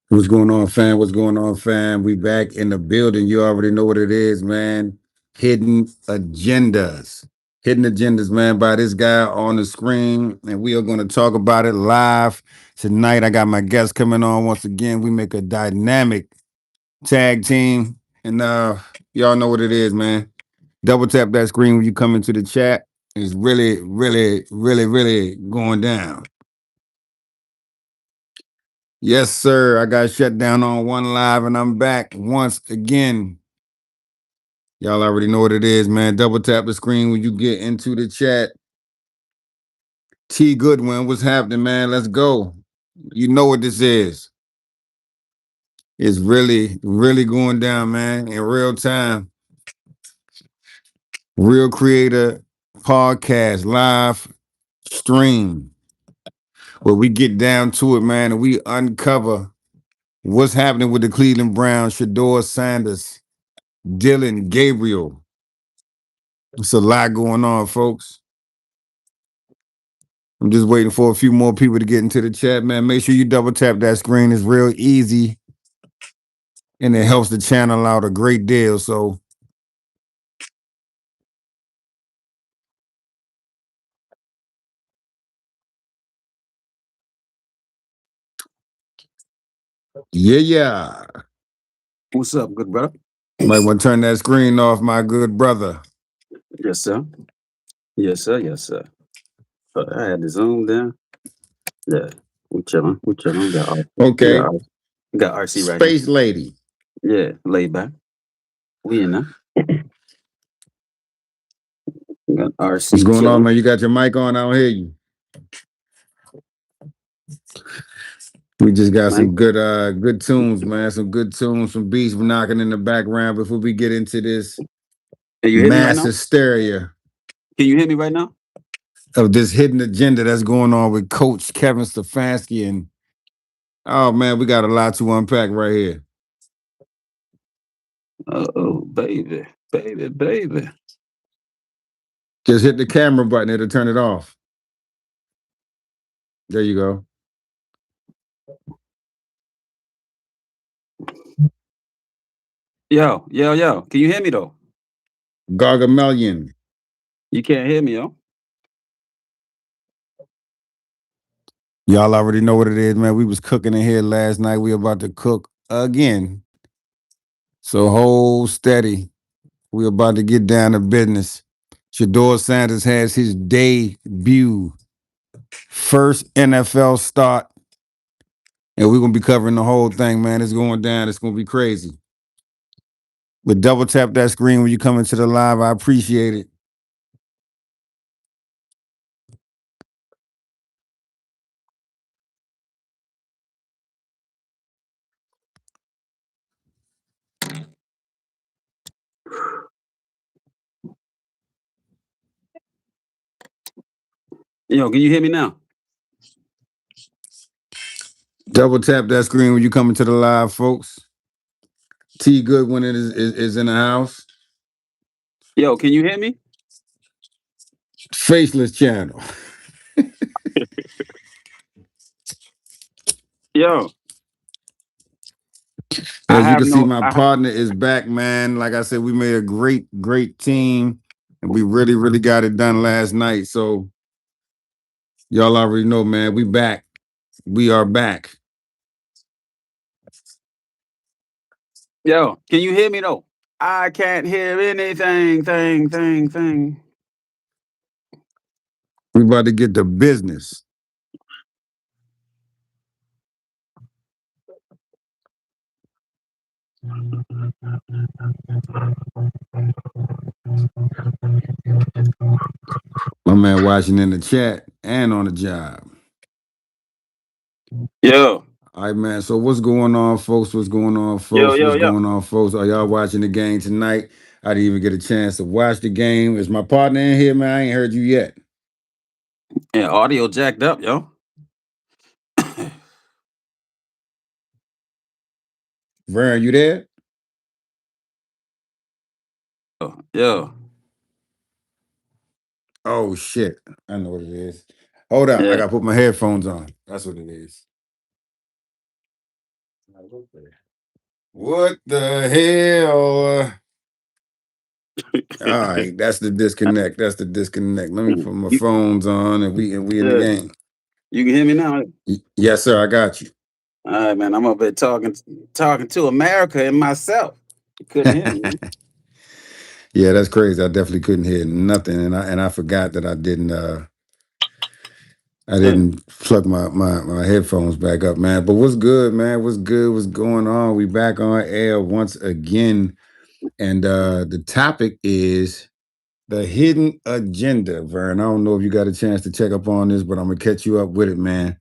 What's going on, fam? What's going on, fam? We back in the building. You already know what it is, man. Hidden agendas. Hidden agendas, man, by this guy on the screen. And we are going to talk about it live tonight. I got my guest coming on once again. We make a dynamic tag team. And y'all know what it is, man. Double tap that screen when you come into the chat. It's really, really, really, really going down. Yes, sir. I got shut down on one live and I'm back once again. Y'all already know what it is, man. Double tap the screen when you get into the chat. T Goodwin, what's happening, man? Let's go. You know what this is. It's really, really going down, man, in real time. Real Creator podcast, live stream, where we get down to it, man, and we uncover what's happening with the Cleveland Browns, Shedeur Sanders, Dillon Gabriel. It's a lot going on, folks. I'm just waiting for a few more people to get into the chat, man. Make sure you double tap that screen. It's real easy, and it helps the channel out a great deal. So, yeah. What's up, good brother? Might want to turn that screen off, my good brother. Yes, sir. Yes, sir. Yes, sir. I had the Zoom down. Yeah, we chilling. We chilling. Okay. We got RC right Space Lady. here. Yeah, laid back. We in there. We got RC. What's going on, chilling. man? You got your mic on? I don't hear you. We just got some good tunes, man. Some good tunes, some beats knocking in the background before we get into this Can you hear me right mass now? hysteria Can you hear me right now? of this hidden agenda that's going on with Coach Kevin Stefanski. And oh man, we got a lot to unpack right here. Oh, baby. Just hit the camera button, it'll turn it off. There you go. Yo. Can you hear me though? Gargamelion. You can't hear me, yo. Y'all already know what it is, man. We was cooking in here last night. We about to cook again. So hold steady. We about to get down to business. Shedeur Sanders has his debut. First NFL start. And we're going to be covering the whole thing, man. It's going down. It's going to be crazy. But double tap that screen when you come into the live. I appreciate it. Yo, can you hear me now? Double tap that screen when you come into the live, folks. T Goodwin is in the house. Yo, can you hear me? Faceless channel. Yo. As you can see, my partner is back, man. Like I said, we made a great team. And we really, really got it done last night. So y'all already know, man. We back. We are back. Yo, can you hear me though? I can't hear anything. Thing. We about to get to business. My man watching in the chat and on the job. Yo. All right, man. So what's going on, folks? What's going on, folks? Yo. Going on, folks? Are y'all watching the game tonight? I didn't even get a chance to watch the game. Is my partner in here, man? I ain't heard you yet. Yeah, audio jacked up, yo. Vern, you there? Yo. Oh shit. I know what it is. Hold on. Yeah. I gotta put my headphones on. That's what it is. What the hell? All right, that's the disconnect. That's the disconnect. Let me put my You, phones on, and we in the yeah, game. you can hear me now. Yes, sir. I got you. All right, man. I'm up here talking to America and myself. You couldn't hear me, man. Yeah, that's crazy. I definitely couldn't hear nothing, and I forgot that I Yeah. didn't plug my headphones back up, man. But what's good, man? What's good? What's going on? We back on air once again, and the topic is the hidden agenda. Vern, I don't know if you got a chance to check up on this, but I'm gonna catch you up with it, man.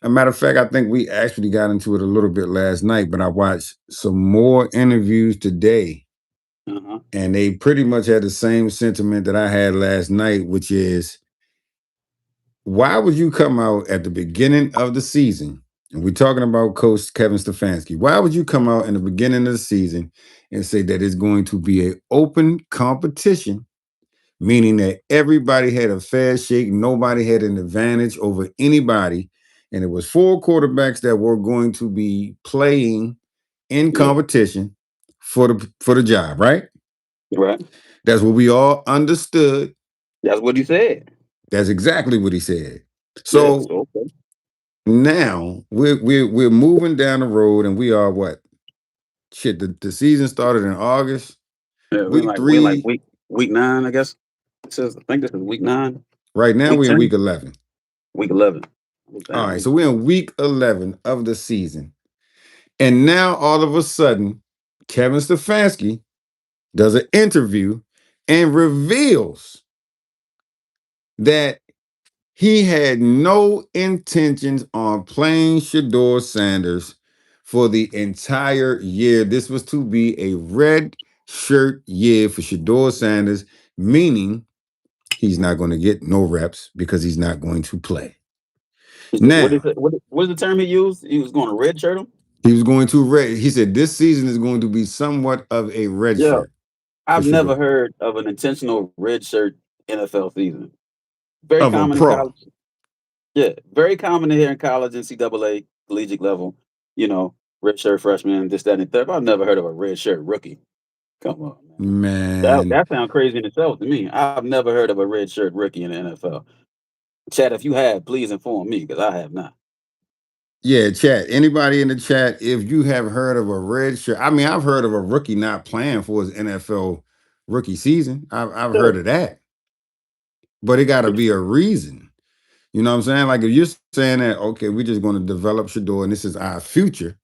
As a matter of fact, I think we actually got into it a little bit last night, but I watched some more interviews today, Uh-huh. and they pretty much had the same sentiment that I had last night, which is why would you come out at the beginning of the season? And we're talking about Coach Kevin Stefanski. Why would you come out in the beginning of the season and say that it's going to be an open competition, meaning that everybody had a fair shake, nobody had an advantage over anybody, and it was four quarterbacks that were going to be playing in Yeah. competition for the job, right? Right. That's what we all understood. That's what he said. That's exactly what he said. Yeah. So So okay. now we're moving down the road, and we are what? Shit, the season started in August. Yeah, Week we're in like three. week 9, I guess. It says I think this is week 9, Right now week we're in week 10, 11. week 11. All Damn, right, so we're in week 11 of the season. And now all of a sudden, Kevin Stefanski does an interview and reveals that he had no intentions on playing Shedeur Sanders for the entire year. This was to be a red shirt year for Shedeur Sanders, meaning he's not going to get no reps because he's not going to play. What is Now, it? What is the term he used? He was going to redshirt him. he was going to red. He said this season is going to be somewhat of a red Yeah, shirt for I've never Shedeur. heard of an intentional redshirt NFL season. Very Of a common in pro. college. Yeah, very common to hear in college, NCAA, collegiate level. You know, redshirt freshman, this, that, and the third. But I've never heard of a redshirt rookie. Come on, man. Man. That sounds crazy in itself to me. I've never heard of a redshirt rookie in the NFL. Chad, if you have, please inform me because I have not. Yeah, chat. Anybody in the chat, if you have heard of a red shirt, I mean, I've heard of a rookie not playing for his NFL rookie season. I've heard Sure. of that, but it got to be a reason. You know what I'm saying? Like if you're saying that, okay, we're just going to develop Shador and this is our future,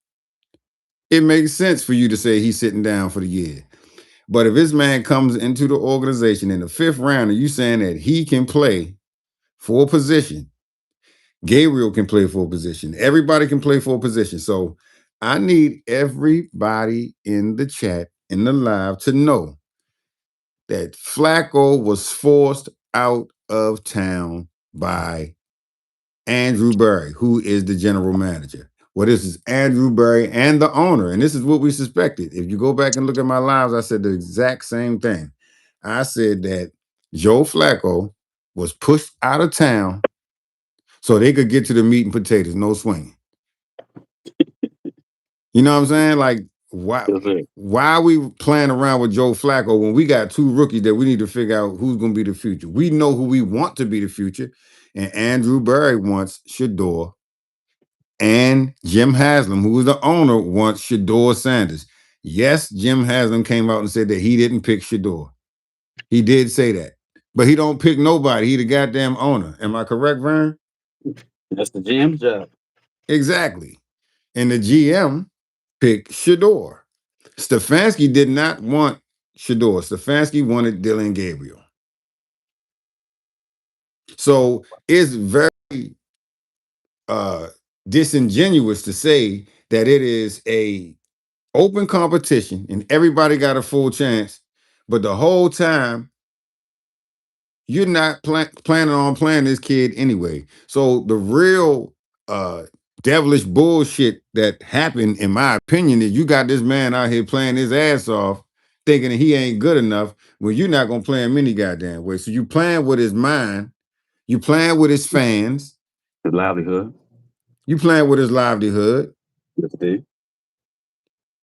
it makes sense for you to say he's sitting down for the year. But if this man comes into the organization in the fifth round and you saying that he can play for a position, Gabriel can play for a position. Everybody can play for a position. So I need everybody in the chat, in the live, to know that Flacco was forced out of town by Andrew Berry, who is the general manager. Well, this is Andrew Berry and the owner. And this is what we suspected. If you go back and look at my lives, I said the exact same thing. I said that Joe Flacco was pushed out of town so they could get to the meat and potatoes, no swinging. You know what I'm saying? Like, why Yes, sir. why are we playing around with Joe Flacco when we got two rookies that we need to figure out who's going to be the future? We know who we want to be the future, and Andrew Berry wants Shedeur, and Jim Haslam, who is the owner, wants Shedeur Sanders. Yes, Jim Haslam came out and said that he didn't pick Shedeur. He did say that, but he don't pick nobody. He the goddamn owner. Am I correct, Vern? That's the GM's job. Exactly. And the GM picked Shedeur. Stefanski did not want Shedeur. Stefanski wanted Dillon Gabriel. So it's very uh, disingenuous to say that it is a open competition and everybody got a full chance, but the whole time you're not planning on playing this kid anyway. So the real devilish bullshit that happened, in my opinion, is you got this man out here playing his ass off, thinking that he ain't good enough when you're not gonna play him any goddamn way. So you playing with his mind, you playing with his fans, His livelihood. you playing with his livelihood. Yes, Steve.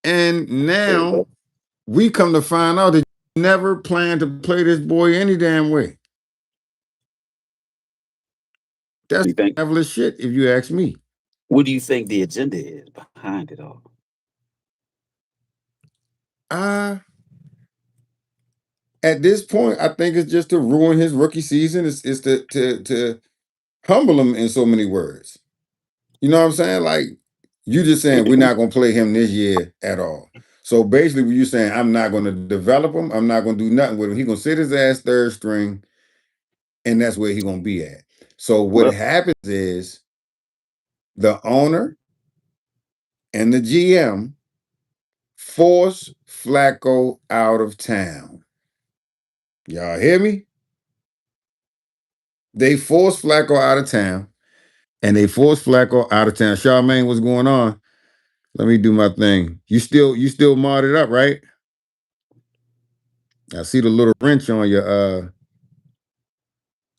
And There you now go. we come to find out that you never planned to play this boy any damn way. That's You think? marvelous shit, if you ask me. What do you think the agenda is behind it all? Uh at this point, I think it's just to ruin his rookie season. It's to humble him in so many words. You know what I'm saying? Like you just saying we're not gonna play him this year at all. So basically, what you saying, I'm not gonna develop him. I'm not gonna do nothing with him. He gonna sit his ass third string, and that's where he gonna be at. So what Well, happens is the owner and the GM force Flacco out of town. Y'all hear me? They force Flacco out of town, and they force Flacco out of town. Charmaine, what's going on? Let me do my thing. You still modded up, right? I see the little wrench on your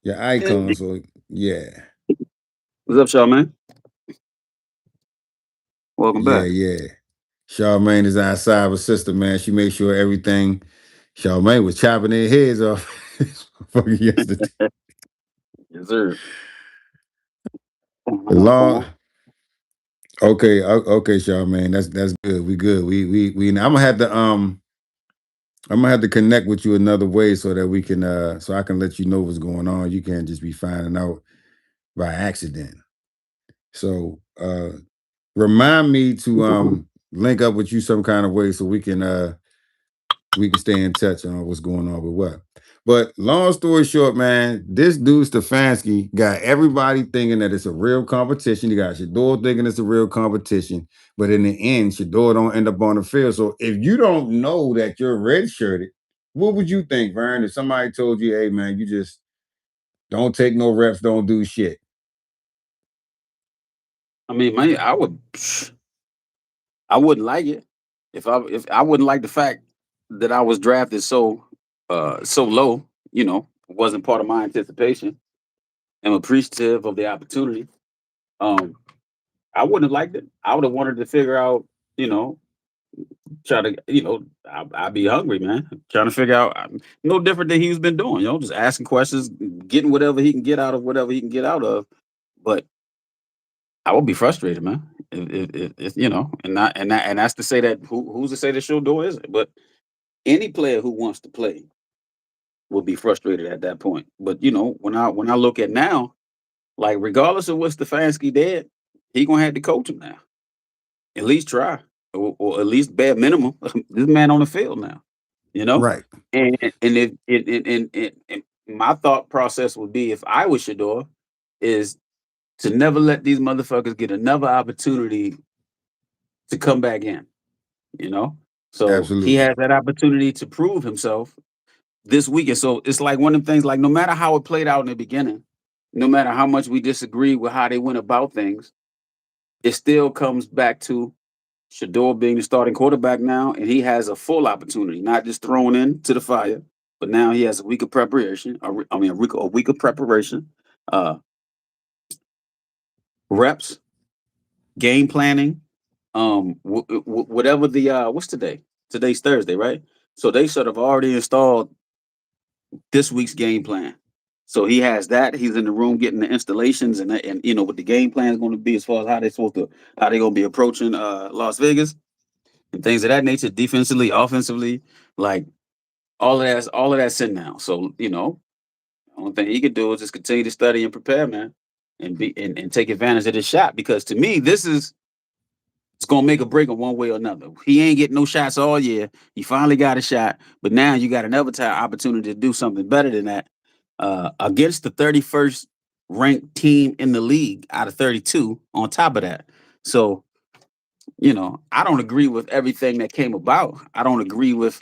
yeah. icon. So yeah, What's up, Shaw, man? Welcome yeah, back. yeah. Charmaine is our cyber sister, man. She made sure everything. Charmaine was chopping their heads off fucking yesterday. Yes, sir. Long. Okay, okay, Charmaine. That's good. We good. We. I'm gonna have to connect with you another way so that we can so I can let you know what's going on. You can't just be finding out by accident. So remind me to link up with you some kind of way so we can stay in touch on what's going on with what. But long story short, man, this dude Stefanski got everybody thinking that it's a real competition. You got Shedeur thinking it's a real competition, but in the end, Shedeur don't end up on the field. So if you don't know that you're redshirted, what would you think, Vern? If somebody told you, "Hey, man, you just don't take no reps, don't do shit." I mean, man, I wouldn't like it if I wouldn't like the fact that I was drafted so low. It wasn't part of my anticipation. I'm appreciative of the opportunity. Um, I wouldn't have liked it. I would have wanted to figure out, you know, try to, I'd be hungry, man. Trying to figure out, no different than he's been doing, just asking questions, getting whatever he can get out of whatever he can get out of. But I would be frustrated, man. And that's to say that who's to say that she'll do isn't. But any player who wants to play will be frustrated at that point. But when I look at now, like regardless of what Stefanski did, he gonna have to coach him now. At least try, or at least bare minimum. This man on the field now, you know. Right. And if and my thought process would be if I was Shador, is to never let these motherfuckers get another opportunity to come back in. You know, so he Absolutely. has that opportunity to prove himself this weekend. So it's like one of them things. Like no matter how it played out in the beginning, no matter how much we disagree with how they went about things, it still comes back to Shador being the starting quarterback now, and he has a full opportunity, not just thrown into the fire, but now he has a week of preparation. A week of preparation, uh, reps, game planning, whatever the what's today? Today's Thursday, right? So they sort of already installed this week's game plan. So he has that. He's in the room getting the installations and what the game plan is going to be as far as how they're going to be approaching Las Vegas and things of that nature, defensively, offensively, like all of that's sitting now. So the only thing he could do is just continue to study and prepare, man, and take advantage of this shot because to me this is it's gonna make a break in one way or another. He ain't getting no shots all year. He finally got a shot, but now you got another opportunity to do something better than that against the 31st ranked team in the league out of 32. On top of that, so I don't agree with everything that came about. I don't agree with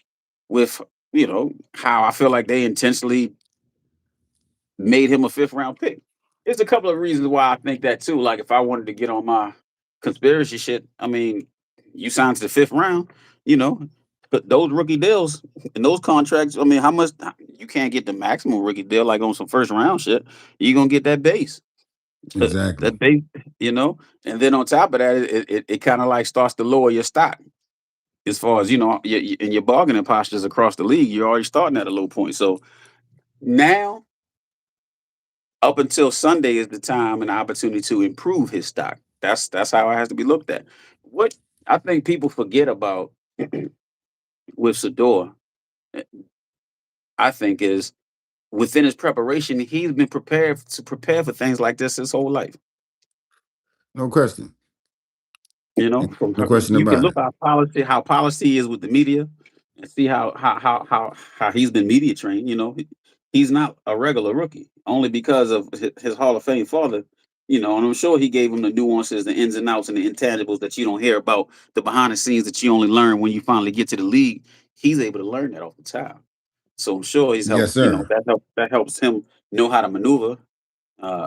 how I feel like they intentionally made him a fifth round pick. There's a couple of reasons why I think that too. Like if I wanted to get on my conspiracy shit, I mean, you signed to the fifth round, you know, but those rookie deals and those contracts, I mean, how much you can't get the maximum rookie deal like on some first round shit. You're gonna get that base. Exactly. That base, and then on top of that, it kind of like starts to lower your stock. as far as in your bargaining postures across the league, you're already starting at a low point. So now, up until Sunday is the time and opportunity to improve his stock. That's how it has to be looked at. What I think people forget about with Shedeur, eh, I think, is within his preparation, he's been prepared to prepare for things like this his whole life. No question. From No question you can about look it. at how policy is with the media, and see how he's been media trained. He's not a regular rookie only because of his Hall of Fame father. And I'm sure he gave him the nuances, the ins and outs, and the intangibles that you don't hear about, the behind the scenes that you only learn when you finally get to the league. He's able to learn that off the top. So I'm sure he's helped. Yes, sir. That helps him know how to maneuver.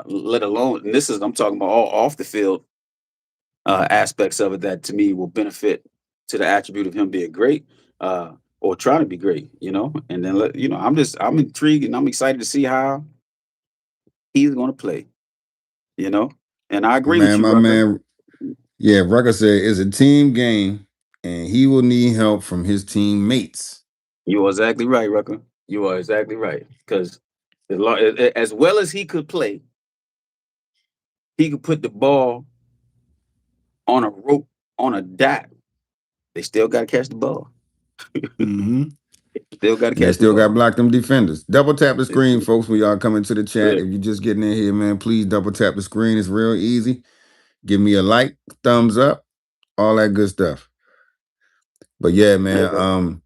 Let alone, and this is I'm talking about all off the field aspects of it that to me will benefit to the attribute of him being great, or trying to be great. And then I'm intrigued and I'm excited to see how he's going to play. You know, and I agree with Man, you, my Rucker. man, yeah, Rucker said it's a team game and he will need help from his teammates. You are exactly right, Rucker. You are exactly right because as well as he could play, he could put the ball on a rope on a dot. They still got to catch the ball. Mm-hmm. Still got to And they catch the still got to ball. block them defenders. Double tap the It's screen, folks, when y'all come into the chat. good. If you're just getting in here, man, please double tap the screen. It's real easy. Give me a like, thumbs up, all that good stuff. But yeah, man,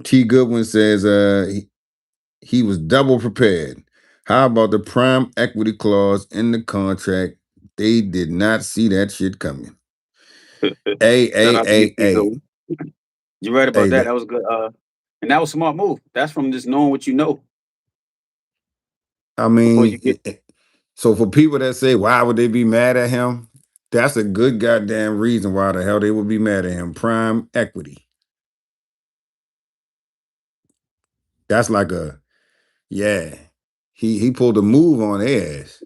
T. Goodwin says he was double prepared. How about the prime equity clause in the contract? They did not see that shit coming. A, Shout A, out to you, A, Tigo. A. You're right about Hey, that. That was good. And that was a smart move. That's from just knowing what you know I before you mean, get. so for people that say, why would they be mad at him? That's a good goddamn reason why the hell they would be mad at him. Prime equity. That's like yeah. He pulled a move on their ass.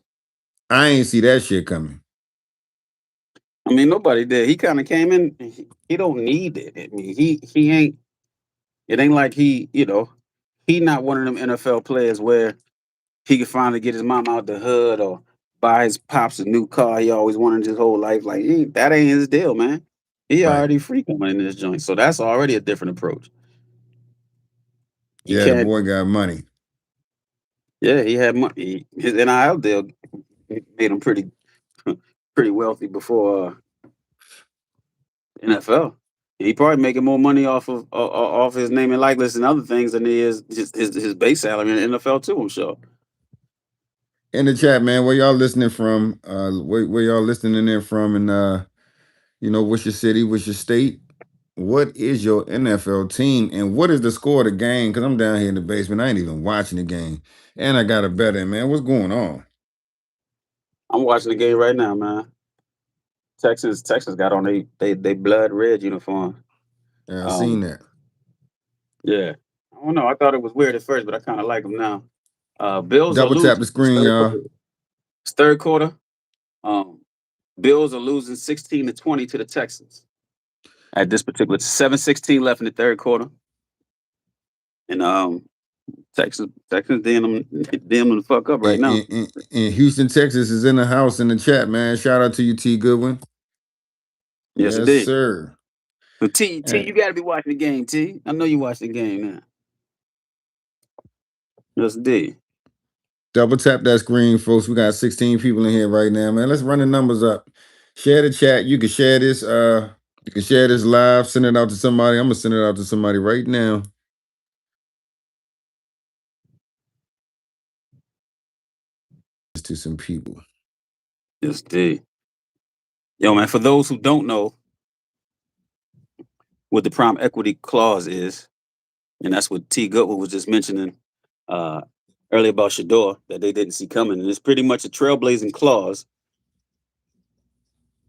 I ain't see that shit coming. I mean, nobody did. He kind of came in. He don't need it. I mean, he ain't. It ain't like he not one of them NFL players where he could finally get his mom out the hood or buy his pops a new car he always wanted his whole life. Like that ain't his deal, man. He Right. already free coming in this joint, so that's already a different approach. You Yeah, the can't. boy got money. Yeah, he had money. His NIL deal made him pretty wealthy before NFL. He probably making more money off his name and likeness and other things than he is his base salary in the NFL too. I'm sure. In the chat, man, where y'all listening from? Where y'all listening in from? And what's your city? What's your state? What is your NFL team? And what is the score of the game? Because I'm down here in the basement. I ain't even watching the game. And I got a bet in, man. What's going on? I'm watching the game right now, man. Texans got on they blood red uniform. Yeah, I seen Um, that. yeah. I don't know. I thought it was weird at first, but I kind of like them now. Bills are Double tap the losing. screen, y'all. It's third quarter. Um, Bills are losing 16-20 to the Texans at this particular 7:16 left in the third quarter. And Texans damn them the fuck up right And, now. and, and, and Houston, Texas is in the house in the chat, man. Shout out to you, T. Goodwin. Yes, Yes, indeed. sir. But T, you And got to be watching the game. T, I know you watch the game now. Yes, indeed. double tap that screen, folks. We got 16 people in here right now, man. Let's run the numbers up. Share the chat. You can share this. You can share this live. Send it out to somebody. I'm gonna send it out to somebody right now. To some people. Yes, indeed. Yo, man. For those who don't know what the prime equity clause is, and that's what T. Goodwin was just mentioning uh, earlier about Shedeur that they didn't see coming, and it's pretty much a trailblazing clause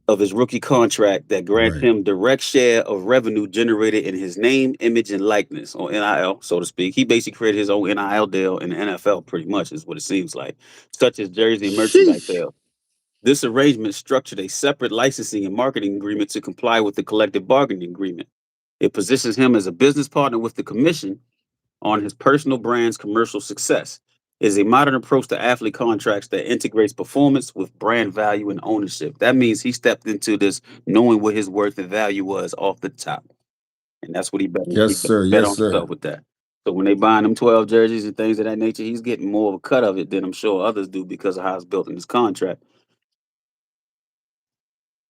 of his rookie contract that grants Right. him direct share of revenue generated in his name, image, and likeness, or NIL, so to speak. He basically created his own NIL deal in the NFL, pretty much, is what it seems like, such as jersey and merchandise Sheesh. sales. This arrangement structured a separate licensing and marketing agreement to comply with the collective bargaining agreement. It positions him as a business partner with the commission on his personal brand's commercial success. It is a modern approach to athlete contracts that integrates performance with brand value and ownership. That means he stepped into this knowing what his worth and value was off the top, and that's what he bet on. Yes, He sir. bet Yes, on himself sir. with that. So when they buying them 12 jerseys and things of that nature, he's getting more of a cut of it than I'm sure others do because of how it's built in his contract.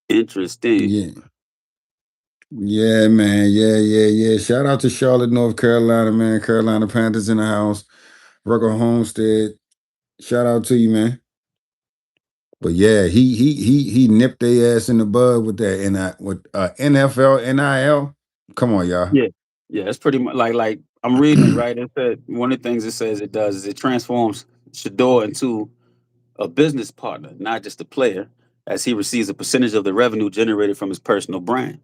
Interesting. Yeah. Yeah, man. Yeah, yeah, yeah. Shout out to Charlotte, North Carolina, man. Carolina Panthers in the house. Rucker Homestead. Shout out to you, man. But yeah, he nipped their ass in the bud with that NFL NIL. Come on, y'all. Yeah, yeah, it's pretty much like I'm reading it right. It said one of the things it says it does is it transforms Shador into a business partner, not just a player, as he receives a percentage of the revenue generated from his personal brand.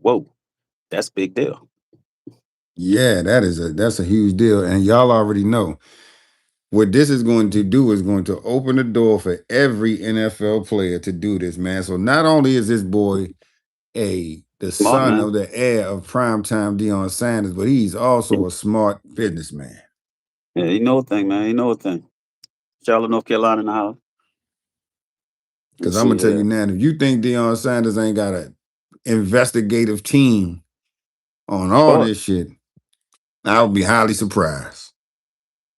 Whoa, that's a big deal. Yeah, that's a huge deal. And y'all already know what this is going to do is going to open the door for every NFL player to do this, man. So not only is this boy the Smart son man. of the heir of primetime Deion Sanders, but he's also a smart businessman. Yeah, you know a thing, man. You know a thing. Charlotte, North Carolina in the house. Because Let's I'm see gonna tell you here. now, if you think Deion Sanders ain't got an investigative team on all But this shit, I would be highly surprised.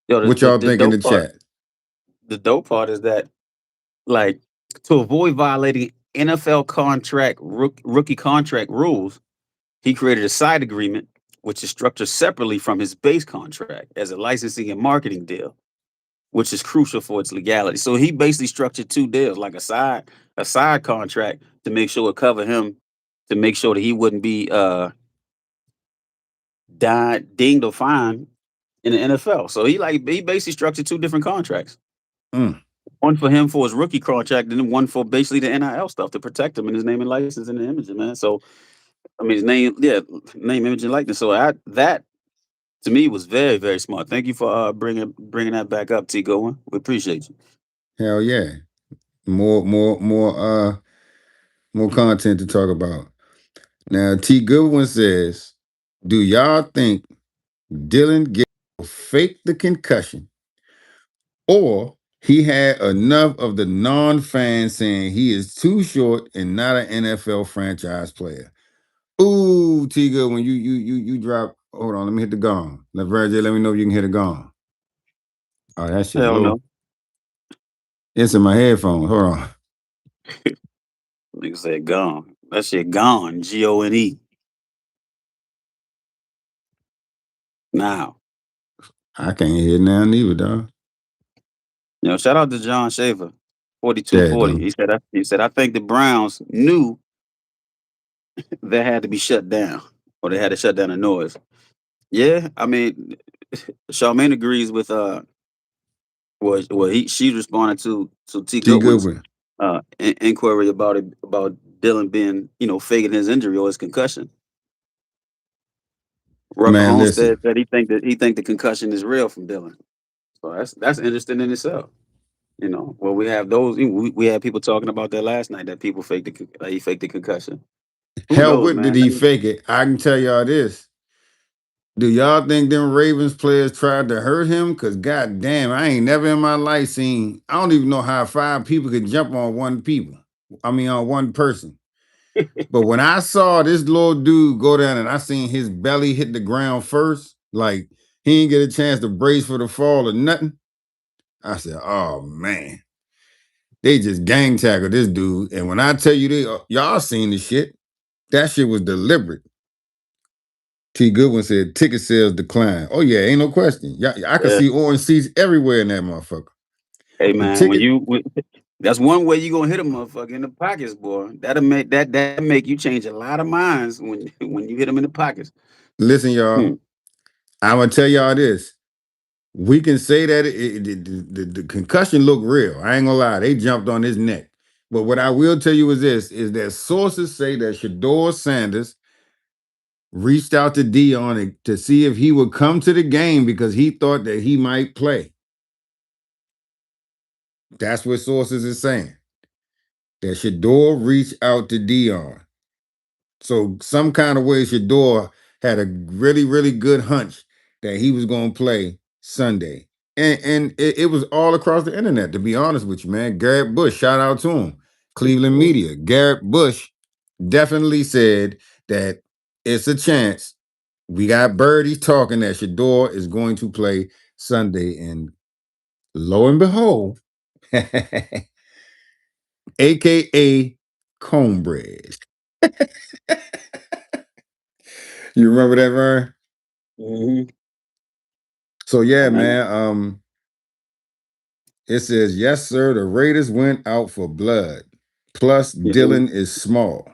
yo, What y'all think in the chat? the dope part is that like to avoid violating NFL rookie contract rules, he created a side agreement, which is structured separately from his base contract as a licensing and marketing deal, which is crucial for its legality. So he basically structured two deals, like a side contract to make sure it covered him, to make sure that he wouldn't be dinged or fined in the NFL. So he basically structured two different contracts. Mm. One for him for his rookie contract, and then one for basically the NIL stuff to protect him and his name and license and the image, man. So I mean, his name, yeah, name, image, and likeness. So that to me was very, very smart. Thank you for bringing that back up, T. Goin. We appreciate you. Hell yeah. More content to talk about. Now T Goodwin says, do y'all think Dillon Gabriel faked the concussion, or he had enough of the non-fans saying he is too short and not an NFL franchise player? Ooh, T Good, when you drop, hold on, let me hit the gong. Let Virgil let me know if you can hit the gong. Oh, that shit Hell low. no. It's in my headphones. Hold on. Nigga said gone. That shit gone. Gone. Now, I can't hear it now neither, dog. shout out to John Shaver, There you 4240. go. He said I think the Browns knew they had to be shut down, or they had to shut down the noise. Yeah, I mean, Charmaine agrees with she responded to T T Goodwin's Goodwin. inquiry about Dylan being faking his injury or his concussion. Rucker Man, Homestead listen. said he think the concussion is real from Dylan. So that's interesting in itself. Well, we have those. We had people talking about that last night that people he faked the concussion. Who Hell, knows, what did man? he fake it? I can tell y'all this. Do y'all think them Ravens players tried to hurt him? Cause goddamn, I ain't never in my life seen. I don't even know how 5 people could jump on on one person. But when I saw this little dude go down and I seen his belly hit the ground first, like he didn't get a chance to brace for the fall or nothing, I said, "Oh man, they just gang tackled this dude." And when I tell you, y'all seen the shit, that shit was deliberate. T. Goodwin said ticket sales decline. Oh yeah, ain't no question. Yeah, I can Yeah. see orange seats everywhere in that motherfucker. Hey The man, ticket. that's one way you gonna hit a motherfucker in the pockets, boy. That make you change a lot of minds when when you hit them in the pockets. Listen, y'all. Hmm. I'm gonna tell y'all this. We can say that the concussion looked real. I ain't gonna lie, they jumped on his neck. But what I will tell you is this: is that sources say that Shedeur Sanders reached out to Dion to see if he would come to the game because he thought that he might play. That's what sources are saying. That Shedeur reached out to Dion So some kind of way Shedeur had a really, really good hunch that he was going to play Sunday. And it was all across the internet, to be honest with you, man. Garrett Bush, shout out to him. Cleveland media. Garrett Bush definitely said that it's a chance. We got birdies talking that Shedeur is going to play Sunday. And lo and behold, AKA Cornbread. You remember that, Vern? Mm-hmm. So yeah, Man. man. It says, yes, sir. The Raiders went out for blood. Plus, Yeah. Dillon is small.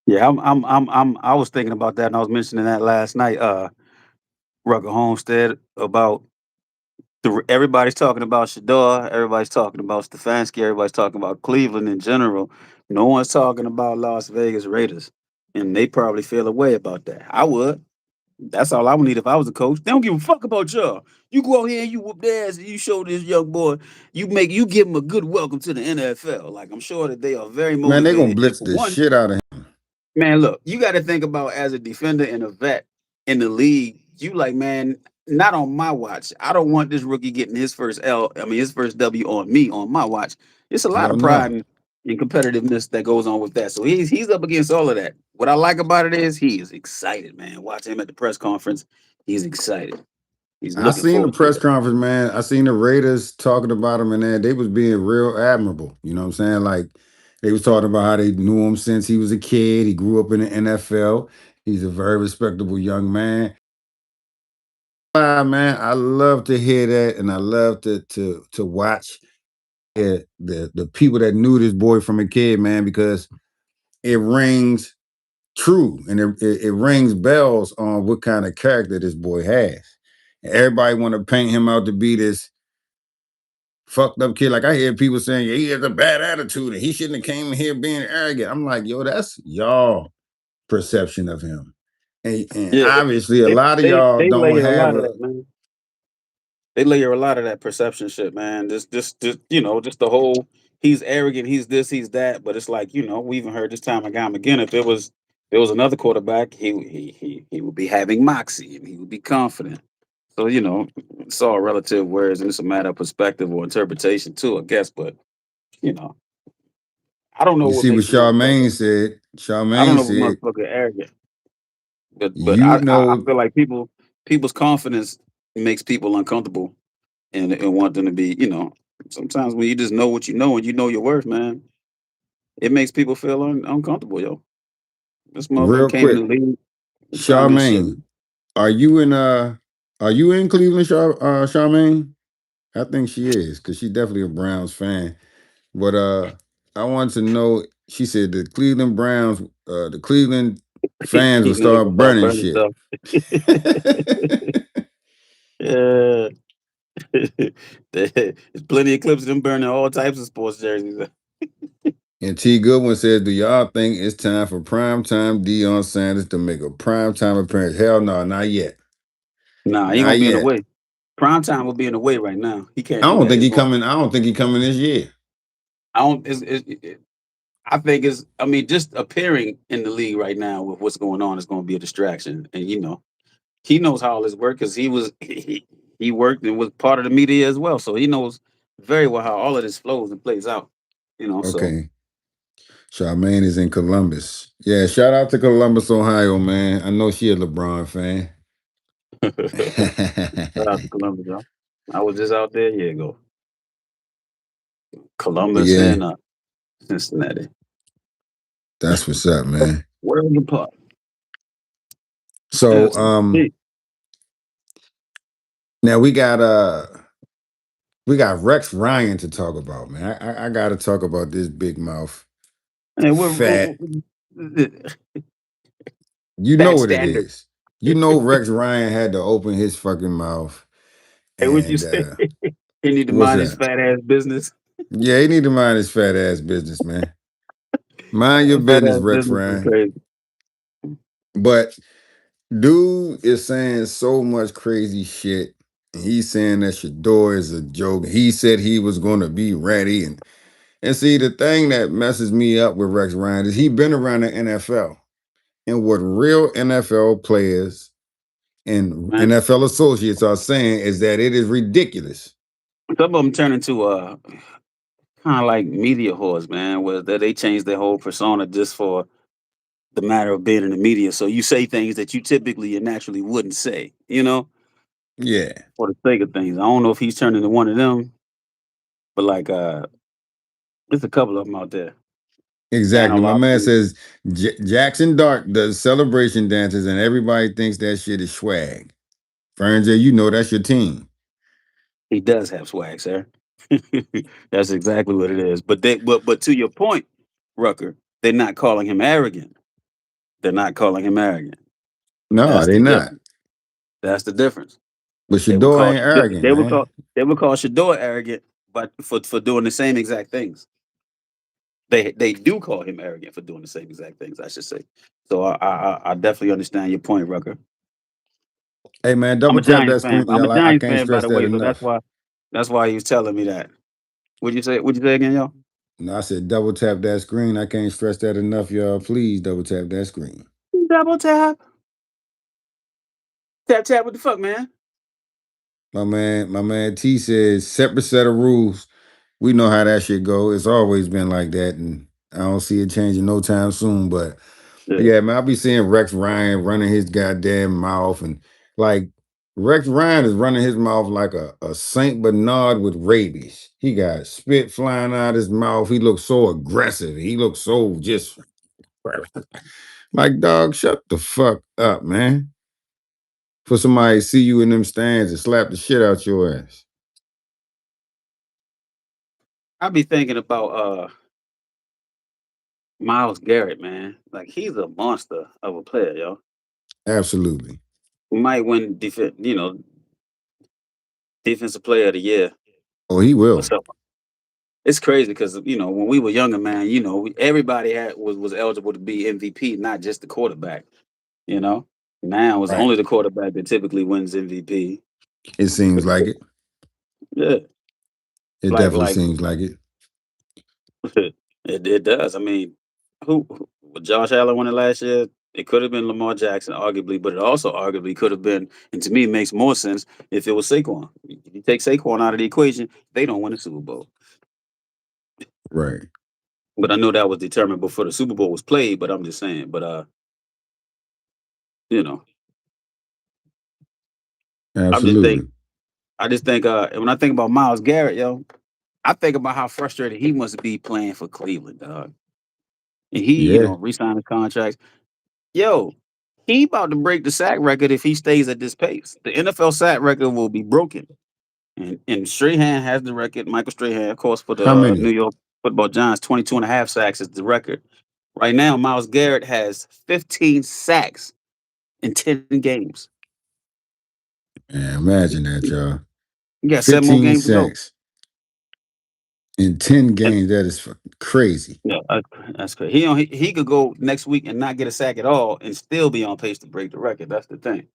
Yeah, I was thinking about that, and I was mentioning that last night. Rucker Homestead about everybody's talking about Shador, everybody's talking about Stefanski, everybody's talking about Cleveland in general. No one's talking about Las Vegas Raiders, and they probably feel a way about that. I would. That's all I would need if I was a coach. They don't give a fuck about y'all. You go out here and you whoop their ass and you show this young boy, you give him a good welcome to the NFL. Like I'm sure that they are very Man, they're gonna motivated. And blitz for the one, shit out of him. man, look, you got to think about as a defender and a vet in the league. You like, man, not on my watch. I don't want this rookie getting his first L. I mean, his first W on me on my watch. It's a lot Hell of pride no. and competitiveness that goes on with that. So he's up against all of that. What I like about it is he is excited, man. Watch him at the press conference. He's excited. He's I looking seen the forward to press it. conference, man. I seen the Raiders talking about him, and they was being real admirable. You know what I'm saying? Like they was talking about how they knew him since he was a kid. He grew up in the NFL. He's a very respectable young man. Man, I love to hear that, and I love to watch the people that knew this boy from a kid, man, because it rings true and it rings bells on what kind of character this boy has. And everybody want to paint him out to be this fucked up kid. Like I hear people saying, yeah, he has a bad attitude and he shouldn't have came in here being arrogant. I'm like, yo, that's y'all perception of him. And Yeah, obviously a lot of y'all they don't layer a have lot of a that, man. They layer a lot of that perception shit, man. Just just the whole he's arrogant, he's this, he's that. But it's like we even heard this time and time again. If there was another quarterback, he would be having moxie and he would be confident. So it's all relative words, and it's a matter of perspective or interpretation too, I guess. But you know, I don't know you what see what makes a motherfucker. Charmaine said. I don't Charmaine know what said, motherfucker arrogant. But you I know, feel like people's confidence makes people uncomfortable and want them to be, sometimes when you just know what you know and you know your worth, man, it makes people feel uncomfortable, yo. This motherfucker real came in quick, the league and trying this shit. Charmaine, are you in are you in Cleveland, Charmaine? I think she is, because she's definitely a Browns fan. But I wanted to know, she said the Cleveland fans will You know they start gonna start burning burning shit. stuff. Yeah. There's plenty of clips of them burning all types of sports jerseys. And T Goodwin says, do y'all think it's time for primetime Deion Sanders to make a primetime appearance? Hell no, not yet. Nah, he gonna Not be in the yet. way. Prime time will be in the way right now. He can't I do don't that. think It's he going. coming. I don't think he coming this year. I don't. I think it's. I mean, just appearing in the league right now with what's going on is going to be a distraction. And he knows how all this works because he worked and was part of the media as well, so he knows very well how all of this flows and plays out. So Okay. Charmaine is in Columbus. Yeah, shout out to Columbus, Ohio, man. I know she a LeBron fan. shout out to Columbus, y'all. I was just out there a year ago. But Columbus yeah, and Cincinnati, that's what's up, man. worlds apart. So Just hey, now we got Rex Ryan to talk about, man. I gotta talk about this big mouth fat. You know fat what it standard. is. You know Rex Ryan had to open his fucking mouth. Hey, what you And say? He need to what's mind his that? fat ass business. Yeah, he need to mind his fat ass business, man. Mind your Fat business, ass Rex business is Ryan. crazy. But dude is saying so much crazy shit. He's saying that Shador is a joke. He said he was going to be ready, and And see, the thing that messes me up with Rex Ryan is he been around the NFL. And what real NFL players and man. NFL associates are saying is that it is ridiculous. Some of them turn into kind of like media whores, man, where they change their whole persona just for the matter of being in the media. So you say things that you typically and naturally wouldn't say, Yeah, for the sake of things. I don't know if he's turning into one of them, but like there's a couple of them out there saying a exactly. My lot of man things. says Jackson Dart does celebration dances and everybody thinks that shit is swag. Ferns, you know that's your team. He does have swag, sir. That's exactly what it is. But to your point, Rucker, they're not calling him arrogant. They're not calling him arrogant. No, That's they the not. difference. That's the difference. But They would Shedeur call ain't arrogant, they would man. call they would call Shador arrogant, but for doing the same exact things. They do call him arrogant for doing the same exact things, I should say. So I definitely understand your point, Rucker. Hey man, I'm double a tap Giants that fan. screen, I'm a y'all. I Giants can't fan, by stress the that way. So enough. that's why he was telling me that. What'd you say? What'd you say again, y'all? No, I said double tap that screen. I can't stress that enough, y'all. Please double tap that screen. Double tap, tap tap. What the fuck, man? My man T says separate set of rules. We know how that shit go. It's always been like that, and I don't see it changing no time soon. But Yeah, yeah, man, I'll be seeing Rex Ryan running his goddamn mouth, and like Rex Ryan is running his mouth like a Saint Bernard with rabies. He got spit flying out his mouth. He looks so aggressive. He looks so just like dog. Shut the fuck up, man. For somebody to see you in them stands and slap the shit out your ass. I be thinking about Miles Garrett, man. Like he's a monster of a player, yo. Absolutely. He might win defensive player of the year Oh, he or will. something. It's crazy because when we were younger, man, everybody was eligible to be MVP, not just the quarterback. You know, now it's Right. only the quarterback that typically wins MVP. It seems like it. Yeah, It like definitely like seems like it. it does. I mean, with Josh Allen won it last year? It could have been Lamar Jackson, arguably, but it also arguably could have been. And to me, it makes more sense if it was Saquon. If you take Saquon out of the equation, they don't win a Super Bowl. Right. But I know that was determined before the Super Bowl was played. But I'm just saying. But you know, I'm just think. Absolutely. I just think. When I think about Miles Garrett, yo, I think about how frustrated he must be playing for Cleveland, dog. And he, Yeah. re-signed his contract. Yo, he about to break the sack record if he stays at this pace. The NFL sack record will be broken. And Strahan has the record. Michael Strahan, of course, for the How New many? York Football Giants, 22 and a half sacks is the record. Right now, Miles Garrett has 15 sacks in 10 games. Man, imagine that, y'all. He got 7 more 15 games to go. sacks in 10 And, games. That is fucking crazy. yeah, that's crazy. He could go next week and not get a sack at all and still be on pace to break the record. That's the thing.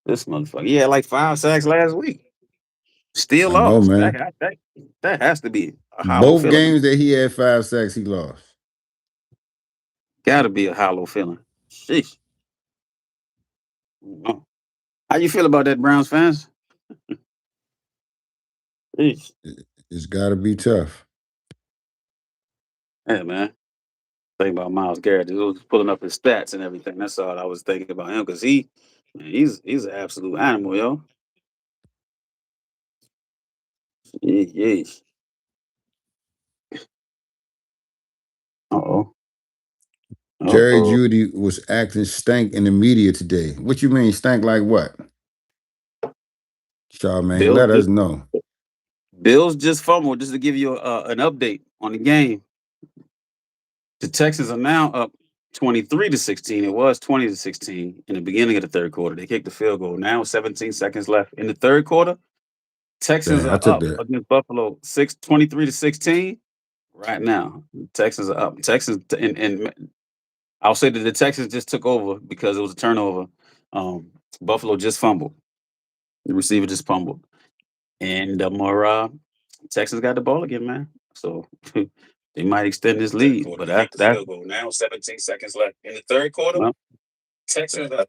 This motherfucker. He had like 5 sacks last week. Still I know, lost. man. That has to be a hollow Both feeling. games that he had 5 sacks, he lost. Got to be a hollow feeling. Sheesh. Oh. How you feel about that, Browns fans? Sheesh. It's got to be tough. Yeah, man. Think about Miles Garrett. He was pulling up his stats and everything. That's all I was thinking about him because he's an absolute animal, yo. Yeesh. Uh oh. Uh Jerry oh. Judy was acting stank in the media today. What you mean stank like what? Charmaine, Bills let us just know. Bills just fumbled. Just to give you an update on the game. The Texans are now up 23-16. It was 20-16 in the beginning of the third quarter. They kicked the field goal. Now 17 seconds left in the third quarter. Texans Dang, I are took up that. against Buffalo 23-16 right now. Texans are up. Texans and I'll say that the Texans just took over because it was a turnover. Buffalo just fumbled. The receiver just fumbled. And Texans got the ball again, man. So they might extend this lead. But that's field goal now. 17 seconds left in the third quarter. Well, Texans up.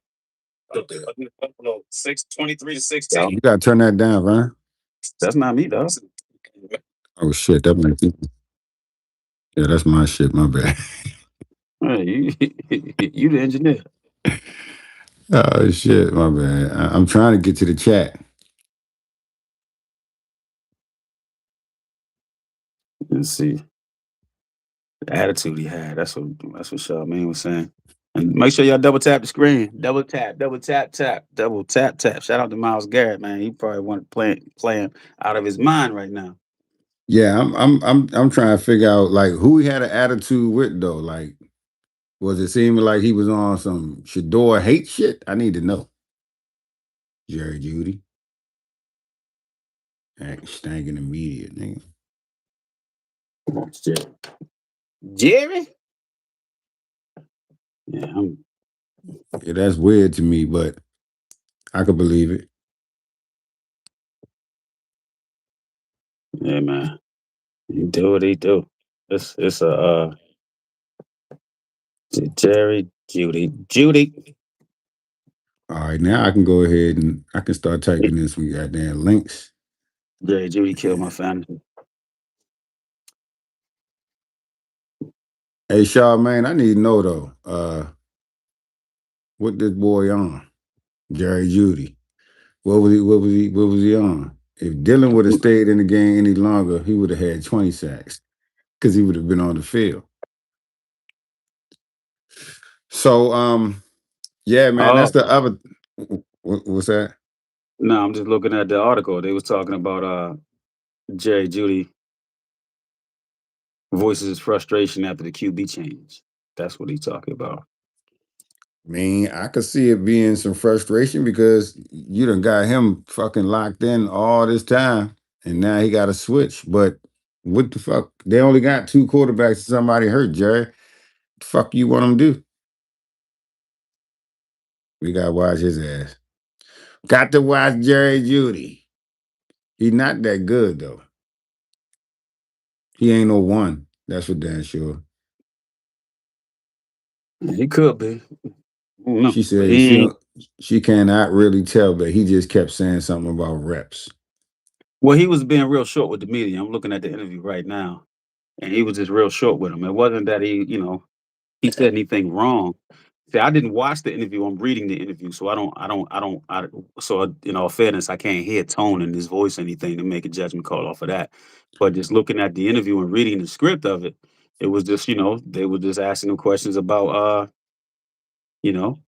Buffalo 23 to 16. You gotta turn that down, man. That's not me, though. Oh shit, that might be. Yeah, that's my shit. My bad. Hey, you the engineer. Oh shit, my bad. I'm trying to get to the chat. Let's see the attitude he had. That's what Charmaine was saying. And make sure y'all double tap the screen. Double tap, double tap, tap, double tap, tap. Shout out to Miles Garrett, man. He probably want playing out of his mind right now. Yeah, I'm trying to figure out like who he had an attitude with though. Like, was it seeming like he was on some Shedeur hate shit? I need to know. Jerry Judy. Stankin' immediate, nigga. Jerry? Yeah, Yeah, that's weird to me, but I could believe it. yeah, man. He do what he do. It's a Jerry Judy. All right, now I can go ahead and I can start typing in some goddamn links. Jerry Judy killed my family. Hey, Charmaine, I need to know though. What this boy on? Jerry Judy. What was he on? If Dillon would have stayed in the game any longer, he would have had 20 sacks because he would have been on the field. So yeah, man, that's Oh the other. What's that? no, I'm just looking at the article. They was talking about Jerry Judy voices his frustration after the QB change. That's what he's talking about. I mean, I could see it being some frustration because you done got him fucking locked in all this time, and now he got to switch. But what the fuck? They only got two quarterbacks and somebody hurt, Jerry. The fuck you want him to do? We gotta watch his ass. Got to watch Jerry Judy. He's not that good though. He ain't no one. That's for damn sure. He could be. No, She but said he ain't. she cannot really tell, but he just kept saying something about reps. Well, he was being real short with the media. I'm looking at the interview right now, and he was just real short with him. It wasn't that he said anything wrong. See, I didn't watch the interview. I'm reading the interview, so so in all fairness, I can't hear tone in his voice or anything to make a judgment call off of that. But just looking at the interview and reading the script of it, it was just, they were just asking him questions about, you know,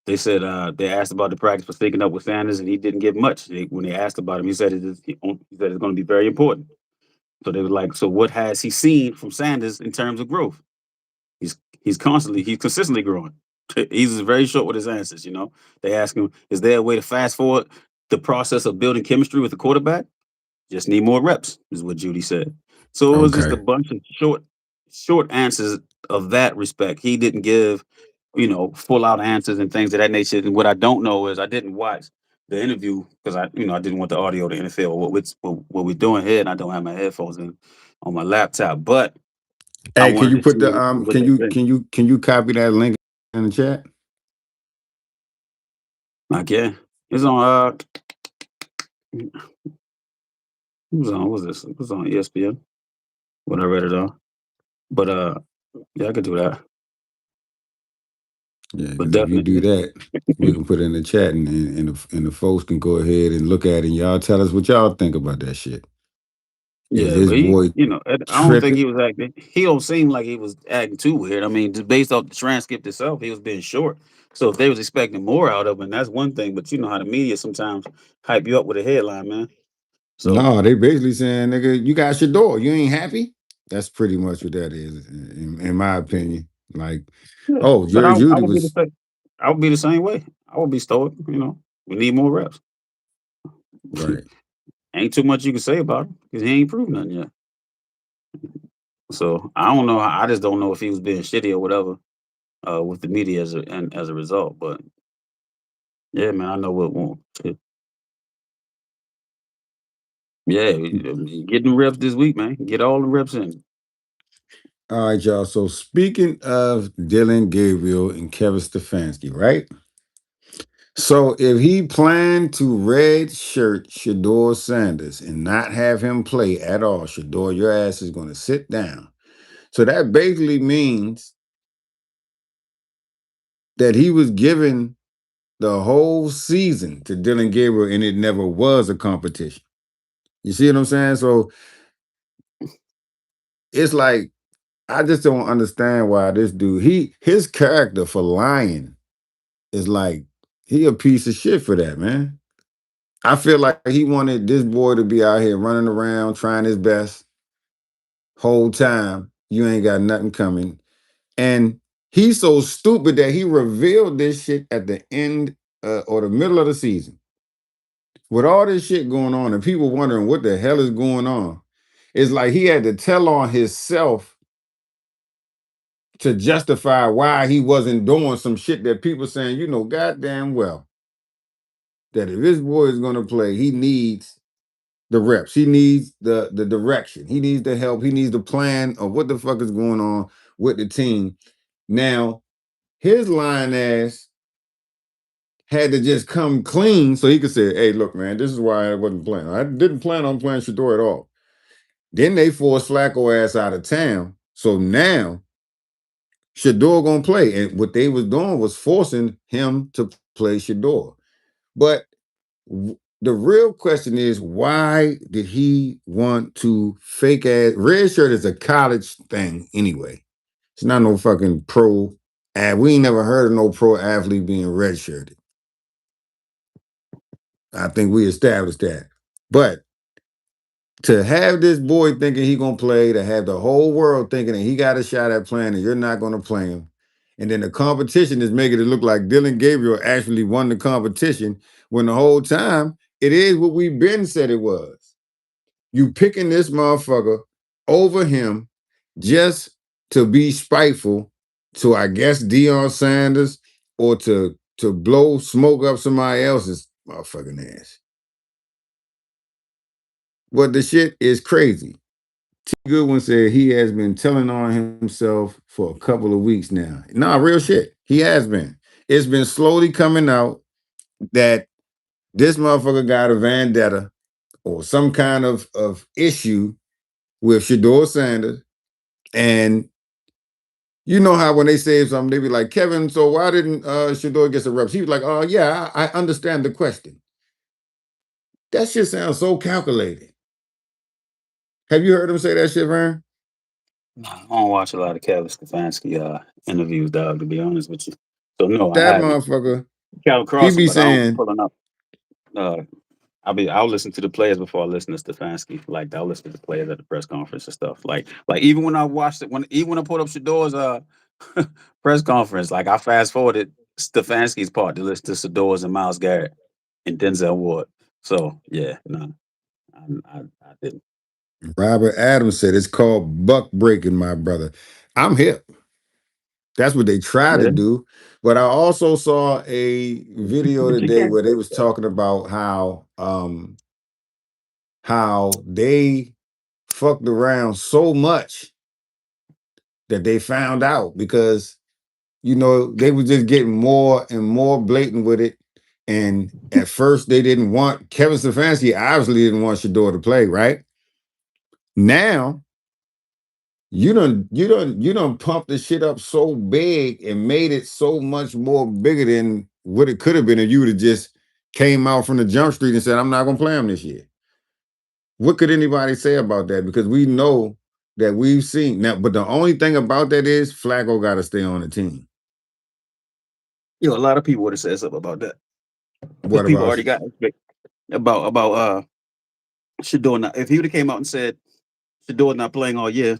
they said they asked about the practice for sticking up with Sanders, and he didn't give much. When they asked about him, he said it's going to be very important. So they were like, so what has he seen from Sanders in terms of growth? He's consistently growing. He's very short with his answers. They ask him, is there a way to fast forward the process of building chemistry with the quarterback? Just need more reps, is what Judy said. So it was just Okay. a bunch of short answers of that respect. He didn't give, full out answers and things of that nature. And what I don't know is I didn't watch the interview because I didn't want the audio to interfere with what we're doing here, and I don't have my headphones in on my laptop. But I Hey, can wanted you to see put the what they think. can you copy that link in the chat? I can. It's on what's this? It was on ESPN when I read it on. But yeah, I could do that. Yeah, But because if you do definitely, that, we can put it in the chat and the folks can go ahead and look at it and y'all tell us what y'all think about that shit. Is yeah. this But boy I don't think tripping? he was acting. He don't seem like he was acting too weird. I mean, just based off the transcript itself, he was being short. So if they was expecting more out of him, that's one thing. But you know how the media sometimes hype you up with a headline, man. So No, they basically saying, nigga, you got your door. You ain't happy? That's pretty much what that is, in my opinion. Like, yeah. oh, But Jerry I Judy would be the was same. I would be the same way. I would be stoic. We need more reps. right. Ain't too much you can say about him because he ain't proved nothing yet. So I don't know. I just don't know if he was being shitty or whatever with the media as a result. But yeah, man, I know what won't. Yeah, get them reps this week, man. Get all the reps in. All right, y'all. So speaking of Dillon Gabriel and Kevin Stefanski, right? So if he planned to red shirt Shedeur Sanders and not have him play at all, Shedeur, your ass is going to sit down. So that basically means that he was given the whole season to Dillon Gabriel and it never was a competition. You see what I'm saying? So it's like, I just don't understand why this dude, his character for lying is like, he a piece of shit for that, man. I feel like he wanted this boy to be out here running around, trying his best whole time. You ain't got nothing coming. And he's so stupid that he revealed this shit at the end or the middle of the season. With all this shit going on and people wondering what the hell is going on, it's like he had to tell on himself to justify why he wasn't doing some shit that people saying, you know, goddamn well, that if this boy is going to play, he needs the reps. He needs the direction. He needs the help. He needs the plan of what the fuck is going on with the team. Now, his lying ass had to just come clean so he could say, hey, look, man, this is why I wasn't playing. I didn't plan on playing Shedeur at all. Then they forced Flacco ass out of town. So now Shedeur gonna play. And what they was doing was forcing him to play Shedeur. But the real question is, why did he want to fake ass? Red shirt is a college thing anyway. It's not no fucking pro. We ain't never heard of no pro athlete being redshirted. I think we established that. But to have this boy thinking he gonna play, to have the whole world thinking that he got a shot at playing and you're not gonna play him, and then the competition is making it look like Dillon Gabriel actually won the competition when the whole time it is what we've been said it was. You picking this motherfucker over him just to be spiteful to, I guess, Deion Sanders or to blow smoke up somebody else's motherfucking ass. But the shit is crazy. T. Goodwin said he has been telling on himself for a couple of weeks now. Nah, real shit. He has been. It's been slowly coming out that this motherfucker got a vendetta or some kind of issue with Shedeur Sanders. And you know how when they say something, they be like, Kevin, so why didn't Shedeur get some reps? He was like, oh, yeah, I understand the question. That shit sounds so calculated. Have you heard him say that shit, Vern? I don't watch a lot of Kevin Stefanski interviews, dog. To be honest with you, so no, I That haven't. motherfucker, Kevin he Cross him, be but I don't be saying, pulling up. Uh, I'll listen to the players before I listen to Stefanski. Like I'll listen to the players at the press conference and stuff. Like even when I watched it, even when I pulled up Shador's press conference, like I fast forwarded Stefanski's part to listen to Shador's and Miles Garrett and Denzel Ward. So yeah, no, I didn't. Robert Adams said, it's called buck breaking, my brother. I'm hip. That's what they try to Yeah, do. But I also saw a video but you today can't. where they was talking about how they fucked around so much that they found out because you know they were just getting more and more blatant with it. And at first they didn't want Kevin Stefanski obviously didn't want Shedeur to play, right? Now you done pumped the shit up so big and made it so much more bigger than what it could have been if you would have just came out from the jump street and said, I'm not gonna play him this year. What could anybody say about that? Because we know that we've seen now, but the only thing about that is Flacco got to stay on the team. A lot of people would have said something about that because What people about already got about Shador. Not, if he would have came out and said Shador not playing all year,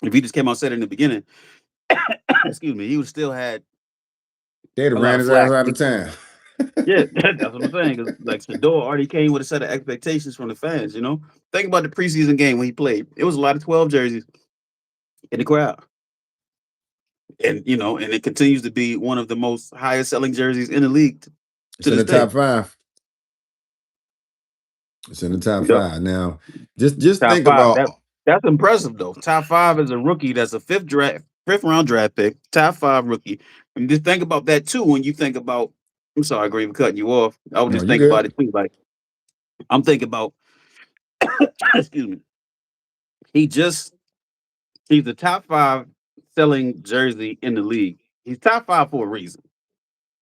if he just came out and said it in the beginning, excuse me, he would still had they'd have a lot ran of his ass flack. out of town? Yeah, that's what I'm saying. Because like Shador already came with a set of expectations from the fans. Think about the preseason game when he played. It was a lot of 12 jerseys in the crowd, and it continues to be one of the most highest selling jerseys in the league It's to in this the day. top five. It's in the top Yep. five. Now, just Top think five. about That's impressive though. Top five is a rookie that's a fifth round draft pick. Top five rookie. And just think about that too when you think about. I'm sorry, Green, for cutting you off. I would no, just you think about good. it too. Like I'm thinking about. Excuse me. He just he's the top five selling jersey in the league. He's top five for a reason.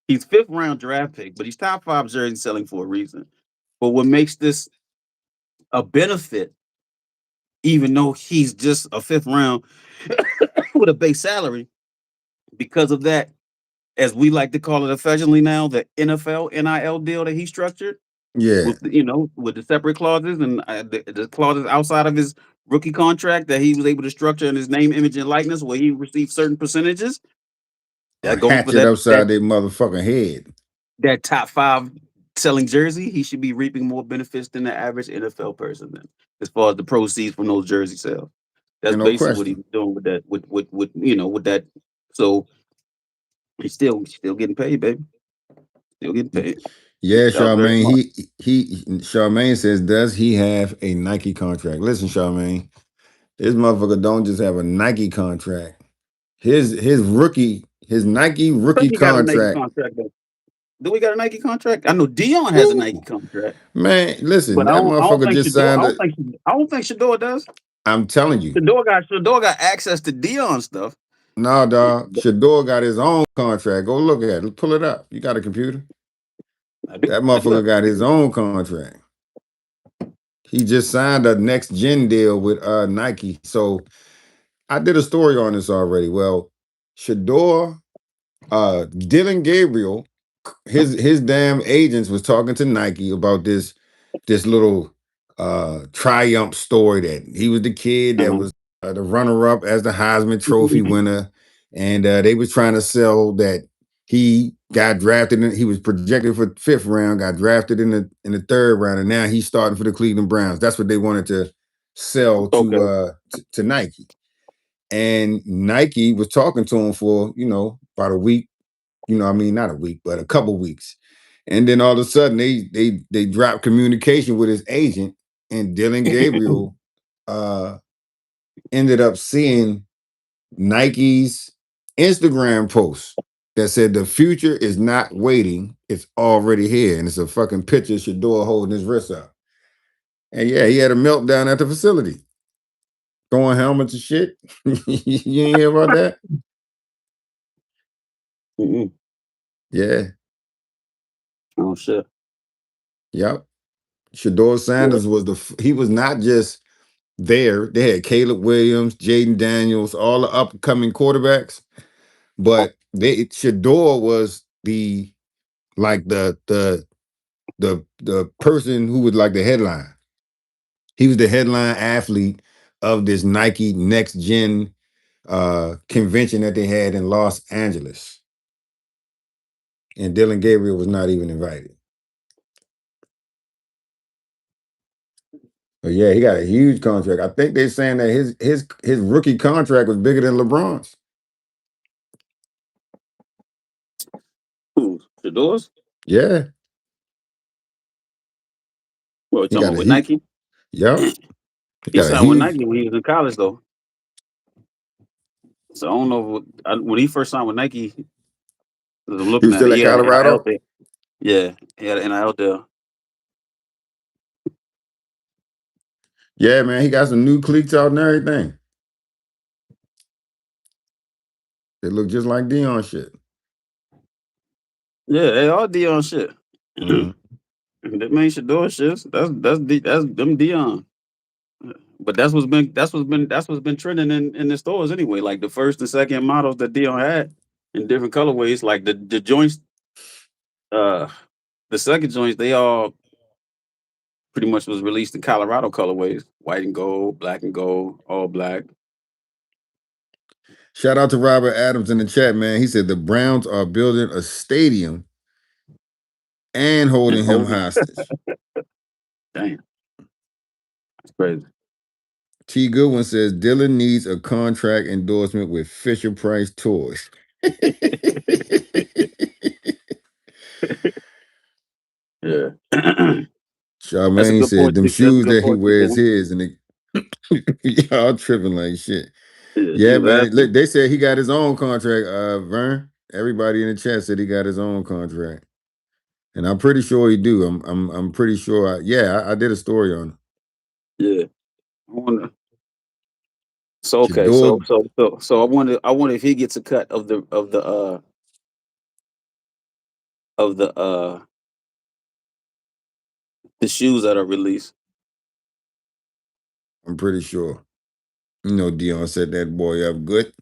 He's fifth round draft pick, but he's top five jersey selling for a reason. But what makes this a benefit, even though he's just a fifth round with a base salary, because of that, as we like to call it affectionately now, the NFL NIL deal that he structured Yeah, with with the separate clauses and the clauses outside of his rookie contract that he was able to structure in his name, image, and likeness, where he received certain percentages. a That goes for hatchet upside their motherfucking head. that top five selling jersey. He should be reaping more benefits than the average NFL person. Then, as far as the proceeds from those jersey sales, that's Ain't no basically what he's question. doing with that. With that. So he's still getting paid, baby. Still getting paid. Yeah, That was very Charmaine. smart. He Charmaine says, does he have a Nike contract? Listen, Charmaine, this motherfucker don't just have a Nike contract. His Nike I think rookie he got a Nike contract. contract though. Do we got a Nike contract? I know Dion has a Nike Woo! contract, Man, listen, but that motherfucker just signed a. I don't think Shedeur does. I'm telling you. Shedeur got access to Dion stuff. No, dog. Shador got his own contract. Go look at it. Pull it up. You got a computer? I do. That I do motherfucker have. got his own contract. He just signed a next gen deal with Nike. So I did a story on this already. Well, Shador, Dillon Gabriel, his damn agents was talking to Nike about this little triumph story that he was the kid that Uh-huh. was the runner up as the Heisman Trophy winner, and they was trying to sell that he got drafted. He was projected for fifth round, got drafted in the third round, and now he's starting for the Cleveland Browns. That's what they wanted to sell Okay. to Nike. And Nike was talking to him for about a week. I mean, not a week, but a couple weeks. And then all of a sudden they dropped communication with his agent, and Dylan Gabriel uh ended up seeing Nike's Instagram post that said the future is not waiting, it's already here. And it's a fucking picture of Shador holding his wrist up. And yeah, he had a meltdown at the facility, throwing helmets and shit. You ain't hear about that? Mm-mm. Yeah. Oh shit. Yep. Shedeur Yeah. Sanders he was not just there. They had Caleb Williams, Jaden Daniels, all the upcoming quarterbacks, but Shedeur was the person who was like the headline. He was the headline athlete of this Nike Next Gen convention that they had in Los Angeles. And Dylan Gabriel was not even invited. But yeah, he got a huge contract. I think they're saying that his rookie contract was bigger than LeBron's. Who? Shedeur's? Yeah, What, you he talking got about a with huge. Nike? Yep, he He got a signed with huge. Nike when he was in college though. So I don't know when he first signed with Nike, as I'm He looking was at it, still he at had an NIL Colorado. thing. Yeah, he had an NIL deal. Yeah, man, he got some new cleats out and everything. They look just like Dion shit. Yeah, they all Dion shit. Mhm. That man Shedeur shit. That's them Dion. But that's what's been trending in the stores anyway. Like the first and second models that Dion had in different colorways, like the joints, uh, the second joints, they all pretty much was released in Colorado colorways: white and gold, black and gold, all black. Shout out to Robert Adams in the chat, man. He said the Browns are building a stadium and And holding him holding, hostage. damn, that's crazy. T. Goodwin says Dylan needs a contract endorsement with Fisher Price Toys. Yeah. That's a Charmaine good said point. them That's a shoes good that he point, wears T-Bone. his, and y'all tripping like shit. Yeah, he Yeah, was man. asking. Look, they said he got his own contract. Vern. Everybody in the chat said he got his own contract, and I'm pretty sure he do. I'm pretty sure. I did a story on Yeah. I wonder. So it. okay, so Shador, so so so I wonder if he gets a cut of the shoes that are released. I'm pretty sure. You know, Dion set that boy up good.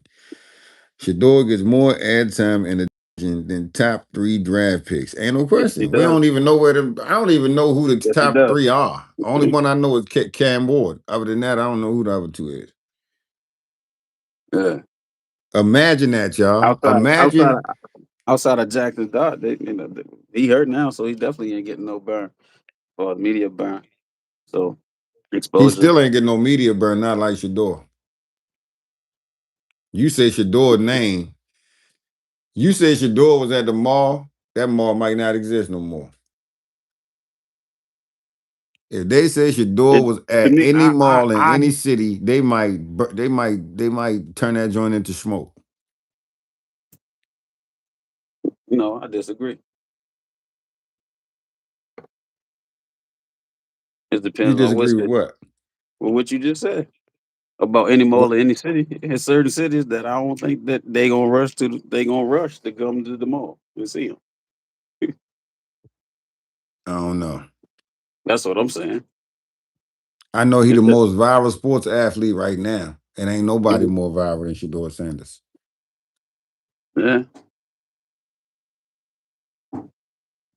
Shador gets more ad time and attention than top 3 draft picks. Ain't no Yes, he question. We does. don't even know where them. I don't even know who the Yes, he top does. 3 are. Only one I know is Cam Ward. Other than that, I don't know who the other 2 is. Yeah. Imagine that, y'all. Outside outside Imagine outside of Jackson Dart, he hurt now, so he definitely ain't getting no burn or media burn. So he exposure. still ain't getting no media burn, not like Shador. You say Shador's name. You say Shador was at the mall. That mall might not exist no more. If they say Shador It, was to at me, any mall in any city, they might turn that joint into smoke. no, I disagree. It You depends on what disagree with city. what? Well, what you just said about any What? mall or any city. In certain cities that I don't think that they gonna rush to come to the mall and see them. I don't know. That's what I'm saying. I know he the It's the, most viral sports athlete right now, and ain't nobody Mhm. more viral than Shedeur Sanders. Yeah.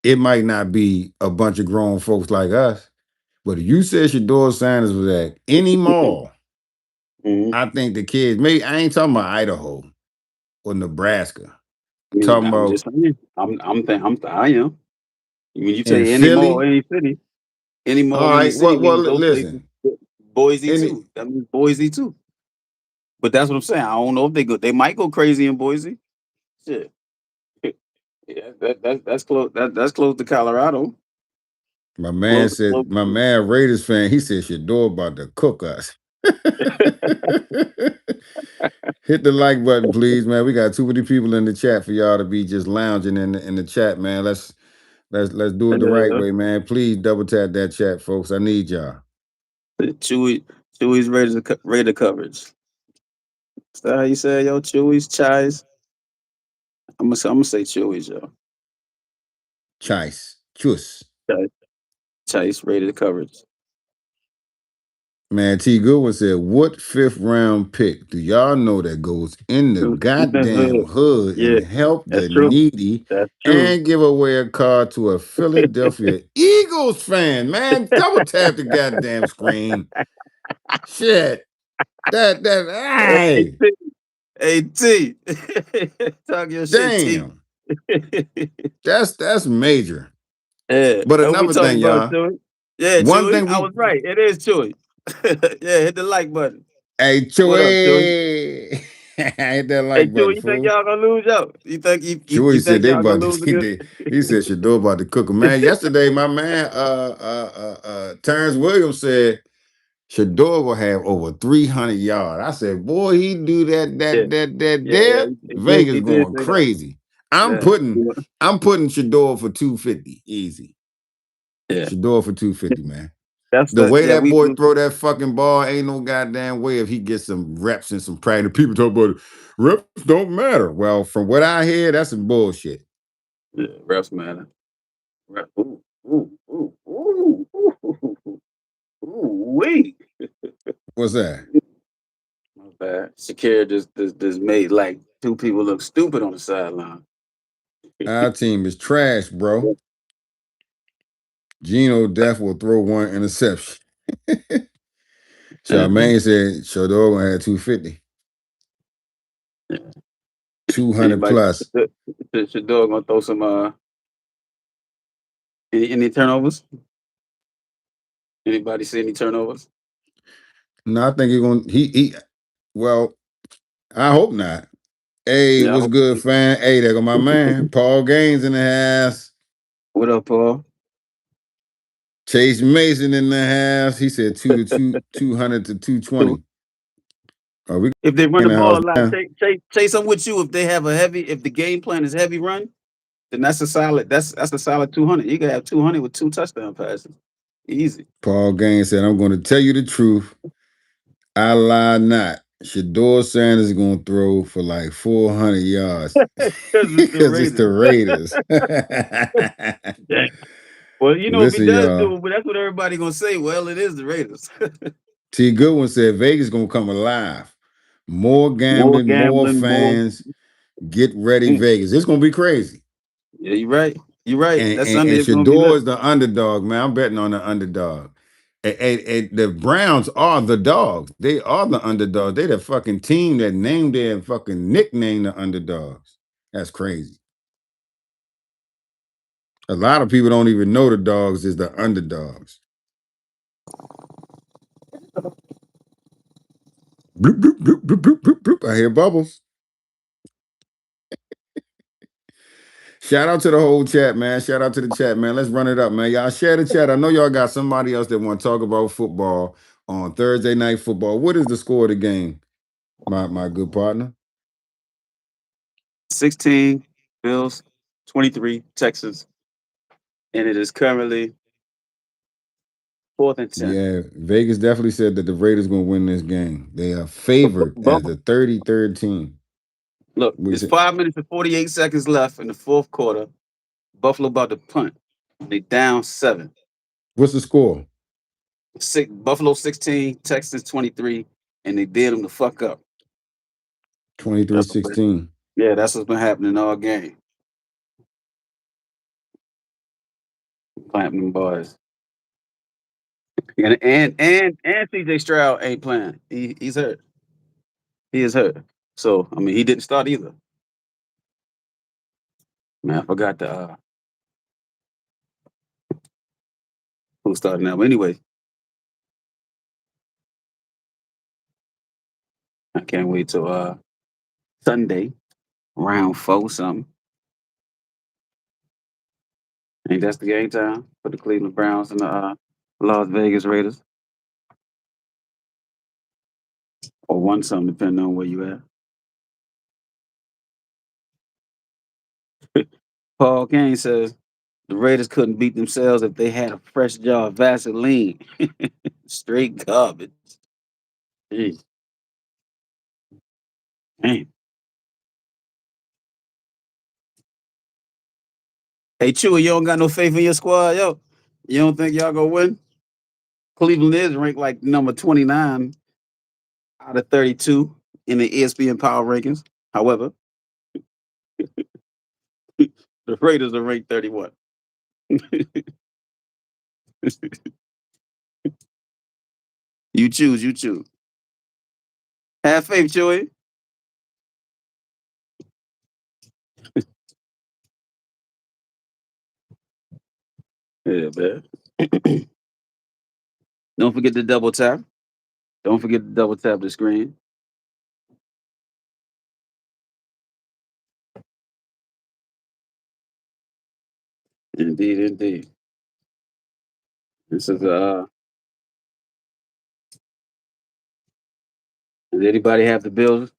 It might not be a bunch of grown folks like us, but if you said Shedeur Sanders was at any mall, Mhm. I think the kids. Maybe I ain't talking about Idaho or Nebraska. I mean, Talking I'm about just saying. I am. When you in say any mall, Philly. any city, any All mall, any right. city Well, means those places. listen. Boise Any too. That means Boise too. But that's what I'm saying. I don't know if they go. They might go crazy in Boise. Shit. Yeah, that's close. That's close to Colorado. my man Close, said, close. my man Raiders fan, he said Shedeur about to cook us. Hit the like button, please, man. We got too many people in the chat for y'all to be just lounging in the chat, man. Let's do it the right Yeah. way, man. Please double tap that chat, folks. I need y'all. Chewy's rated coverage. Is that how you say it, yo? Chewy's Chais. I'm gonna say Chewy's, yo. Chase, chus. Chais, Chase rated coverage. Man, T Goodwin said, what 5th round pick do y'all know that goes in the In the goddamn hood. hood and Yeah, help that's the true. needy That's true. and give away a car to a Philadelphia Eagles fan? Man, double tap the goddamn screen. Shit. Hey Hey, T, hey T, talk your shit, T. damn. That's major. Yeah, But and we another talking thing, about y'all. Chewy. Yeah, One Chewy. thing I we was right. It is Chewy. Yeah, hit the like button. hey What up, Chewy? Chewy. Hit that Hey, like button, Chewy, you think fool. y'all gonna lose, yo? You Chewy said think they y'all gonna about lose to again? he said Shador about to cook him. Man, yesterday my man Terrence Williams said Shador will have over 300 yards. I said, boy, he do Yeah, that yeah. there. He Vegas did going say that. crazy. I'm Yeah, putting I'm putting Shador for 250. Easy. yeah. Shador for 250, man. That's The the way yeah. that We boy throw that fucking ball, ain't no goddamn way if he gets some reps and some practice. People talk about it. Reps don't matter. Well, from what I hear, that's some bullshit. yeah, refs man. Ooh, ooh, ooh, ooh, ooh, ooh, wee. What's that? My bad. Shakira just made like two people look stupid on the sideline. Our team is trash, bro. Geno Def will throw one interception. Yeah, Charmaine said Shador gonna have 250. yeah. 200 Anybody plus. Shador gonna throw some any turnovers? Anybody see any turnovers? No, I think he's gonna he well, I hope not. Hey, Yeah, I what's hope. good, fan? Hey, there go my man. Paul Gaines in the house. What up, Paul? Chase Mason in the house. He said 200 to 220. Are we If they run in the the ball house a lot, now? Chase, I'm with you. If they have if the game plan is heavy run, then that's a solid. That's a solid 200. You can have 200 with 2 touchdown passes, easy. Paul Gaines said, I'm going to tell you the truth. I lie not. Shedeur Sanders is going to throw for like 400 yards Because it's the because it's the Raiders. Raiders. Well, if he Listen, does do y'all. it, but that's what everybody gonna say. Well, it is the Raiders. T. Goodwin said Vegas going to come alive. More More gambling, more gambling, more. fans. Get ready, Mm. Vegas. It's going to be crazy. Yeah, you're right. You're right. And, That and, Sunday and is gonna be Shedeur lit. is the underdog, man. I'm betting on the underdog. The Browns are the dogs. They are the underdogs. They the fucking team that named their fucking nickname the underdogs. That's crazy. A lot of people don't even know the dogs is the underdogs. Bloop, bloop, bloop, bloop, bloop, bloop, bloop. I hear bubbles. Shout out to the whole chat, man. Shout out to the chat, man. Let's run it up, man. Y'all share the chat. I know y'all got somebody else that want to talk about football on Thursday night football. What is the score of the game, my good partner? 16 Bills, 23 Texans, and it is currently 4th and 10. Yeah, Vegas definitely said that the Raiders going to win this game. They are favored as the 33rd team. Look, We it's said, 5 minutes and 48 seconds left in the fourth quarter. Buffalo about to punt. They down 7. what's the score? Buffalo 16, Texans 23, and they did them the fuck up. 23-16. Yeah, that's what's been happening all game. Planting them boys. And CJ Stroud ain't playing. He's hurt. He is hurt. So I mean he didn't start either. Man, I forgot who started now. But anyway, I can't wait till Sunday, round 4 something. Ain't that's the game time for the Cleveland Browns and the Las Vegas Raiders? Or 1 something, depending on where you at. Paul Kane says the Raiders couldn't beat themselves if they had a fresh jar of Vaseline. Straight garbage. Jeez. Man. Hey, Chewy, you don't got no faith in your squad, yo? You don't think y'all gonna win? Cleveland is ranked like number 29 out of 32 in the ESPN Power Rankings. However, the Raiders are ranked 31. You choose, you choose. Have faith, Chewy. Yeah, man. Don't forget to double tap. Don't forget to double tap the screen. Indeed, indeed. This is does anybody have the Bills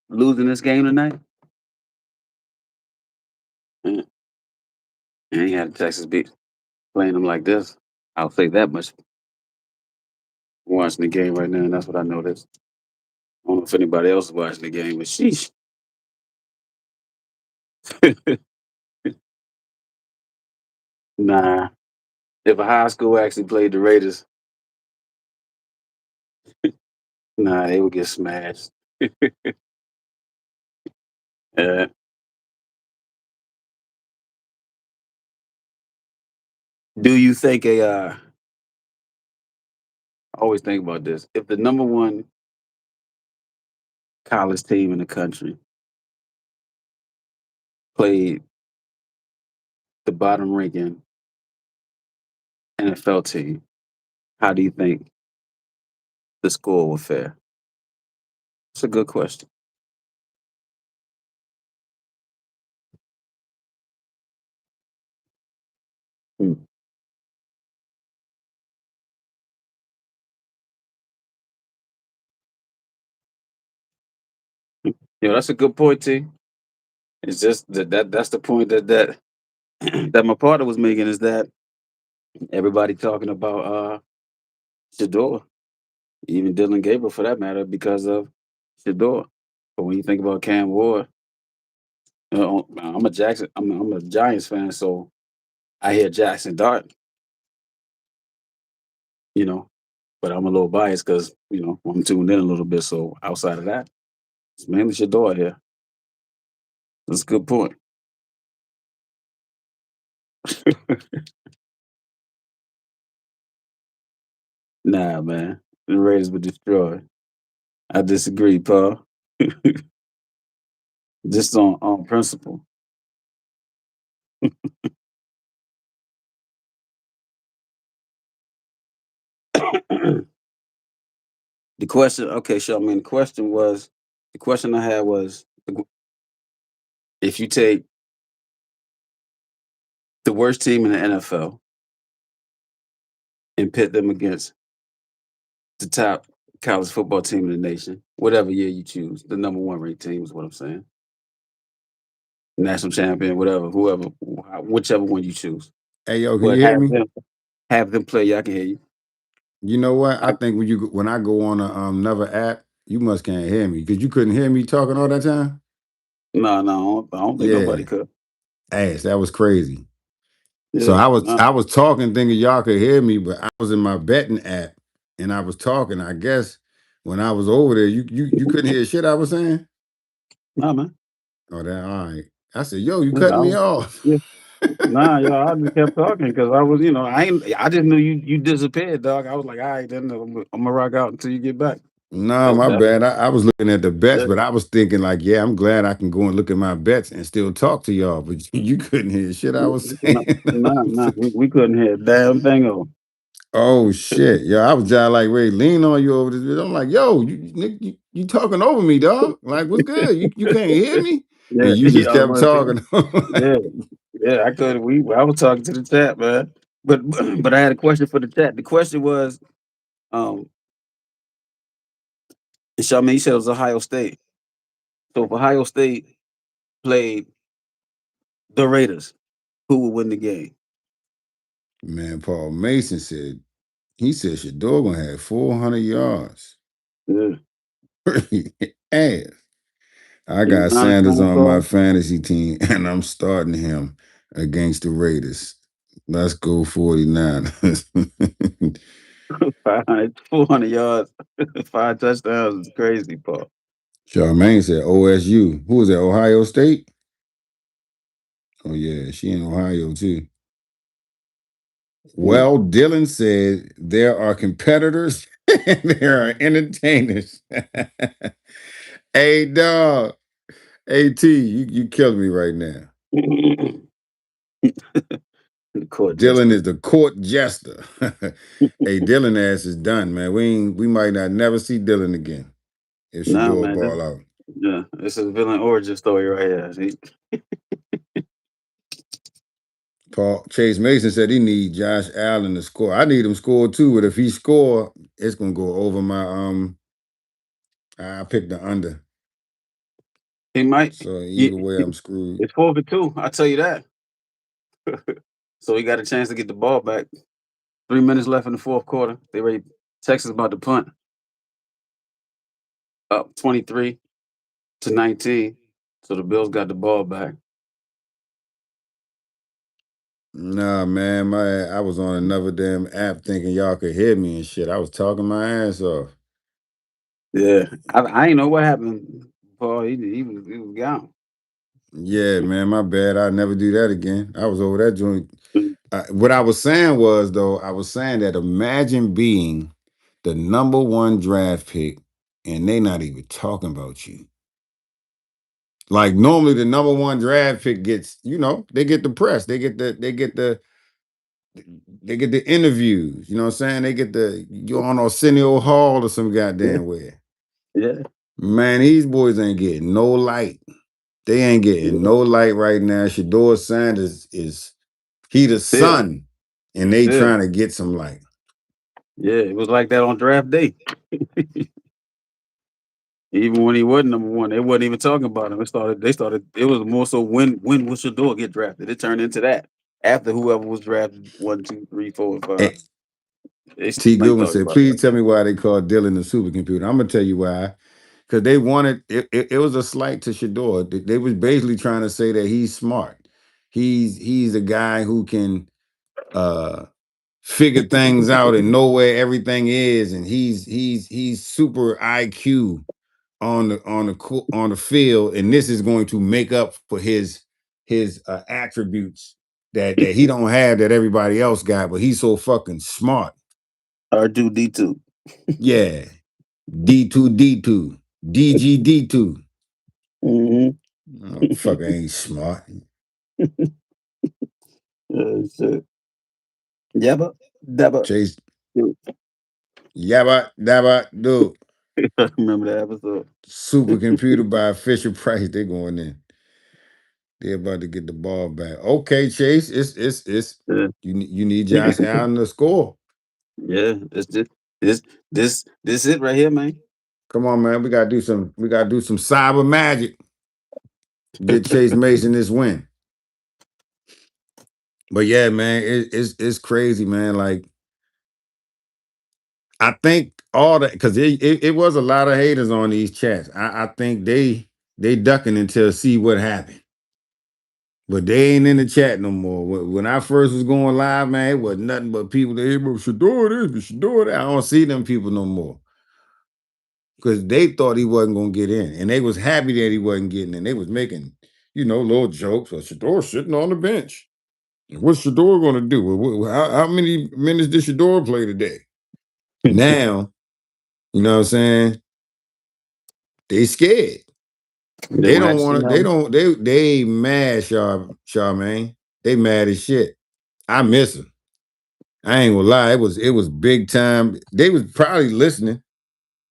losing this game tonight? Man, I ain't had the Texas beat playing them like this. I'll say that much. I'm watching the game right now, and that's what I noticed. I don't know if anybody else is watching the game, but sheesh. Nah. If a high school actually played the Raiders, nah, they would get smashed. uh, do you think I always think about this. If the number one college team in the country played the bottom ranking NFL team, how do you think the score would fare? It's a good question. Hmm. That's a good point, T. It's just that's the point that that my partner was making is that everybody talking about Shedeur, even Dylan Gabriel for that matter, because of Shedeur. But when you think about Cam Ward, I'm a Giants fan, so I hear Jackson Dart, you know, but I'm a little biased because I'm tuned in a little bit. So outside of that, it's mainly Shedeur here. That's a good point. Nah, man, the Raiders were destroyed. I disagree, Paul. Just on principle. The question, okay, so I mean, the question I had was, if you take the worst team in the NFL and pit them against the top college football team in the nation, whatever year you choose, the number one ranked team is what I'm saying, national champion, whatever, whoever, whichever one you choose, Hey, yo, can you but hear me? have them play. Yeah, I can hear you. You know what? I think when I go on another app, you must can't hear me because you couldn't hear me talking all that time. No, no, I don't think nobody Yeah, could. ass. That was crazy. So Yeah, I was no, I was talking, thinking y'all could hear me, but I was in my betting app and I was talking. I guess when I was over there, you couldn't hear shit I was saying. no, man. Oh, that all right. I said, yo, you Yeah, cut me off. yeah. Nah, yo, I just kept talking because I was, I just knew you disappeared, dog. I was like, all right, then I'm gonna rock out until you get back. No, That's my that. bad. I was looking at the bets, Yeah. but I was thinking like, yeah, I'm glad I can go and look at my bets and still talk to y'all. But you couldn't hear shit I was Nah, saying. nah, we couldn't hear a damn thing of 'em. Oh shit, yo, I was just like ready to lean on you over this. I'm like, yo, you talking over me, dog? Like, what's good? You can't hear me, and Yeah, you just yeah, I kept was saying. talking. Yeah, yeah, I could. I was talking to the chat, man. But but I had a question for the chat. The question was, um, and you said it was Ohio State. So if Ohio State played the Raiders, who would win the game? Man, Paul Mason said Shador gonna have 400 yards. Yeah. Ass. I Any got Sanders non-final on my call? fantasy team, and I'm starting him against the Raiders. Let's go 49ers. 500, 400 yards, 5 touchdowns is crazy, Paul. Charmaine said OSU. Who was that? Ohio State? Oh yeah, she in Ohio too. Mm. Well, Dylan said there are competitors and there are entertainers. Hey dog, AT, you killing me right now. The court Dylan jester. is the court jester. Hey, Dylan ass is done, man. We might not never see Dylan again if Nah, Shador man, ball out. this is a villain origin story right here. See? Paul Chase Mason said he need Josh Allen to score. I need him score too, but if he score, it's gonna go over my I picked the under. He might. So He, either way, he- I'm screwed. it's 4-2. I tell you that. So he got a chance to get the ball back. 3 minutes left in the fourth quarter. They ready. Texas about to punt. Up 23-19. So the Bills got the ball back. Nah, man, I was on another damn app thinking y'all could hear me and shit. I was talking my ass off. Yeah, I ain't know what happened. Paul, he was gone. Yeah, man, my bad. I'll never do that again. I was over that joint. What I was saying was, though, I was saying that imagine being the number one draft pick and they not even talking about you. Like normally the number one draft pick gets, they get the press, they get the interviews, you know what I'm saying? They get you're on Arsenio Hall or some Yeah, goddamn where. yeah, Man, these boys ain't getting no light. They ain't getting yeah. no light right now. Shedeur Sanders is he the Still, sun, and they still. trying to get some light. Yeah, it was like that on draft day. Even when he wasn't number one, they wasn't even talking about him. They started. It was more so when will Shedeur get drafted? It turned into that after whoever was drafted 1, 2, 3, 4, and 5. And They T. still ain't Goodwin talking said, about please tell me why they called Dylan the supercomputer. I'm gonna tell you why. Because they wanted it was a slight to Shedeur. They was basically trying to say that he's smart. He's a guy who can uh figure things out and know where everything is, and he's super IQ on the field, and this is going to make up for his attributes that he don't have that everybody else got, but he's so fucking smart. R2D2. Yeah, D2D2, DGD2. Mm-hmm. Fucker ain't smart. Shit. Yabba dabba. Chase Dude, yabba dabba do. I remember that episode. Supercomputer by Fisher Price. They going in. They're about to get the ball back. Okay, Chase. It's Yeah, you need Josh Allen to score. yeah. This it right here, man. Come on, man. We gotta do some cyber magic. Get Chase Mason this win. But yeah, man, it's crazy, man. Like I think all that because it was a lot of haters on these chats. I think they ducking until see what happened. But they ain't in the chat no more. When I first was going live, man, it was nothing but people that hey, should do this, we should do that. I don't see them people no more. Because they thought he wasn't gonna get in. And they was happy that he wasn't getting in. They was making, little jokes. Well, Shedeur sitting on the bench. What's Shedeur gonna do? How many minutes did Shedeur play today? Now, you know what I'm saying? They scared. They They gonna have don't to see want to. how. They mad, Charmaine. They mad as shit. I miss him. I ain't gonna lie. It was big time. They was probably listening,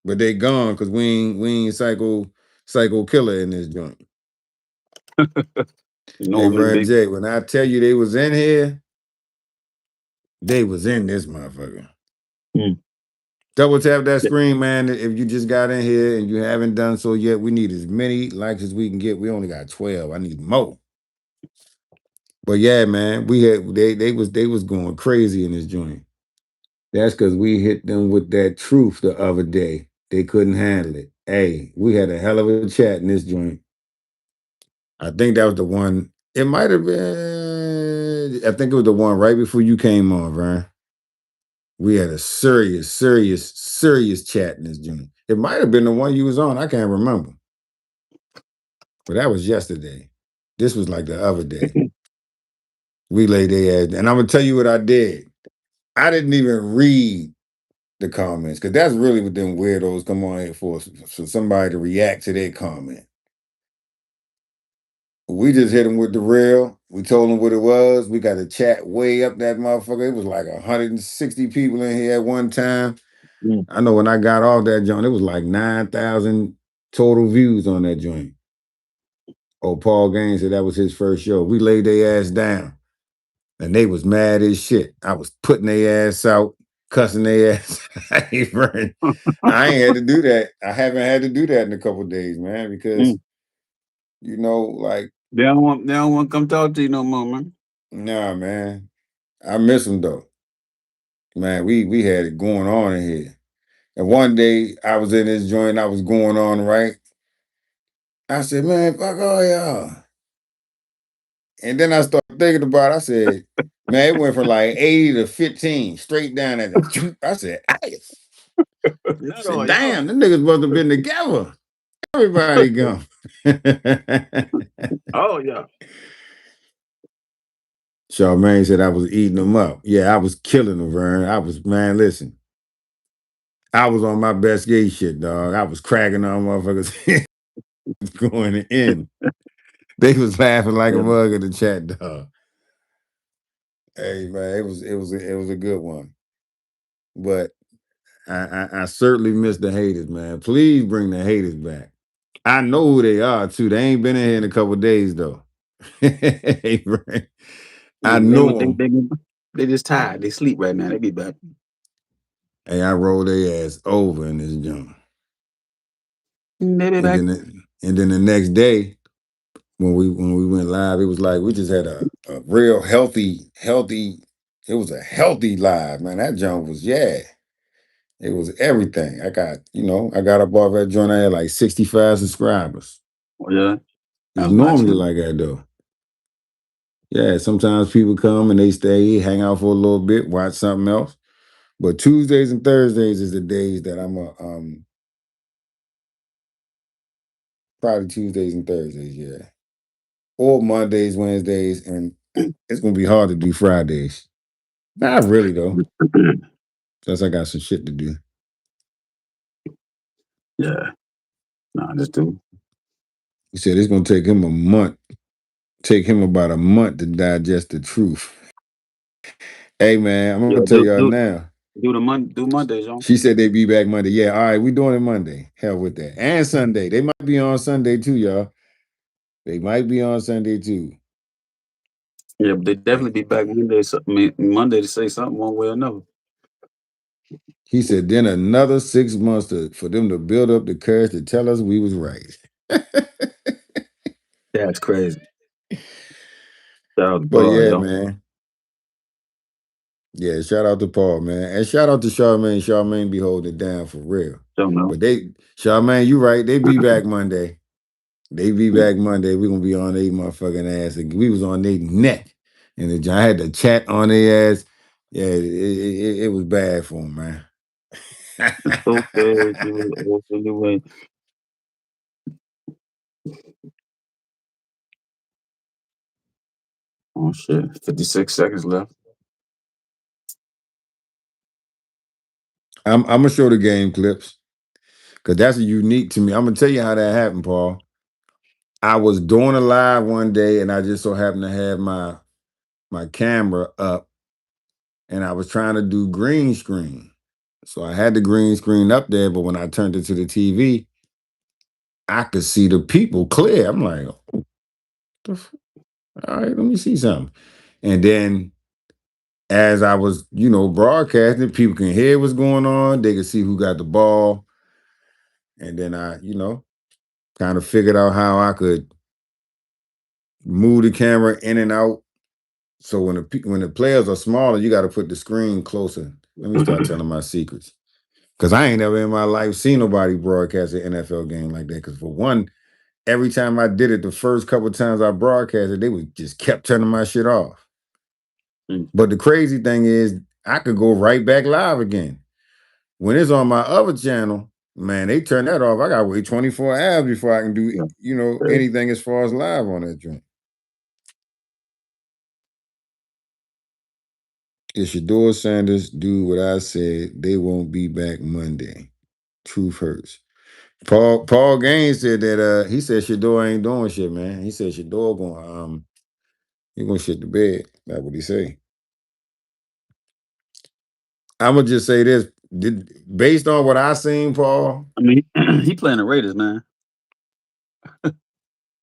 but they gone because we ain't psycho killer in this joint. Hey, Normally Run big. J, when I tell you they was in here, they was in this motherfucker. Mm. Double tap that screen, man. If you just got in here and you haven't done so yet, we need as many likes as we can get. We only got 12. I need more. But yeah, man, they was going crazy in this joint. That's because we hit them with that truth the other day. They couldn't handle it. Hey, we had a hell of a chat in this joint. I think that was the one. It might have been. I think it was the one right before you came on, Vern. We had a serious chat in this joint. It might have been the one you was on. I can't remember. But that was yesterday. This was like the other day. We laid their ass, and I'm gonna tell you what I did. I didn't even read the comments because that's really what them weirdos come on here for somebody to react to their comment. We just hit them with the real. We told them what it was. We got a chat way up that motherfucker. It was like 160 people in here at one time. Mm. I know when I got off that joint, it was like 9,000 total views on that joint. Oh, Paul Gaines said that was his first show. We laid their ass down. And they was mad as shit. I was putting their ass out, cussing their ass. I ain't had to do that. I haven't had to do that in a couple of days, man, because Mm. like, They don't want to come talk to you no more, man. nah, man. I miss them though. Man, we had it going on in here. And one day I was in this joint, I was going on, right? I said, man, fuck all y'all. And then I started thinking about it. I said, man, it went from like 80 to 15, straight down at the I said, I Not said, all y'all. damn, them niggas must have been together. Everybody gone. Oh yeah. Charmaine said I was eating them up. Yeah, I was killing them, Vern. Man, listen. I was on my best gay shit, dog. I was cracking on motherfuckers going in. They was laughing like a Yeah. mug in the chat, dog. Hey man, it was a good one. But I certainly miss the haters, man. Please bring the haters back. I know who they are too. They ain't been in here in a couple of days though. Hey, Vern. I They, know went- them. they just tired. They sleep right now. They be back. Hey, I rolled their ass over in this joint. Maybe And back. then the next day when we went live, it was like we just had a real healthy. It was a healthy live, man. That jump was it was everything. I got up off that joint. I had like 65 subscribers. Oh, yeah, It's that was nice, normally man. like that though. Yeah, sometimes people come and they stay, hang out for a little bit, watch something else. But Tuesdays and Thursdays is the days that I'm probably Tuesdays and Thursdays, yeah. Or Mondays, Wednesdays, and it's gonna be hard to do Fridays. Not really though, since I got some shit to do. Yeah, nah, just do. He said it's gonna take him about a month to digest the truth. Hey man, I'm Yeah, gonna tell y'all now. do Mondays, y'all. She said they'd be back Monday. Yeah, all right, we doing it Monday. Hell with that. And Sunday. They might be on Sunday too, y'all. They might be on Sunday too. Yeah, but they definitely be back Monday. I mean, Monday to say something one way or another. He said, then another 6 months for them to build up the courage to tell us we was right. That's crazy. Shout out to But Paul, yeah, yo. man. Yeah, shout out to Paul, man. And shout out to Charmaine. Charmaine be holding it down for real. Don't know. But Charmaine, you right. They be back Monday. They be back Monday. We gonna be on their motherfucking ass. And we was on their neck. And I had to chat on their ass. Yeah, it was bad for them, man. It's okay. Do it anyway. Oh shit. 56 seconds left. I'm gonna show the game clips because that's unique to me. I'm gonna tell you how that happened, Paul. I was doing a live one day and I just so happened to have my camera up and I was trying to do green screen. So I had the green screen up there, but when I turned it to the TV, I could see the people clear. I'm like, oh, all right, let me see something. And then as I was, broadcasting, people can hear what's going on. They can see who got the ball. And then I, kind of figured out how I could move the camera in and out. So when the players are smaller, you got to put the screen closer. Let me start telling my secrets. Because I ain't never in my life seen nobody broadcast an NFL game like that. Because for one, every time I did it, the first couple of times I broadcasted, they would just kept turning my shit off. Mm. But the crazy thing is, I could go right back live again. When it's on my other channel, man, they turn that off. I got to wait 24 hours before I can do, Yeah. anything as far as live on that joint. If Shedeur Sanders do what I said, they won't be back Monday. Truth hurts. Paul Gaines said that he said Shedeur ain't doing shit, man. He said Shedeur gonna shit the bed. That's what he say. I'ma just say this. Based on what I seen, Paul, I mean, he playing the Raiders, man. yeah,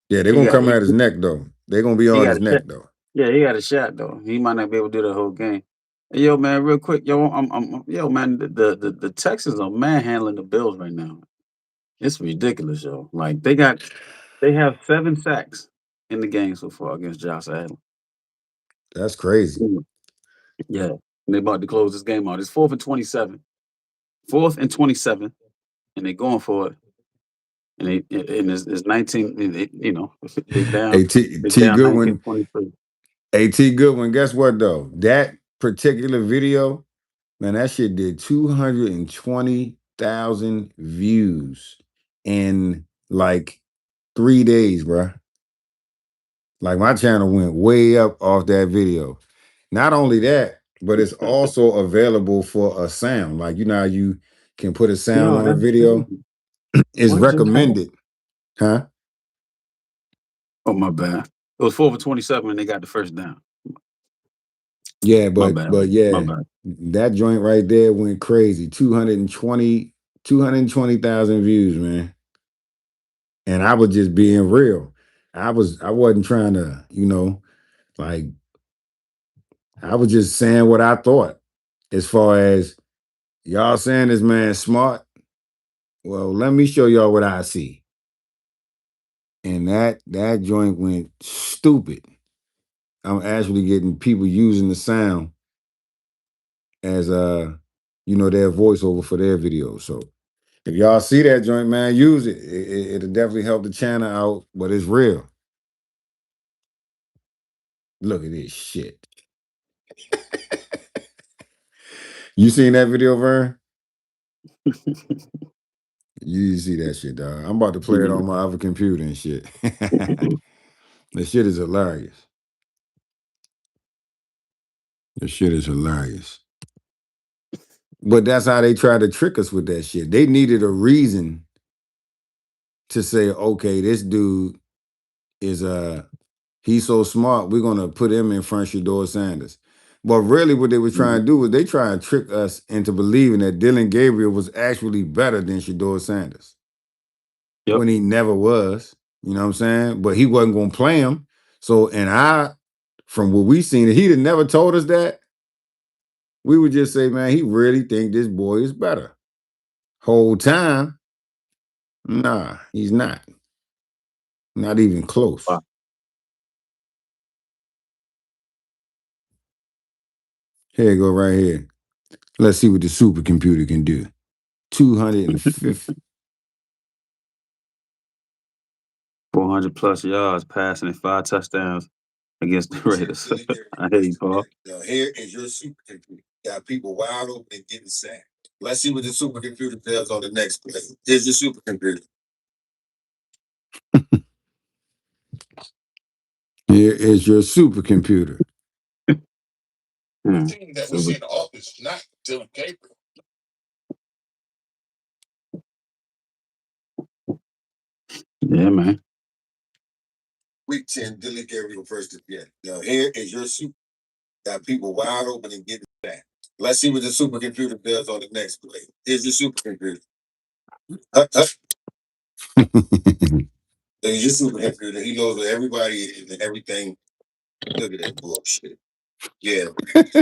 they're He gonna got come he, at his neck though. They're gonna be he on got his a neck shot. though. Yeah, he got a shot though. He might not be able to do the whole game. Hey, yo, man, real quick, yo, yo, man, the Texans are manhandling the Bills right now. It's ridiculous, yo. Like they have 7 sacks in the game so far against Josh Allen. That's crazy. Mm. Yeah, and they about to close this game out. It's 4th and 27. 4th and 27, and they going for it. And it's 19. They down. Hey, They T down 19, Goodwin. 23. Hey, T Goodwin. Guess what though? That particular video, man, that shit did 220,000 views in like 3 days, bro. Like my channel went way up off that video. Not only that, but it's also available for a sound. Like how you can put a sound Yo, on a that's video. crazy. It's What just happened? recommended, huh? Oh, my bad. It was 4 for 27, and they got the first down. Yeah, My but bad. but My yeah, bad. that joint right there went crazy. 220,000 views, man. And I was just being real. I wasn't trying to, like I was just saying what I thought as far as y'all saying this man smart. Well, let me show y'all what I see. And that joint went stupid. I'm actually getting people using the sound as their voiceover for their videos. So if y'all see that joint, man, use it. It'll definitely help the channel out, but it's real. Look at this shit. You seen that video, Vern? You see that shit, dog. I'm about to play it on my other computer and shit. The shit is hilarious. The shit is hilarious. But that's how they try to trick us with that shit. They needed a reason to say, okay, this dude is he's so smart, we're gonna put him in front of Shedeur Sanders. But really what they were trying to do was they try and trick us into believing that Dillon Gabriel was actually better than Shedeur Sanders. Yep. When he never was. You know what I'm saying? But he wasn't gonna play him. So from what we seen, if he'd have never told us that, we would just say, man, he really think this boy is better. Whole time, nah, he's not. Not even close. Wow. Here you go, right here. Let's see what the supercomputer can do. 250. 400 plus yards passing and 5 touchdowns against the Raiders. I hear you, Paul. Now, here is your supercomputer. Got people wide open and getting sacked. Let's see what the supercomputer does on the next play. Here's your supercomputer. Here is your supercomputer. Hmm. Team that we see in the office, not Dillon Gabriel. Yeah, man. Week 10, Dillon Gabriel first again. Now, here is your super. Got people wide open and getting back. Let's see what the supercomputer does on the next play. Here's your supercomputer. There's your supercomputer. He knows where everybody is and everything. Look at that bullshit. Yeah. Okay.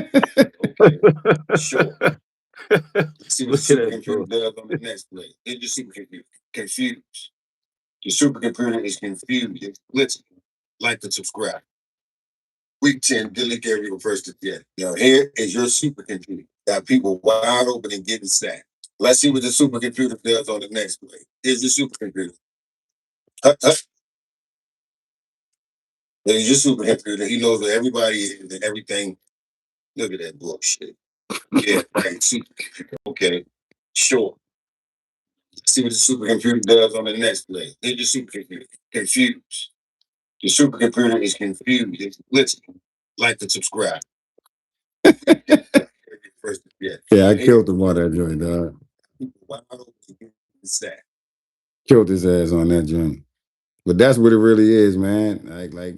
Sure. Let's see what the supercomputer does on the next play. Here's your supercomputer. Confused. Your supercomputer is confused. It's blitzing. Like and subscribe. Week 10, Dillon Gabriel first again. Now, here is your supercomputer. Got people wide open and getting sacked. Let's see what the supercomputer does on the next play. Here's your supercomputer. There's your supercomputer. He knows where everybody is and everything. Look at that bullshit. Yeah, right. Supercomputer. Okay. Sure. Let's see what the supercomputer does on the next play. Here's your supercomputer. Confused. Your supercomputer is confused. It's blitzing. Like and subscribe. Yeah, I killed him on that joint, dog. Killed his ass on that joint. But that's what it really is, man. Like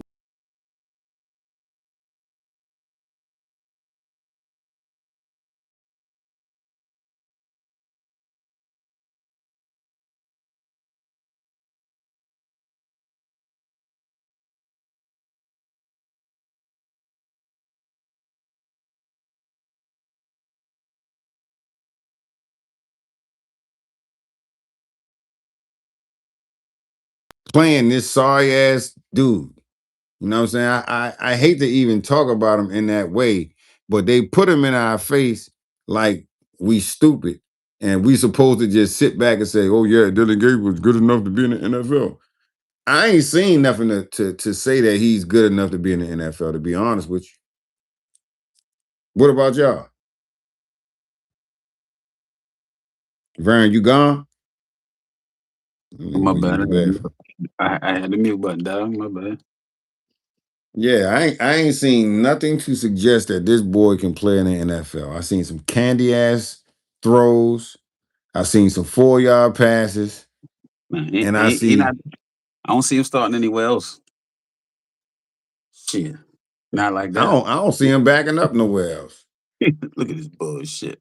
playing this sorry ass dude. You know what I'm saying? I hate to even talk about him in that way, but they put him in our face like we stupid. And we supposed to just sit back and say, oh yeah, Dillon Gabriel was good enough to be in the NFL. I ain't seen nothing to say that he's good enough to be in the NFL, to be honest with you. What about y'all? Vern, you gone? My bad. I had the mute button down. My bad. Yeah, I ain't seen nothing to suggest that this boy can play in the NFL. I seen some candy ass throws. I seen some 4-yard passes. Man, And I don't see him starting anywhere else. Shit. Not like that. I don't see him backing up nowhere else. Look at this bullshit.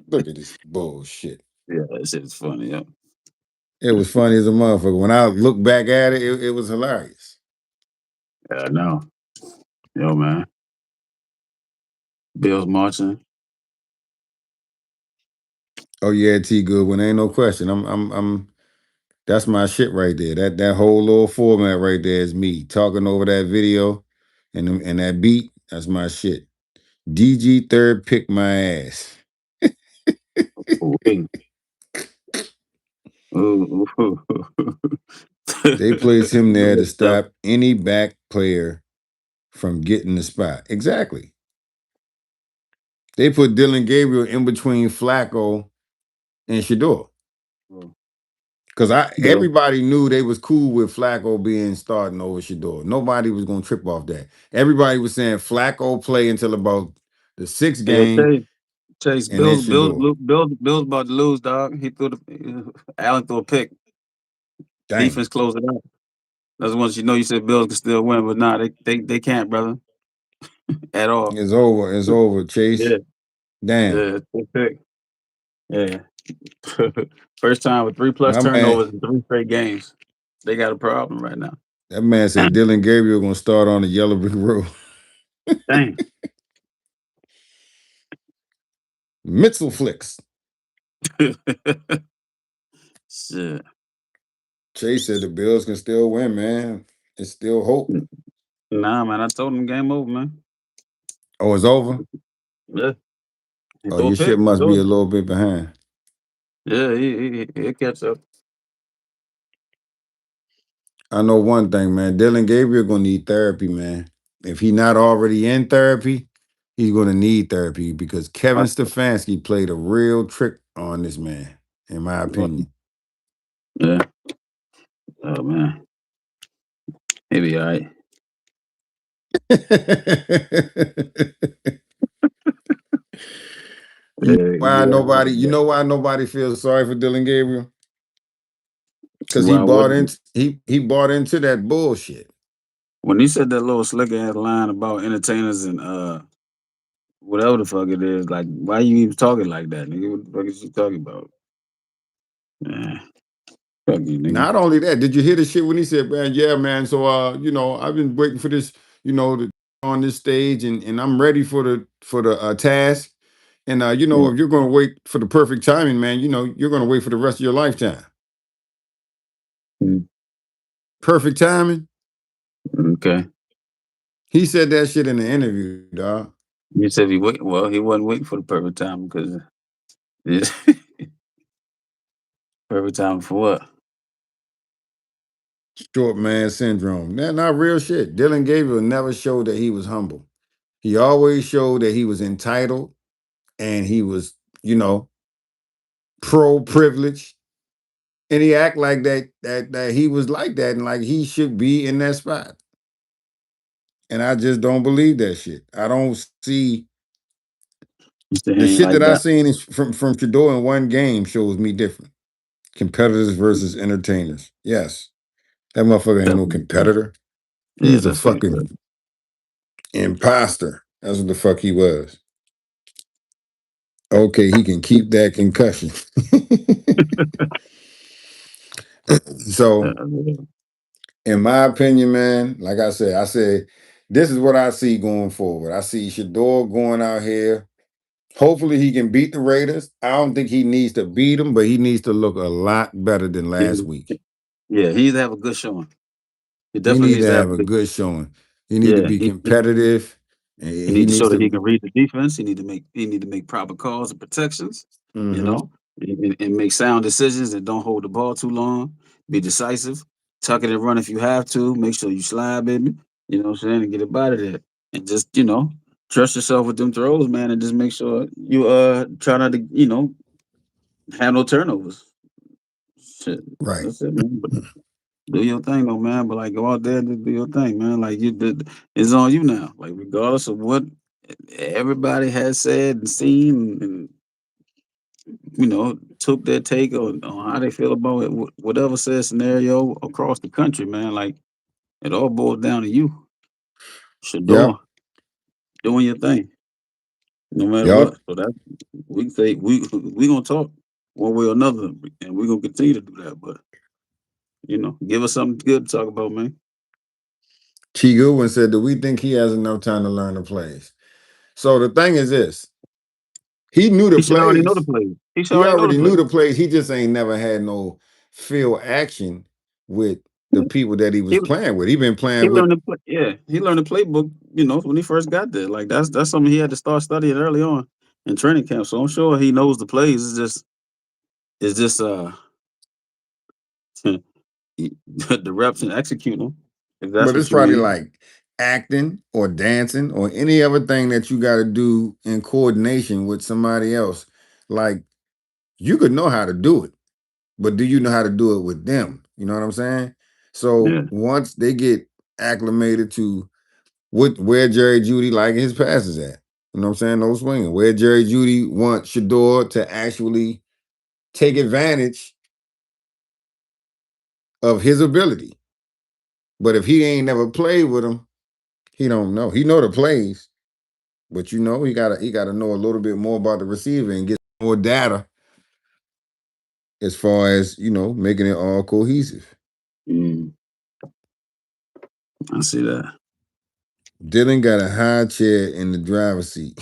Look at this bullshit. Yeah, that shit is funny, yo. It was funny as a motherfucker. When I look back at it, it was hilarious. Yeah, I know. Yo, man. Bills marching. Oh yeah, T Goodwin, ain't no question. That's my shit right there. That whole little format right there is me talking over that video and that beat. That's my shit. DG third pick my ass. Oh, wait. Ooh, They placed him there to good stuff. stop any back player from getting the spot. Exactly. They put Dillon Gabriel in between Flacco and Shedeur. Oh, Because Bill. everybody knew they was cool with Flacco being starting over Shedeur. Nobody was gonna trip off that. Everybody was saying Flacco play until about the sixth Yeah, game Chase, and then Shedeur. Bill's about to lose, dog. He threw Allen threw a pick. Damn. Defense closed it out. That's once you know you said Bills can still win, but nah, they can't, brother, at all. It's over. It's over, Chase. Yeah, Damn. yeah, it's a pick. Yeah. First time with 3+ My man, turnovers in 3 straight games. They got a problem right now. that man said Dillon Gabriel gonna start on the yellow brick road. Dang. Mitchell flicks. Shit. Chase said the Bills can still win, man. It's still hope. Nah, man, I told him game over, man. Oh, it's over? Yeah. He Oh, threw a your shit pick. It's must be over. a little bit behind. Yeah, he catch up. I know one thing, man. Dillon Gabriel gonna need therapy, man. If he not already in therapy, he's gonna need therapy because Kevin Stefanski played a real trick on this man, in my opinion. Yeah. Oh man. He be all right. Yeah, he be all right. You know why nobody feels sorry for Dillon Gabriel? Because Why would he bought into that bullshit. when he said that little slick ass line about entertainers and whatever the fuck it is, like why you even talking like that, nigga? What the fuck is you talking about? Yeah. Fuck you, nigga. Not only that, did you hear the shit when he said, man, yeah, man, so I've been waiting for this, on this stage and I'm ready for the task. And Yeah. if you're gonna wait for the perfect timing, man, you're gonna wait for the rest of your lifetime. Mm, Perfect timing. okay. He said that shit in the interview, dog. You said he wait. Well, he wasn't waiting for the perfect time because it's perfect time for what? Short man syndrome. That's not real shit. Dillon Gabriel never showed that he was humble. He always showed that he was entitled and he was, pro privilege. And he act like that he was like that and like he should be in that spot. And I just don't believe that shit. I don't see You said the he ain't shit that like I that. seen is from Shedeur in one game shows me different. Competitors versus entertainers. Yes. That motherfucker ain't That's no what he said. competitor. Yeah, He's a that's what he fucking said. imposter. That's what the fuck he was. Okay, he can keep that concussion. So, Yeah. in my opinion, man, like I said, this is what I see going forward. I see Shedeur going out here. Hopefully, he can beat the Raiders. I don't think he needs to beat them, but he needs to look a lot better than last He- week. yeah, he needs to have a good showing. He He definitely need needs to to have have a a good. good showing. He need to Yeah, be competitive, and he he need to show needs that he to. can read the defense. He need to make proper calls and protections. You Hmm. know, and make sound decisions and don't hold the ball too long. Be decisive. Tuck it and run if you have to. Make sure you slide, baby. You know what I'm saying, and get it out of there. And just trust yourself with them throws, man, and just make sure you try not to have no turnovers. Shit, Right. that's it, man. But do your thing, though, man. But like, go out there and just do your thing, man. Like you did, it's on you now. Like regardless of what everybody has said and seen, and took their take on how they feel about it, whatever said scenario across the country, man. Like it all boils down to you, Yep. Shador, doing your thing, no matter Yep. what. So that we can say we gonna talk one way or another, and we gonna continue to do that. But give us something good to talk about, man. T. Goodwin said, "Do we think he has enough time to learn the plays?" So the thing is this: he knew the He should already know the plays. plays. He should He already know the already play. knew the plays. He just ain't never had no field action with the people that he was He playing with. He been he playing with. learned the play. Yeah, he learned the playbook. When he first got there, like that's something he had to start studying early on in training camp. So I'm sure he knows the plays. It's just the reps and execute them. If that's But it's what you probably mean. like acting or dancing or any other thing that you got to do in coordination with somebody else. Like you could know how to do it, but do you know how to do it with them? You know what I'm saying? So Yeah. once they get acclimated to where Jerry Judy like his passes at, you know what I'm saying? No swinging. Where Jerry Judy wants Shedeur to actually take advantage of his ability. But if he ain't never played with him, he don't know. He know the plays, but he gotta know a little bit more about the receiver and get more data as far as making it all cohesive. Mm, I see that. Dylan got a high chair in the driver's seat.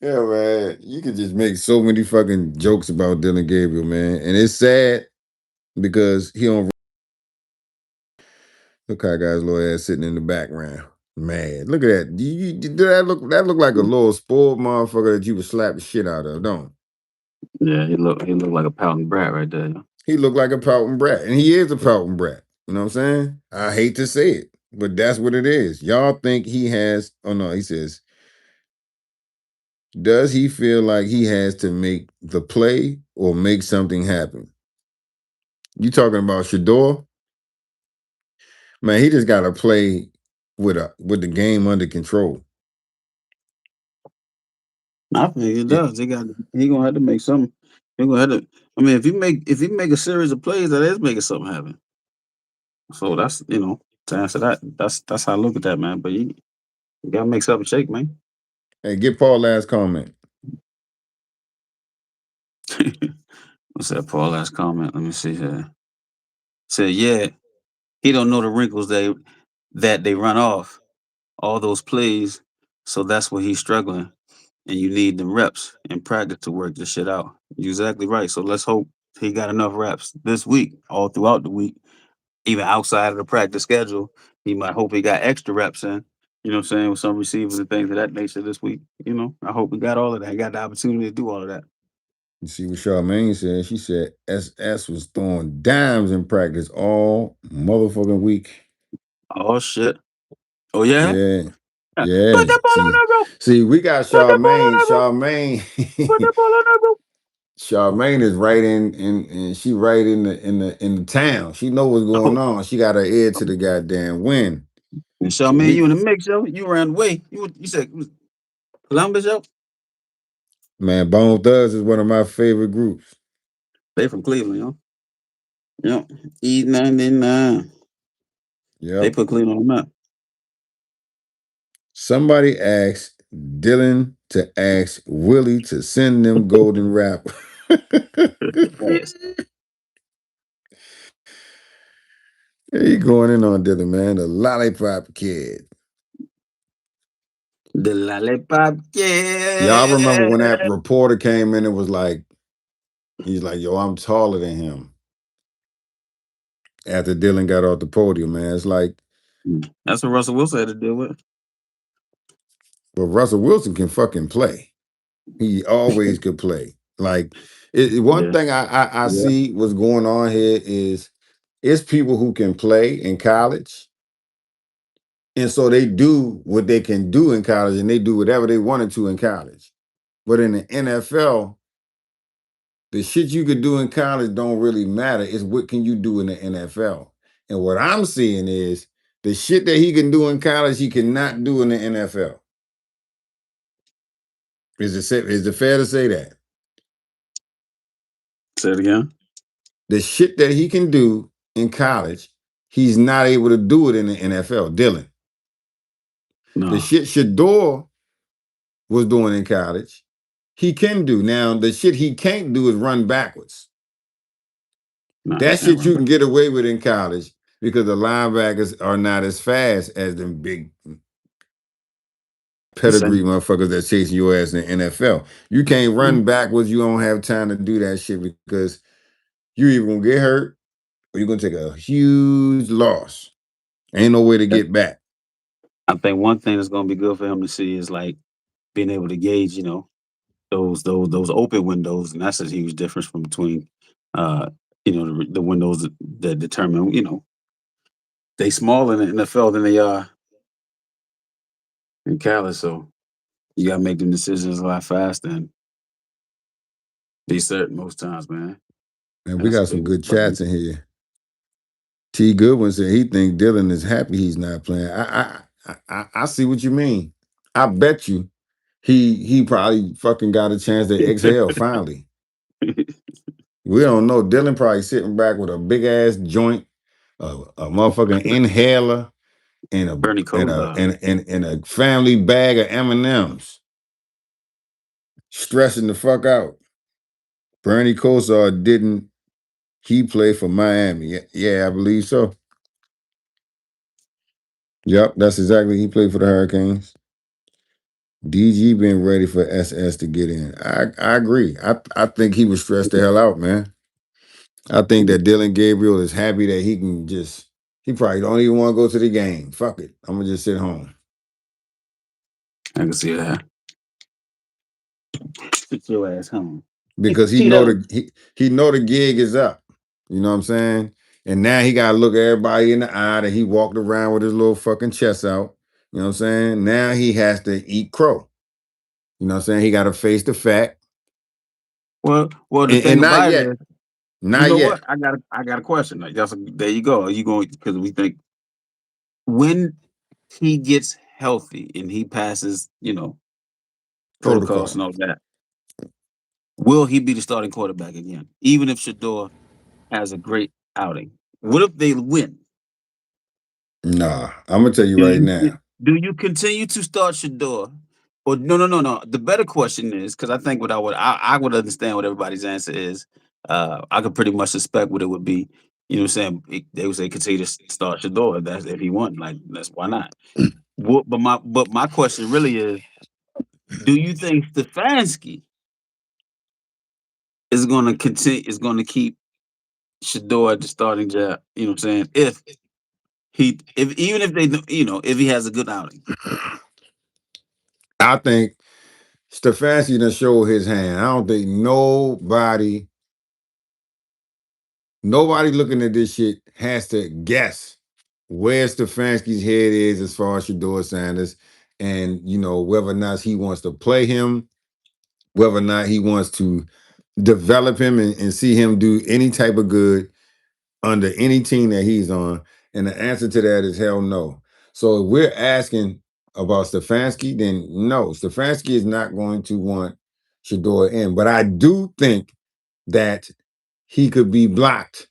Yeah, man. You could just make so many fucking jokes about Dylan Gabriel, man. And it's sad because he don't look how guy's little ass sitting in the background. Man, look at that. Did that look like a little spoiled motherfucker that you would slap the shit out of, don't? Yeah, he looked like a pouting brat right there. He looked like a pouting brat. And he is a pouting brat. You know what I'm saying? I hate to say it, but that's what it is. Y'all think he has, oh no, he says, does he feel like he has to make the play or make something happen? You talking about Shedeur? Man, he just got to play with the game under control. I think he Yeah. does. He gonna have to make some. He gonna have to. I mean, if he make a series of plays, that is making something happen. So that's to answer that. That's how I look at that, man. But you gotta make something shake, man. Hey, get Paul last comment. What's that? Paul last comment. Let me see here. Said, yeah, he don't know the wrinkles that they run off all those plays. So that's where he's struggling, and you need them reps in practice to work this shit out. You're exactly right. So let's hope he got enough reps this week, all throughout the week, even outside of the practice schedule. He might hope he got extra reps in. You know what I'm saying, with some receivers and things of that nature this week. I hope he got all of that. He got the opportunity to do all of that. You see what Charmaine said? She said SS was throwing dimes in practice all motherfucking week. Oh shit. Oh yeah? Yeah. Yeah. Put Yeah. that ball on See, that bro. see, we got Put that ball on Charmaine. that bro. Put Charmaine. that ball on that bro. Charmaine is right in she right in the town. She know what's going Oh, on. She got her ear to the goddamn wind. and So Charmaine, we you in the mix, yo. You ran away. You said Columbus, yo. man, Bone Thugs is one of my favorite groups. They from Cleveland, yo. Yep. E99. They Yep. put Cleveland on the map. Somebody asked Dylan to ask Willie to send them golden rap. Yes. He going in on Dylan, man. The lollipop kid. The lollipop Y'all remember kid. when that reporter came in and was like, he's like, yo, I'm taller than him. After Dylan got off the podium, man. It's like, That's what Russell Wilson had to deal with. but Russell Wilson can fucking play. He always could play. Like, one Yeah. thing I Yeah. see what's going on here is it's people who can play in college. And so they do what they can do in college and they do whatever they wanted to in college. But in the NFL, the shit you could do in college don't really matter. It's what can you do in the NFL. And what I'm seeing is the shit that he can do in college, he cannot do in the NFL. Is it fair to say that? Say it again. The shit that he can do in college, he's not able to do it in the NFL. Dylan. The No, shit Shedeur was doing in college, he can do. Now, the shit he can't do is run backwards. no, he That can't shit run you back. can get away with in college because the linebackers are not as fast as them big pedigree motherfuckers that's chasing your ass in the NFL. You can't run backwards. You don't have time to do that shit because you either gonna get hurt or you're gonna take a huge loss. Ain't no way to get back. I think one thing that's going to be good for him to see is like being able to gauge, those open windows, and that's a huge difference from between, uh, the windows that determine, they smaller in the NFL than they are in Cali. So you got to make them decisions a lot faster and be certain most times, man. And And we that's a got some big one. good chats in here. T. Goodwin said he think Dillon is happy he's not playing. I see what you mean. I bet you he probably fucking got a chance to exhale finally. We don't know. Dillon probably sitting back with a big ass joint, a motherfucking inhaler, and a Bernie and a Kosar. and a family bag of M&Ms, stressing the fuck out. Bernie Kosar didn't he play for Miami? Yeah, I believe so. Yep, that's exactly he played for the Hurricanes. DG been ready for SS to get in. I agree. I think he was stressed the hell out, man. I think that Dillon Gabriel is happy that he can just he probably don't even want to go to the game. Fuck it. I'm gonna just sit home. I can see that. Sit your ass home. Because Cheeto. he know the gig is up. You know what I'm saying? And now he gotta look everybody in the eye that he walked around with his little fucking chest out. You know what I'm saying? Now he has to eat crow. You know what I'm saying? He gotta face the fact. Well, the thing And not about it yet. is, you Not know yet. what? I got a question. Like, there you go. Are you going because we think when he gets healthy and he passes, protocols Protocol. and all that, will he be the starting quarterback again? Even if Shador has a great outing, what if they win? Nah, I'm gonna tell you Do right you now. do you continue to start Shador? Or no. The better question is because I think I would understand what everybody's answer is. I could pretty much suspect what it would be. You know what I'm saying? They would say continue to start Shador if he won. Like that's why not? But my question really is: do you think Stefanski is going to continue? Is going to keep Shador at the starting job? You know what I'm saying? If even if they if he has a good outing. I think Stefanski done showed his hand. I don't think nobody looking at this shit has to guess where Stefanski's head is as far as Shedeur Sanders, and whether or not he wants to play him, whether or not he wants to develop him and see him do any type of good under any team that he's on. And the answer to that is hell no. So if we're asking about Stefanski, then no, Stefanski is not going to want Shedeur in. But I do think that he could be blocked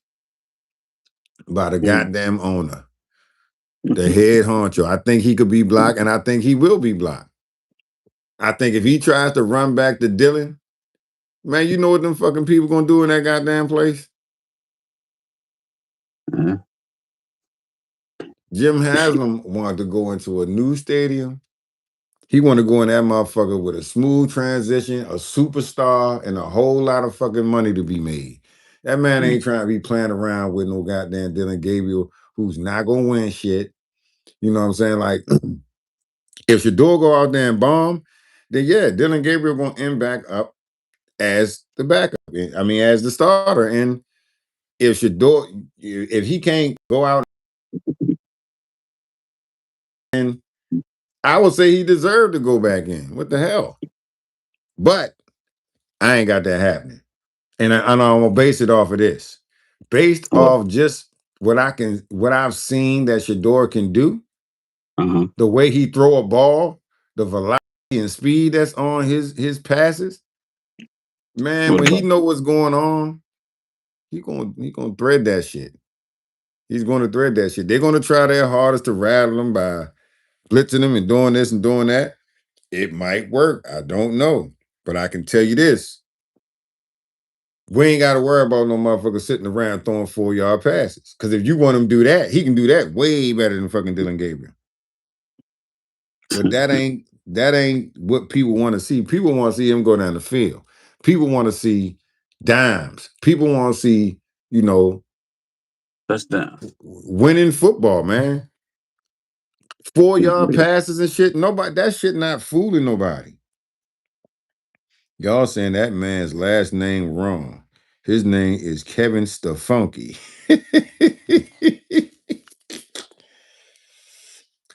by the goddamn owner, the head honcho. I think he could be blocked, and I think he will be blocked. I think if he tries to run back to Dillon, man, you know what them fucking people gonna do in that goddamn place? Mhm. Jim Haslam wanted to go into a new stadium. He want to go in that motherfucker with a smooth transition, a superstar, and a whole lot of fucking money to be made. That man ain't trying to be playing around with no goddamn Dillon Gabriel, who's not gonna win shit. You know what I'm saying? Like, if Shedeur go out there and bomb, then yeah, Dillon Gabriel gonna end back up as the backup. I mean, as the starter. And if Shedeur, if he can't go out, and I would say he deserved to go back in. What the hell? But I ain't got that happening. And I'm gonna base it off of this. Based Well, off just what I've seen that Shedeur can do, uh-huh. the way he throw a ball, the velocity and speed that's on his passes, man, What when he about know what's going on, he gonna thread that shit. He's gonna thread that shit. They're gonna try their hardest to rattle him by blitzing him and doing this and doing that. It might work. I don't know. But I can tell you this. We ain't got to worry about no motherfucker sitting around throwing 4-yard passes. Because if you want him to do that, he can do that way better than fucking Dillon Gabriel. But that ain't that ain't what people want to see. People want to see him go down the field. People want to see dimes. People want to see, you know, Touchdown. winning football, man. 4-yard passes and shit. Nobody, that shit not fooling nobody. Y'all saying that man's last name wrong. His name is Kevin Stefanski.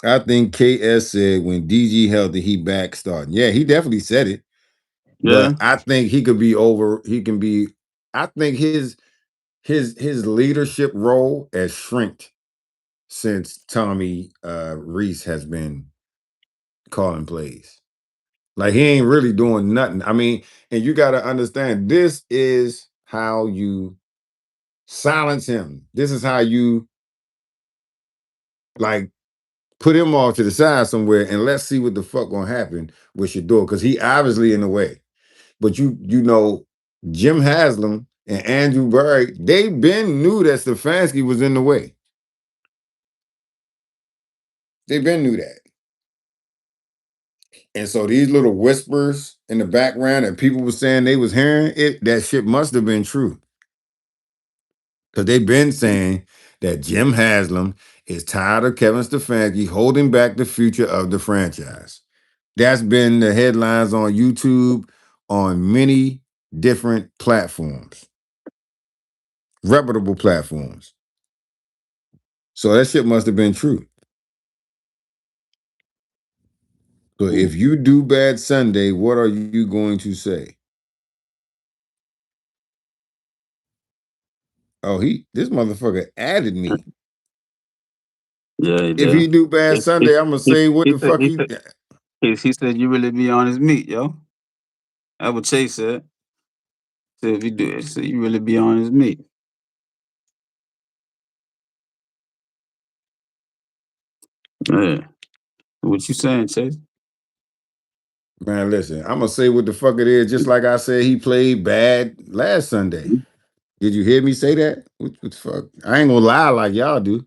I think KS said when DG healthy, he back starting. Yeah, he definitely said it. Yeah. But I think he could be over. He can be. I think his leadership role has shrinked since Tommy Reese has been calling plays. Like he ain't really doing nothing. I mean, and you got to understand, this is how you silence him. This is how you like put him off to the side somewhere, and let's see what the fuck gonna happen with Shedeur, because he obviously in the way. But you know, Jim Haslam and Andrew Berry, they been knew that Stefanski was in the way. They been knew that. And so these little whispers in the background that people were saying they was hearing it, that shit must have been true. Because they've been saying that Jim Haslam is tired of Kevin Stefanski holding back the future of the franchise. That's been the headlines on YouTube, on many different platforms, reputable platforms. So that shit must have been true. So if you do bad Sunday, what are you going to say? Oh, this motherfucker added me. Yeah, he If did. he do bad Sunday, I'm gonna say what He the said fuck he. he said you really be on his meat, yo. That's what Chase said. Said if you do it, so you really be on his meat. Yeah. What you saying, Chase? Man, listen, I'm gonna say what the fuck it is, just like I said he played bad last Sunday. Did you hear me say that? What the fuck? I ain't gonna lie like y'all do.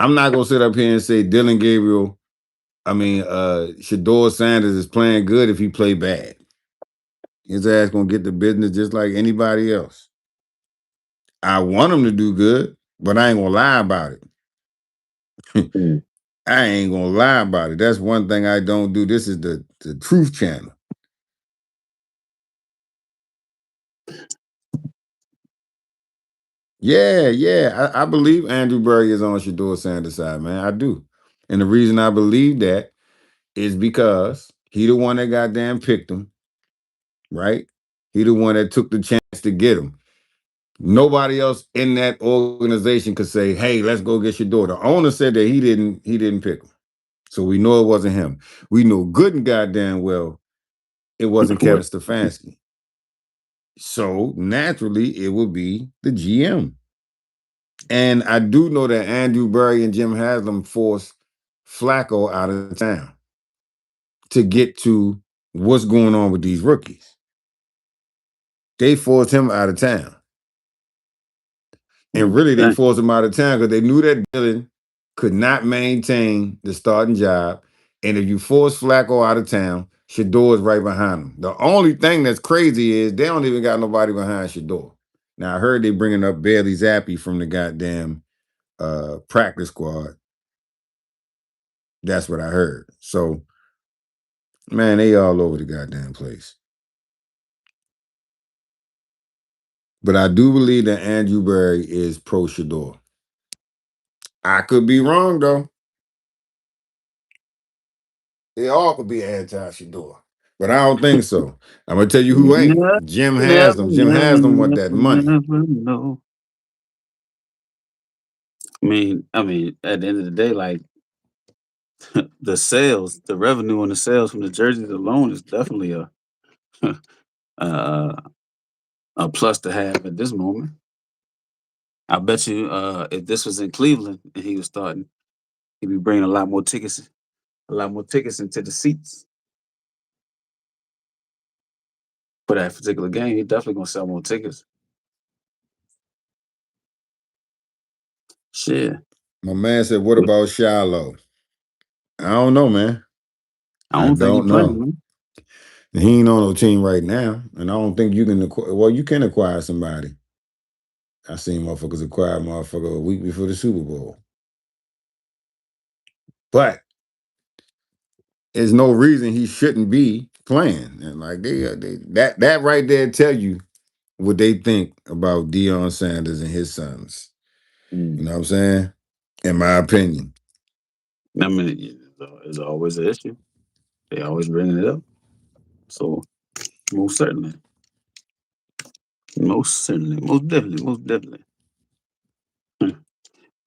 I'm not gonna sit up here and say Dillon Gabriel, Shedeur Sanders is playing good if he play bad. His ass gonna get the business just like anybody else. I want him to do good, but I ain't gonna lie about it. I ain't gonna lie about it. That's one thing I don't do. This is the truth channel. Yeah. I believe Andrew Berry is on Shedeur Sanders' side, man. I do. And the reason I believe that is because he the one that goddamn picked him, right? He the one that took the chance to get him. Nobody else in that organization could say, "Hey, let's go get Shedeur." The owner said that he didn't pick him. So we know it wasn't him. We know good and goddamn well it wasn't Kevin Stefanski. So naturally, it would be the GM. And I do know that Andrew Berry and Jim Haslam forced Flacco out of town to get to what's going on with these rookies. They forced him out of town. And really, they forced him out of town because they knew that Dillon could not maintain the starting job. And if you force Flacco out of town, Shedeur is right behind him. The only thing that's crazy is they don't even got nobody behind Shedeur. Now, I heard they bringing up Bailey Zappi from the goddamn practice squad. That's what I heard. So, man, they all over the goddamn place. But I do believe that Andrew Berry is pro Shedeur. I could be wrong, though. They all could be anti-Shedeur. But I don't think so. I'm going to tell you who ain't. Jim Haslam. Jim Haslam want that money. Never know. I mean, at the end of the day, like the sales, the revenue on the sales from the jerseys alone is definitely uh, a plus to have at this moment. I bet you, if this was in Cleveland and he was starting, he'd be bringing a lot more tickets into the seats for that particular game. He definitely gonna sell more tickets. Shit. My man said, what about Shiloh? I don't know, man. I I don't think he don't playing, know. man. He ain't on no team right now, and I don't think you can acquire. Well, you can acquire somebody. I seen motherfuckers acquire motherfucker a week before the Super Bowl, but there's no reason he shouldn't be playing. And like that right there tell you what they think about Deion Sanders and his sons. You Mm. know what I'm saying? In my opinion. I mean, it's always an issue. They always bringing it up. So most certainly, most definitely, most definitely.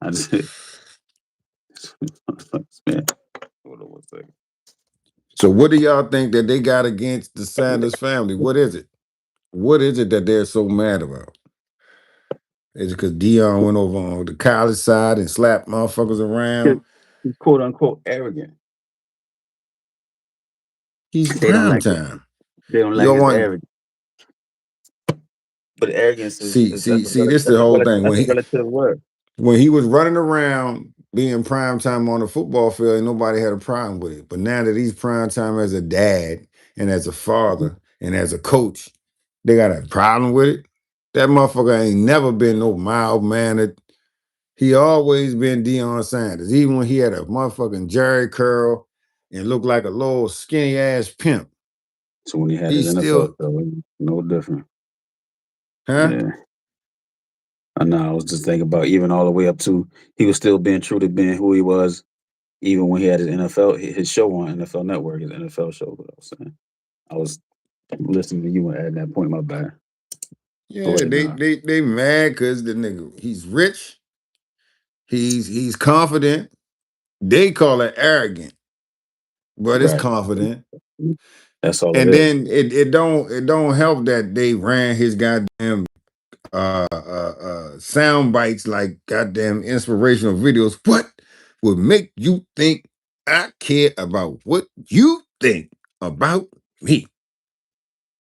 I just man, hold on one second. So what do y'all think that they got against the Sanders family? What is it? What is it that they're so mad about? Is it because Dion went over on the college side and slapped motherfuckers He's around? he's quote unquote arrogant. He's They don't prime like it. time. They don't You like don't his want arrogance. But arrogance see, see, see. This the that's whole thing. a relative word. When he was running around being prime time on the football field, ain't nobody had a problem with it. But now that he's prime time as a dad and as a father and as a coach, they got a problem with it. That motherfucker ain't never been no mild mannered. He always been Deion Sanders, even when he had a motherfucking Jerry curl and looked like a little skinny ass pimp. So when he had his He's NFL still, show, it was no different. huh? Yeah. I know. I was just thinking about even all the way up to he was still being true to being who he was, even when he had his NFL his show on NFL Network, his NFL show. What I was saying, I was listening to you and adding that point. My bad. Go Yeah, ahead they now. they they mad because the nigga, he's rich, he's confident. They call it arrogant, but it's Right. confident. That's all it And is. then it don't help that they ran his goddamn sound bites like goddamn inspirational videos. What would make you think I care about what you think about me?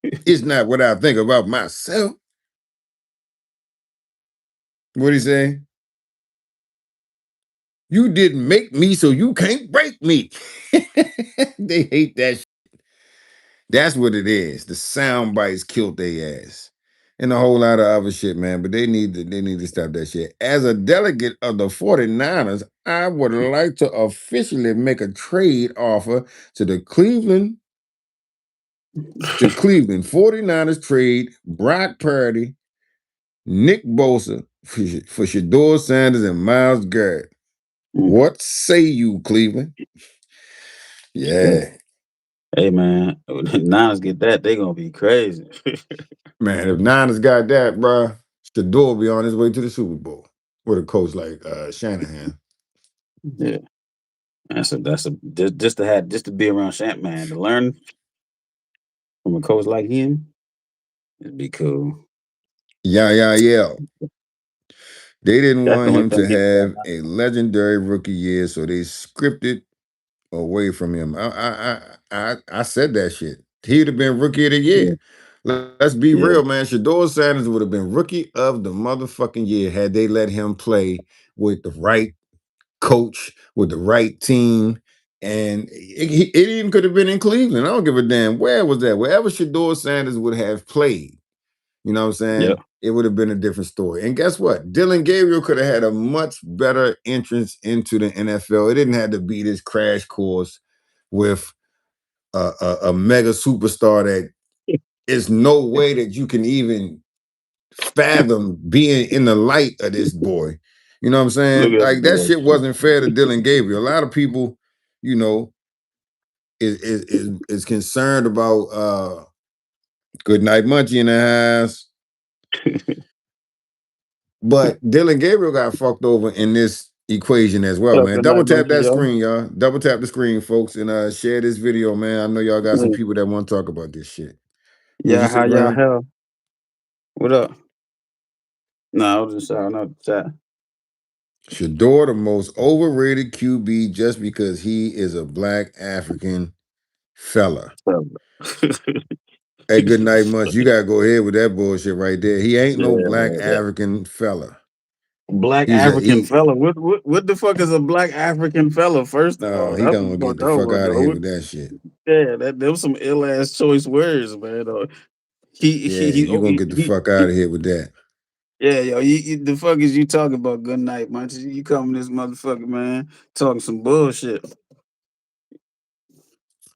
It's not what I think about myself. What he say? You didn't make me, so you can't break me. They hate that shit. That's what it is. The sound bites killed their ass. And a whole lot of other shit, man. But they need to stop that shit. As a delegate of the 49ers, I would like to officially make a trade offer to the Cleveland 49ers trade Brock Purdy, Nick Bosa for Shedeur Sanders and Myles Garrett. Mm, What say you, Cleveland? shit. Yeah. Hey man, Niners get that, they gonna be crazy. Man, if Niners got that, bruh, Shedeur will be on his way to the Super Bowl with a coach like Shanahan. Yeah, that's a just to be around Champ man to learn from a coach like him, it'd be cool. Yeah, yeah, yeah. They didn't That's the want only him thing to he have a legendary rookie year, so they scripted away from him. I said that shit. He'd have been rookie of the yeah, year. Let's be yeah, real, man. Shedeur Sanders would have been rookie of the motherfucking year had they let him play with the right coach, with the right team. And it even could have been in Cleveland. I don't give a damn. Where was that? Wherever Shedeur Sanders would have played, you know what I'm yeah, saying? It would have been a different story. And guess what? Dillon Gabriel could have had a much better entrance into the NFL. It didn't have to be this crash course with a mega superstar that is no way that you can even fathom being in the light of this boy. You know what I'm look saying? at Like that that shit wasn't fair to Dillon Gabriel. A lot of people, you know, is concerned about good night Munchie in the house. shit. But Dillon Gabriel got fucked over in this equation as well, What up, man. good Double night, tap Munchie, that yo? screen, y'all. Double tap the screen, folks, and share this video, man. I know y'all got some Hey, people that want to talk about this shit. What'd you yeah, say, how y'all Brian? hell? What up? No, I was just shouting out the chat. Shador, the most overrated QB just because he is a black African fella. Hey, good night, Munch. You gotta go ahead with that bullshit right there. He ain't no Yeah, black man. African fella. Black He's a African he. fella. What the fuck is a black African fella? First of No, all, he that's what gonna get fucked the fuck over, out of here though. with that shit. Yeah, that there was some ill ass choice words, man. He he Yeah, he, you oh, gonna get the fuck out of here with that. yeah, yo, the fuck is you talking about? Good night, man. You coming this motherfucker, man, talking some bullshit.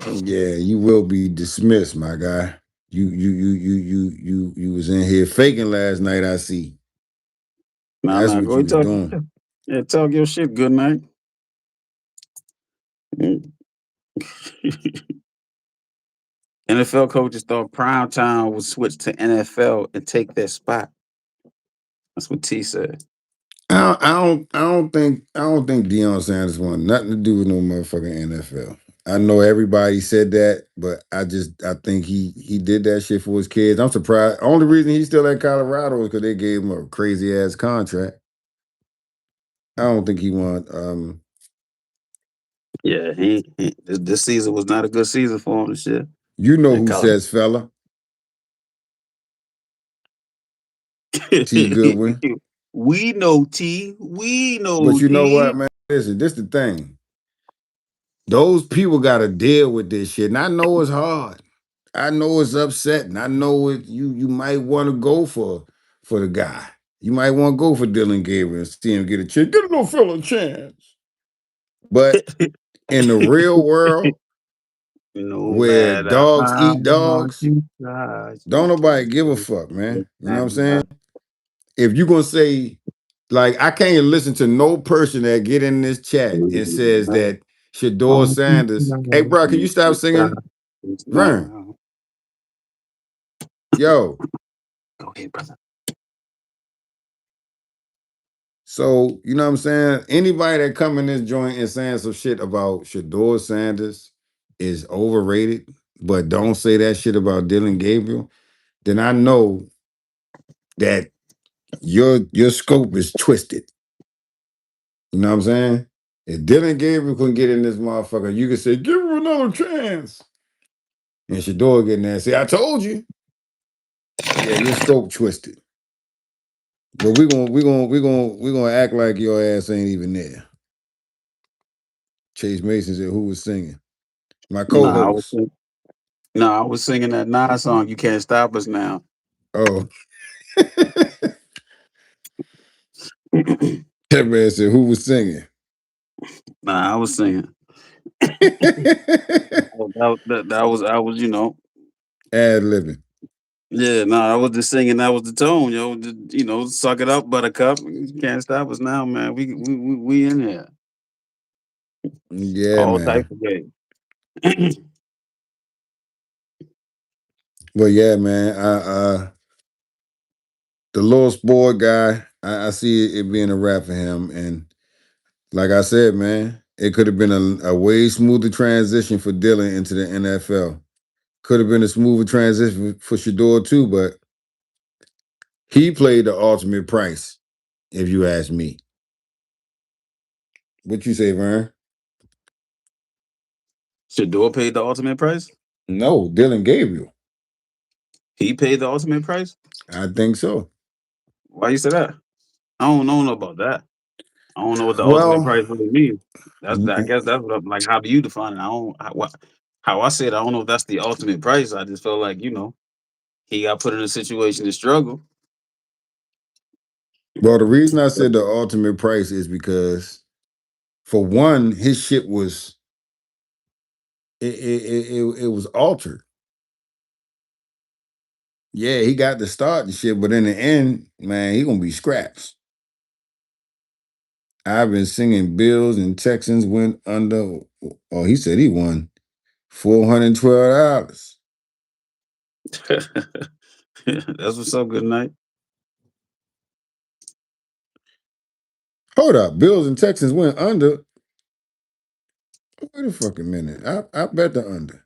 Yeah, you will be dismissed, my guy. You was in here faking last night. I see. Nah, That's nah, what go you and was talk. doing. Yeah, talk your shit. Good night. NFL coaches thought prime time would switch to NFL and take their spot. That's what T said. I don't think Deion Sanders want nothing to do with no motherfucking NFL. I know everybody said that, but I think he did that shit for his kids. I'm surprised. Only reason he's still at Colorado is because they gave him a crazy ass contract. I don't think he want Yeah, this season was not a good season for him. And shit. you know And who college. says fella. T Goodwin. We know T. We But know you know T. what, man? Listen, this the thing. Those people gotta deal with this shit. And I know it's hard. I know it's upsetting. I know it you might want to go for the guy. You might want to go for Dillon Gabriel and see him get a chance. Get a little fella a chance. But in the real world, No where matter dogs how eat hard dogs, you try, don't you nobody can't give a get fuck, man. it You know what I'm done. saying? If you're gonna say, like, I can't listen to no person that get in this chat and says that Shedeur All you Sanders, hey try, bro, can you you stop can try. singing? It's Vern, now. yo. Go ahead, brother. So, you know what I'm saying? Anybody that come in this joint and saying some shit about Shedeur Sanders is overrated, but don't say that shit about Dillon Gabriel, then I know that your scope is twisted. You know what I'm saying? If Dillon Gabriel can get in this motherfucker, you can say, give him another chance. And Shedeur getting there and say, I told you. Yeah, your scope twisted. But we're gonna act like your ass ain't even there. Chase Mason said, who was singing? My Nah, I was co-host. nah, I was singing that Nas song. You can't stop us now. Oh, Nah, that man said, who was singing? I was singing. That was Ad libbing. yeah. Nah, I was just singing. That was the tone, yo. Suck it up, Buttercup. You can't stop us now, man. We in here Yeah, all type man. of game. But yeah, man. The little sport guy, I see it being a wrap for him. And like I said, man, it could have been a way smoother transition for Dillon into the NFL. Could have been a smoother transition for Shedeur too, but he played the ultimate price, if you ask me. What you say, Vern? Shador paid the ultimate price. No, Dillon Gabriel. He paid the ultimate price. I think so. Why you say that? I don't know about that. I don't know what the ultimate Well, price really means. I guess that's what like. How do you define it? I don't. How I say it. I don't know if that's the ultimate price. I just feel like he got put in a situation to struggle. well, the reason I said the ultimate price is because, for one, his shit was it was altered. Yeah, he got the start and shit, but in the end, man, he gonna be scraps. I've been singing Bills and Texans went under. Oh, he said he won $412. That's what's up. Good night. Hold up, Bills and Texans went under. Wait a fucking minute. I bet the under.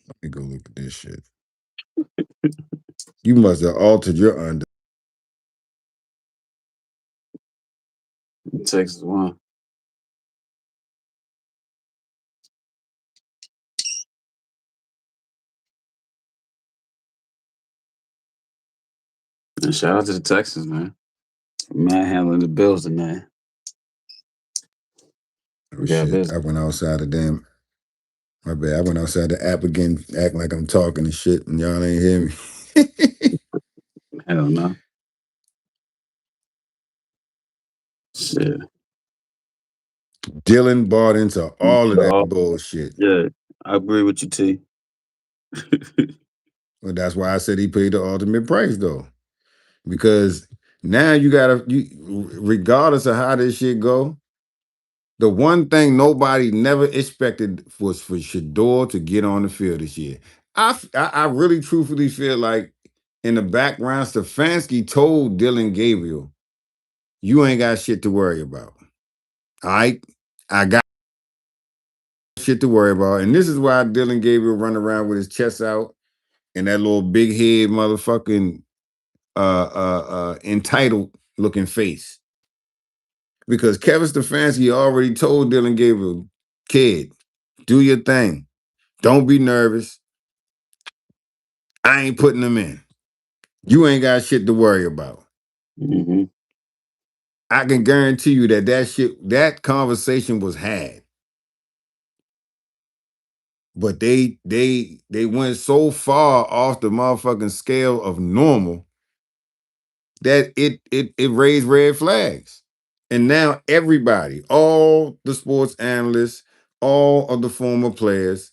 Let me go look at this shit. You must have altered your under. Texas won. And shout out to the Texans, man. Manhandling the Bills tonight. Oh Yeah, shit! business. I went outside the damn. My bad. I went outside the app again, acting like I'm talking and shit, and y'all ain't hear me. Hell no. Shit. Dylan bought into all of that Oh, bullshit. yeah, I agree with you, T. Well, that's why I said he paid the ultimate price, though, because now you gotta, regardless of how this shit go, the one thing nobody never expected was for Shedeur to get on the field this year. I really truthfully feel like in the background, Stefanski told Dillon Gabriel, "You ain't got shit to worry about. All right, I got shit to worry about." And this is why Dillon Gabriel run around with his chest out and that little big head motherfucking entitled looking face. Because Kevin Stefanski already told Dillon Gabriel, "Kid, do your thing. Don't be nervous. I ain't putting them in. You ain't got shit to worry about." Mm-hmm. I can guarantee you that conversation was had. But they went so far off the motherfucking scale of normal that it raised red flags. And now everybody, all the sports analysts, all of the former players,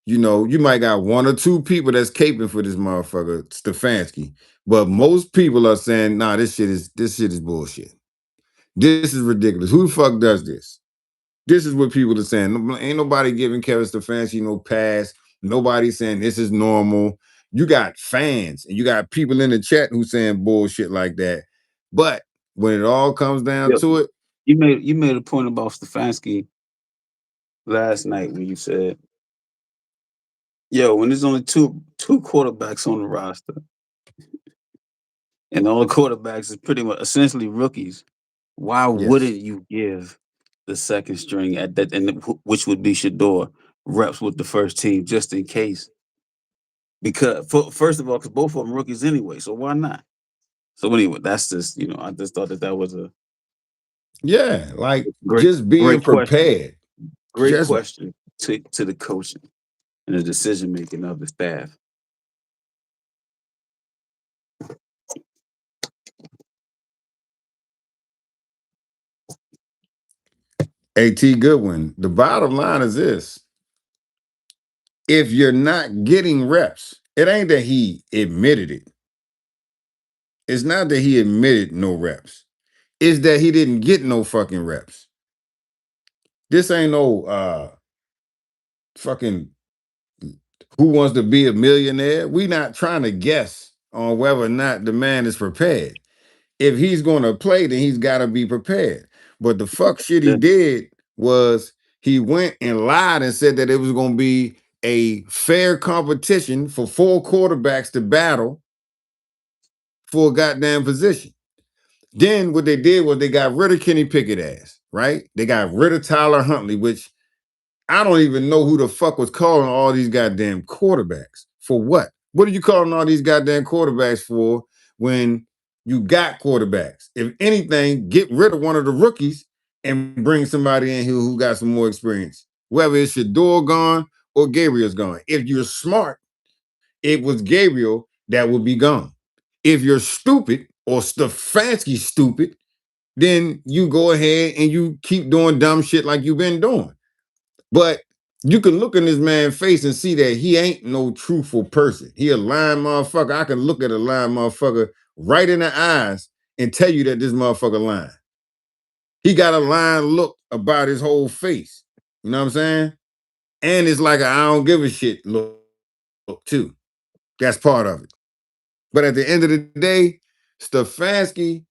you might got one or two people that's caping for this motherfucker, Stefanski. But most people are saying, nah, this shit is bullshit. This is ridiculous. Who the fuck does this? This is what people are saying. Ain't nobody giving Kevin Stefanski no pass. Nobody's saying this is normal. You got fans and you got people in the chat who saying bullshit like that. But when it all comes down Yep. to it, You made a point about Stefanski last night when you said, "Yo, when there's only two quarterbacks on the roster, and all the quarterbacks is pretty much essentially rookies, why yes. wouldn't you give the second string at that, and which would be Shador, reps with the first team just in case? Because first of all, because both of them rookies anyway, so why not? So anyway, that's just I just thought that was a Yeah, like great just being great question, prepared. great Just question to the coaching and the decision making of the staff. AT Goodwin. The bottom line is this. If you're not getting reps, it ain't that he admitted it. It's not that he admitted no reps. It's that he didn't get no fucking reps. This ain't no fucking who wants to be a millionaire. We not trying to guess on whether or not the man is prepared. If he's going to play, then he's got to be prepared. But the fuck shit he Yeah, did was he went and lied and said that it was going to be a fair competition for four quarterbacks to battle for a goddamn position. Then what they did was they got rid of Kenny Pickett ass, right? They got rid of Tyler Huntley, which I don't even know who the fuck was calling all these goddamn quarterbacks. For what? What are you calling all these goddamn quarterbacks for when you got quarterbacks? If anything, get rid of one of the rookies and bring somebody in here who got some more experience. Whether it's Shedeur gone or Gabriel's gone. If you're smart, it was Gabriel that would be gone. If you're stupid or Stefanski stupid, then you go ahead and you keep doing dumb shit like you've been doing. But you can look in this man's face and see that he ain't no truthful person. He a lying motherfucker. I can look at a lying motherfucker right in the eyes and tell you that this motherfucker lying. He got a lying look about his whole face. You know what I'm saying? And it's like I don't give a shit look too. That's part of it. But at the end of the day, Stefanski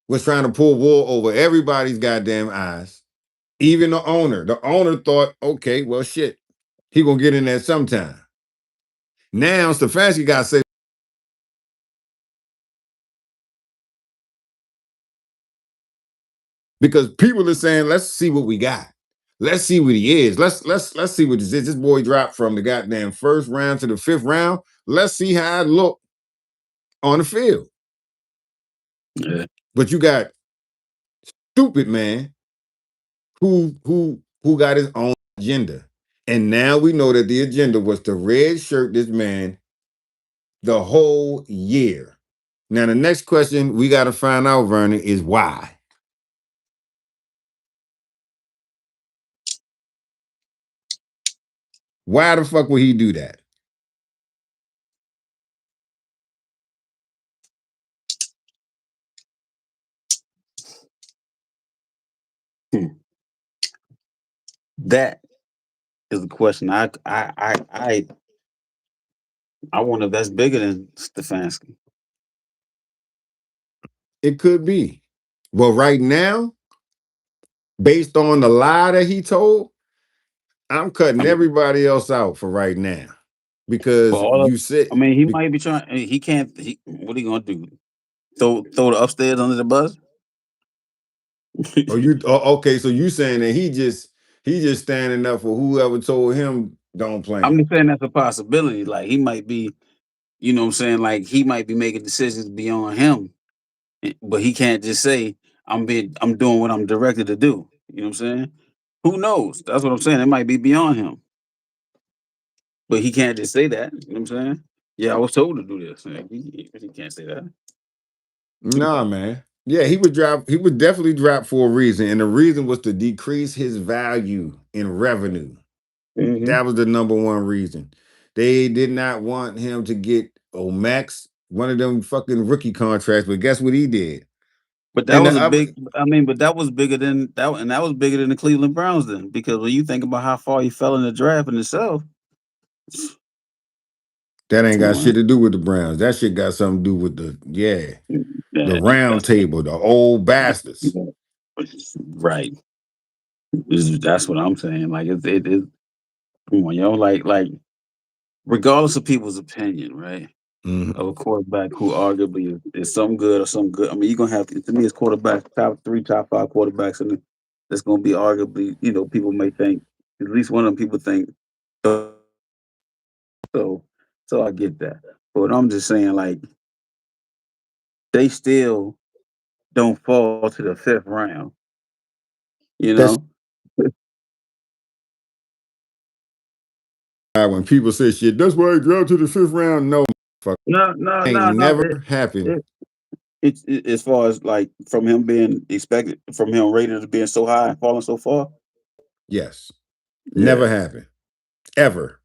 was trying to pull wool over everybody's goddamn eyes. Even the owner. The owner thought, okay, well, shit, he gonna get in there sometime. Now Stefanski got to say because people are saying, let's see what we got. Let's see what he is. Let's see what this is. This boy dropped from the goddamn first round to the fifth round. Let's see how it look on the field. Yeah. But you got stupid man who got his own agenda. And now we know that the agenda was to red shirt this man the whole year. Now the next question we got to find out, Vernon, is why. Why the fuck would he do that? Hmm. That is the question. I wonder if that's bigger than Stefanski. It could be. Well, right now, based on the lie that he told, I'm I cutting mean, everybody else out for right now. for Because all of, you said, I mean, he might be trying. He can't. What are you gonna do? Throw the upstairs under the bus? okay, so you saying that he just standing up for whoever told him don't play I'm him. just saying that's a possibility. Like he might be, you know what I'm saying? Like he might be making decisions beyond him, but he can't just say, I'm doing what I'm directed to do. You know what I'm saying? Who knows? That's what I'm saying. It might be beyond him. But he can't just say that. You know what I'm saying? Yeah, I was told to do this. Like, he can't say that. Nah, man. Yeah, he would definitely drop for a reason. And the reason was to decrease his value in revenue. Hmm. That was the number one reason. They did not want him to get max one of them fucking rookie contracts, but guess what he did? But that And was the a other big. I mean, but that was bigger than that, and that was bigger than the Cleveland Browns then. Because when you think about how far he fell in the draft in itself, that ain't come got shit on, to do with the Browns. That shit got something to do with the yeah, round that's table, the old bastards. right. That's what I'm saying. Like it come on, like regardless of people's opinion, right? Mhm. Of a quarterback who arguably is some good or some good. I mean, you're gonna have to me as quarterback, top three, top five quarterbacks, and that's gonna be arguably, people may think at least one of them people think so. So I get that, but I'm just saying, like they still don't fall to the fifth round. You That's know, why when people say shit, that's why he dropped to the fifth round. No, fuck, no, no, ain't no, no. never happened. It, as far as like from him being expected, from him rated as being so high and falling so far. Yes, never Yeah. happened ever.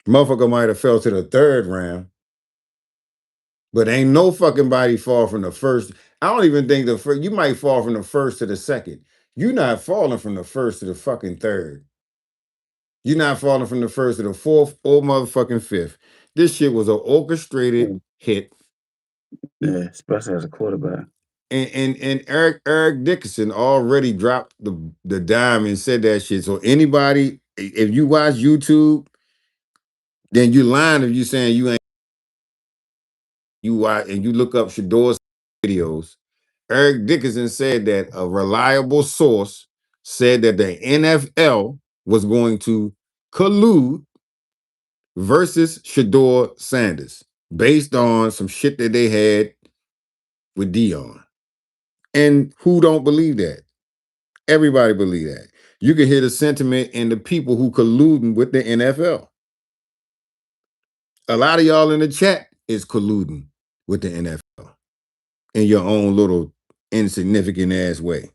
Motherfucker might have fell to the third round, but ain't no fucking body fall from the first. I don't even think the first. You might fall from the first to the second. You're not falling from the first to the fucking third. You're not falling from the first to the fourth or motherfucking fifth. This shit was an orchestrated hit. Yeah, especially as a quarterback. And Eric Dickerson already dropped the dime and said that shit. So anybody, if you watch YouTube, then you lying if you saying you ain't you watch and you look up Shedeur videos. Eric Dickerson said that a reliable source said that the NFL was going to collude versus Shedeur Sanders based on some shit that they had with Dion. And who don't believe that? Everybody believe that. You can hear the sentiment in the people who colluding with the NFL. A lot of y'all in the chat is colluding with the NFL in your own little insignificant ass way.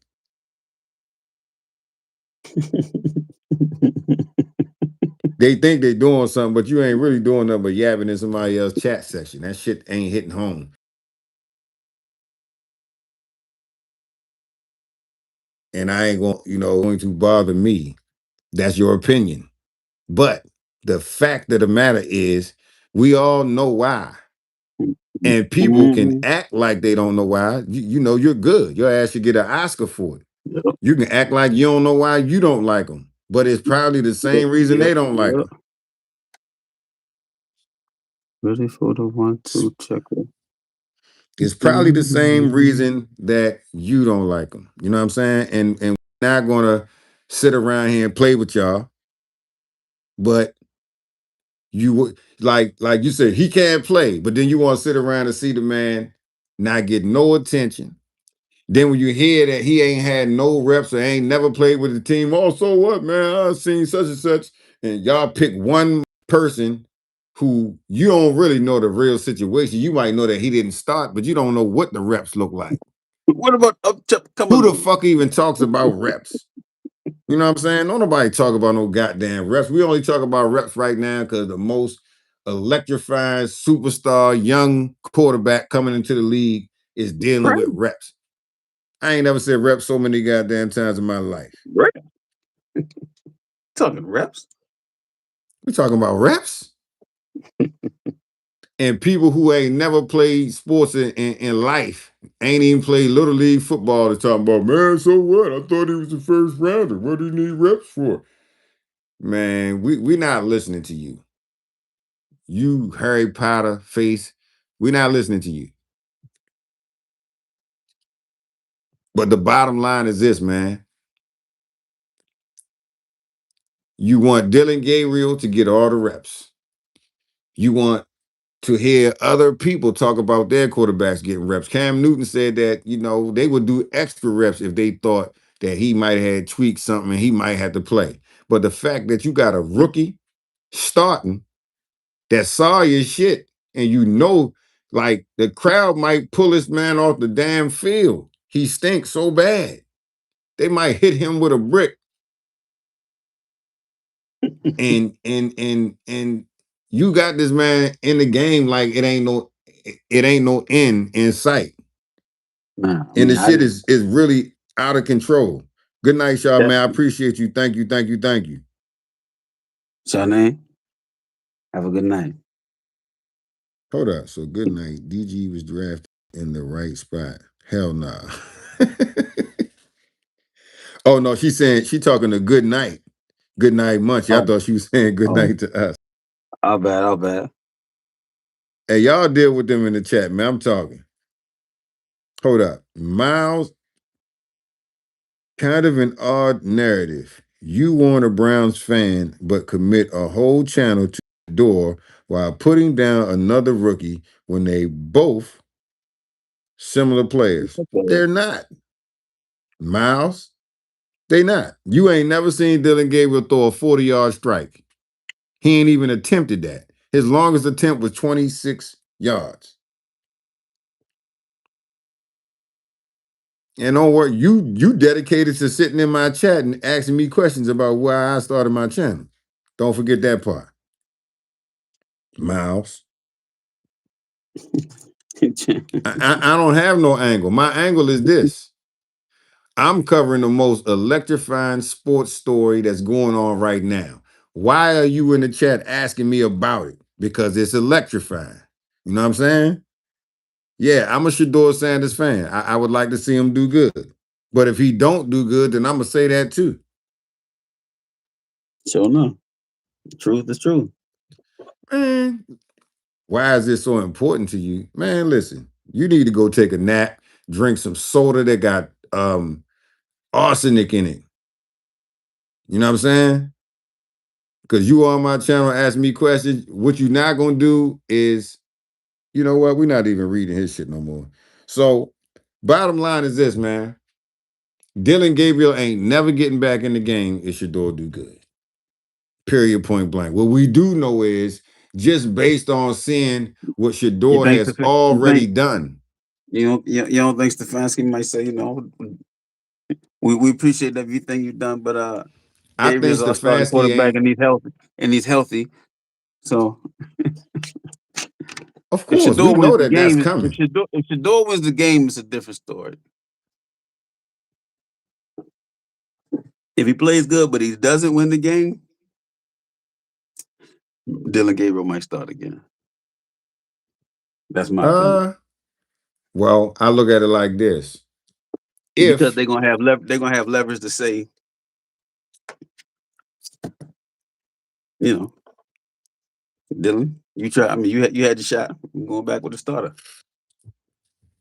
They think they're doing something, but you ain't really doing nothing but yapping in somebody else's chat section. That shit ain't hitting home. And I ain't going to bother me. That's your opinion. But the fact of the matter is, we all know why. And people can Hmm. act like they don't know why. You're good. Your ass should get an Oscar for it. Yep. You can act like you don't know why you don't like them, but it's probably the same reason Yep. they don't like Yep. them. Ready for the 1-2 checker. It's probably the same reason that you don't like them. You know what I'm saying? And we're not gonna sit around here and play with y'all, but You would like you said, he can't play, but then you want to sit around and see the man not get no attention. Then when you hear that he ain't had no reps or ain't never played with the team, oh, so what, man? I've seen such and such, and y'all pick one person who you don't really know the real situation. You might know that he didn't start, but you don't know what the reps look like. What about Who the coming? fuck even talks about reps? You know what I'm saying? Don't nobody talk about no goddamn reps. We only talk about reps right now because the most electrifying superstar young quarterback coming into the league is dealing with Right. reps. I ain't never said reps so many goddamn times in my life. Right. Talking reps. We talking about reps and people who ain't never played sports in life, ain't even played little league football. They're talking about, man, so what? I thought he was the first rounder. What do you need reps for? Man, we not listening to you. You Harry Potter face, we're not listening to you. But the bottom line is this, man. You want Dillon Gabriel to get all the reps. You want to hear other people talk about their quarterbacks getting reps. Cam Newton said that, they would do extra reps if they thought that he might have had tweaked something and he might have to play. But the fact that you got a rookie starting that saw your shit and like the crowd might pull this man off the damn field. He stinks so bad. They might hit him with a brick and you got this man in the game like it ain't no end in sight. Nah, I And the mean, I shit is really out of control. Good night, y'all, man. I definitely. appreciate you. Thank you, thank you, thank you. What's your name? Have a good night. Hold up. So good night. DG was drafted in the right spot. Hell nah. Oh no, she talking to good night. Good night, Munchie. I Oh, thought she was saying good oh, night to us. I'll bad, I'll bad. Hey, y'all deal with them in the chat, man. I'm talking. Hold up. Miles, kind of an odd narrative. You want a Browns fan, but commit a whole channel to the door while putting down another rookie when they both similar players. Okay. They're not. Miles, they not. You ain't never seen Dillon Gabriel throw a 40-yard strike. He ain't even attempted that. His longest attempt was 26 yards. And don't worry, you dedicated to sitting in my chat and asking me questions about why I started my channel. Don't forget that part. Miles. I don't have no angle. My angle is this. I'm covering the most electrifying sports story that's going on right now. Why are you in the chat asking me about it? Because it's electrifying. You know what I'm saying? Yeah, I'm a Shedeur Sanders fan. I would like to see him do good. But if he don't do good, then I'm going to say that too. Sure no. Truth is truth. Man, why is this so important to you? Man, listen, you need to go take a nap, drink some soda that got arsenic in it. You know what I'm saying? Because you on my channel ask me questions. What you not gonna do is, you know what? We're not even reading his shit no more. So, bottom line is this, man. Dillon Gabriel ain't never getting back in the game if Shedeur do good. Period, point blank. What we do know is just based on seeing what You Shedeur think has you already think done. you don't think Stefanski might say, we appreciate everything you've done, but I think Gabriel's our starting Stefanski quarterback ain't, and he's healthy. So of if course, we Shador wins know the that that's game, coming. if Shador wins the game, it's a different story. If he plays good, but he doesn't win the game, Dillon Gabriel might start again. That's my opinion. Well, I look at it like this. Because If they're gonna have leverage to say, you know, Dillon, you try. I mean, you had your shot. I'm going back with the starter.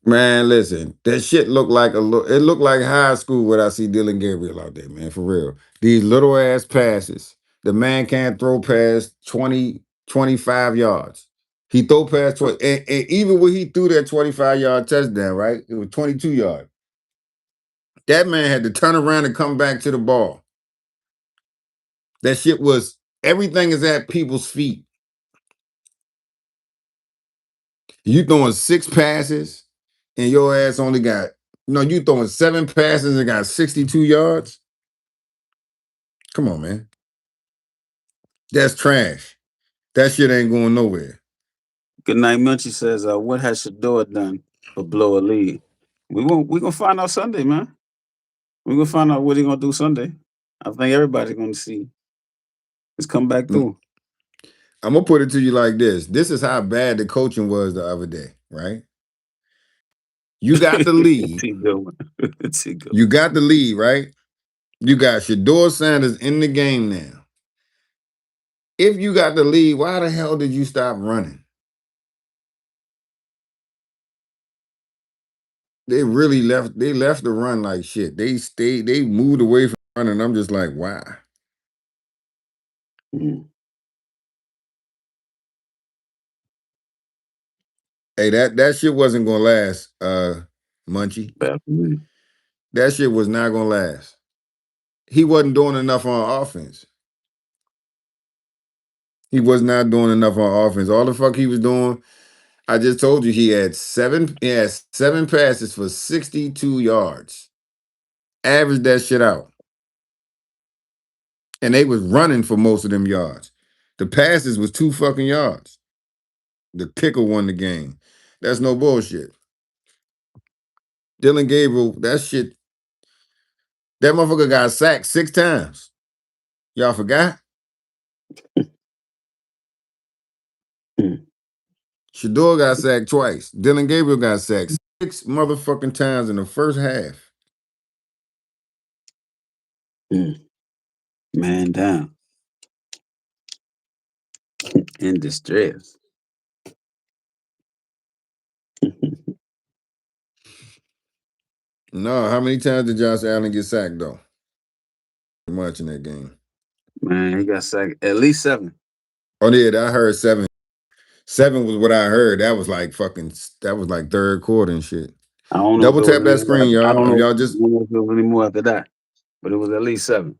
Man, listen, that shit look like it looked like high school when I see Dillon Gabriel out there, man, for real. These little ass passes. The man can't throw past 20 25 yards. He threw past 20. And even when he threw that 25-yard touchdown, right? It was 22 yards. That man had to turn around and come back to the ball. That shit was, everything is at people's feet. You throwing 6 passes and your ass only got, you throwing 7 passes and got 62 yards? Come on, man. That's trash. That shit ain't going nowhere. Good night, Munchie says, what has Shedeur done for blow a lead? We gonna find out Sunday, man. We're gonna find out what he gonna do Sunday. I think everybody's gonna see. Let's come back through. I'm gonna put it to you like this. This is how bad the coaching was the other day, right? You got the lead. You got the lead, right? You got Shedeur Sanders in the game now. If you got the lead, why the hell did you stop running? They really left the run like shit. They moved away from running. I'm just like, why? Hey, that shit wasn't gonna last, Munchie. That shit was not gonna last. He wasn't doing enough on offense. He was not doing enough on offense. All the fuck he was doing, I just told you he had 7 passes for 62 yards. Average that shit out. And they was running for most of them yards. The passes was 2 fucking yards. The kicker won the game. That's no bullshit. Dillon Gabriel, that motherfucker got sacked 6 times. Y'all forgot? Shedeur got sacked twice. Dillon Gabriel got sacked 6 motherfucking times in the first half. Man down. In distress. No, how many times did Josh Allen get sacked though? Much in that game. Man, he got sacked at least 7. Oh yeah, I heard 7. 7 was what I heard. That was like third quarter and shit. I don't know. Double tap that screen, y'all. I don't know. Y'all just I don't know if there was any more after that, but it was at least 7.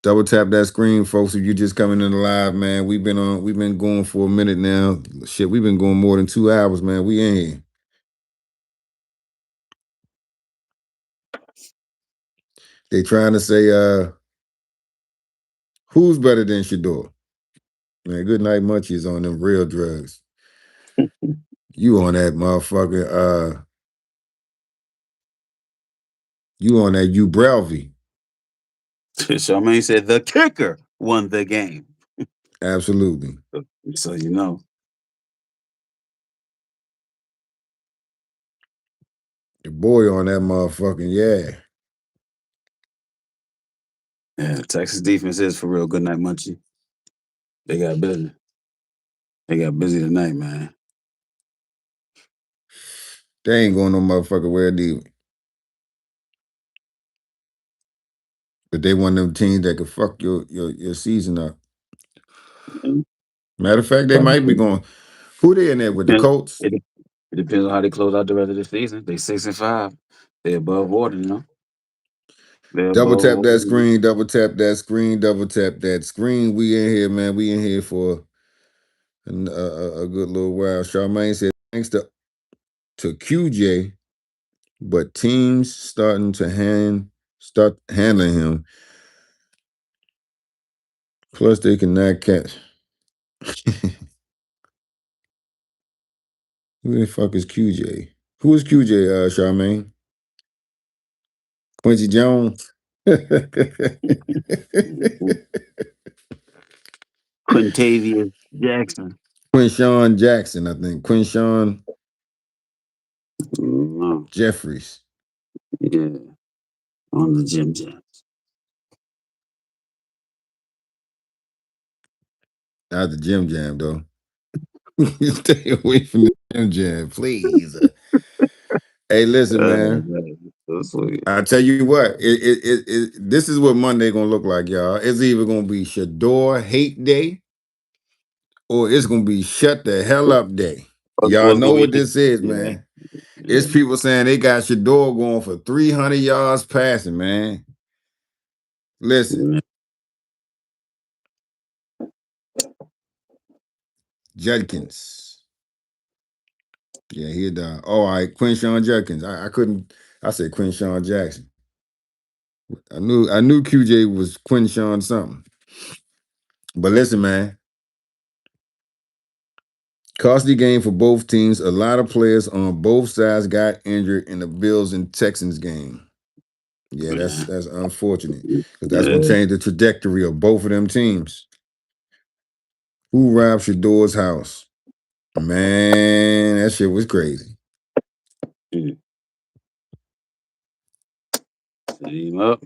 double tap that screen, folks. If you just coming in live, man, we've been going for a minute now. Shit, we've been going more than 2 hours, man. We in here. They trying to say, who's better than Shedeur? Man, good night, Munchies on them real drugs. You on that motherfucker? You on that Ubrelvy? Charmaine said the kicker won the game. Absolutely. So you know. The boy on that motherfucking, yeah. Yeah, Texas defense is for real. Good night, Munchie. They got busy. They got busy tonight, man. They ain't going no motherfucker where either. But they one of them teams that could fuck your season up. Matter of fact, they might be going. Who they in there with? The Colts? It depends on how they close out the rest of the season. They 6-5. They above water, you know. Double tap that screen, double tap that screen, double tap that screen. We in here, man. We in here for a good little while. Charmaine said, thanks to QJ, but teams starting to start handling him. Plus, they cannot catch. Who the fuck is QJ? Who is QJ, Charmaine? Quincy Jones? Quintavious Jackson. Quinshawn Jackson, I think. Quinshawn Jeffries. Yeah. On the Jim Jams. Not the Jim Jam, though. Stay away from the Jim Jam, please. Hey, listen, man. I tell you what, this is what Monday gonna look like, y'all. It's either gonna be Shedeur Hate Day or it's gonna be Shut the Hell Up Day. Y'all What's know gonna what be? this is, Yeah, man. It's yeah, people saying they got Shedeur going for 300 yards passing, man. Listen, yeah. Judkins. Yeah, he done. Oh, all right, Quinshawn Judkins. I couldn't. I said Quinshawn Jackson. I knew QJ was Quinshawn something. But listen, man, costly game for both teams. A lot of players on both sides got injured in the Bills and Texans game. Yeah, that's Yeah. that's unfortunate because that's gonna Yeah. change the trajectory of both of them teams. Who robbed Shadeur's house? Man, that shit was crazy. Mm. Team up.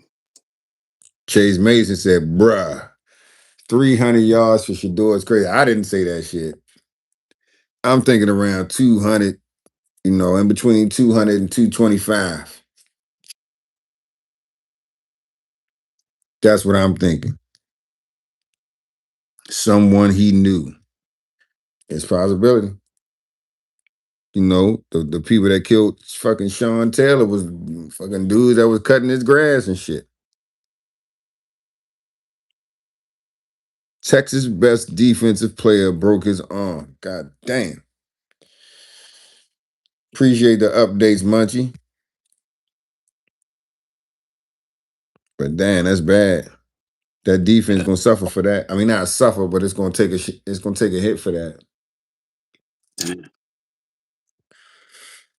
Chase Mason said, "Bruh, 300 yards for Shador is crazy." I didn't say that shit. I'm thinking around 200, in between 200 and 225. That's what I'm thinking. Someone he knew. It's a possibility. The people that killed fucking Sean Taylor was fucking dudes that was cutting his grass and shit. Texas' best defensive player broke his arm. God damn. Appreciate the updates, Munchie. But damn, that's bad. That defense Yeah. gonna suffer for that. I mean, not suffer, but it's gonna take it's gonna take a hit for that. Yeah.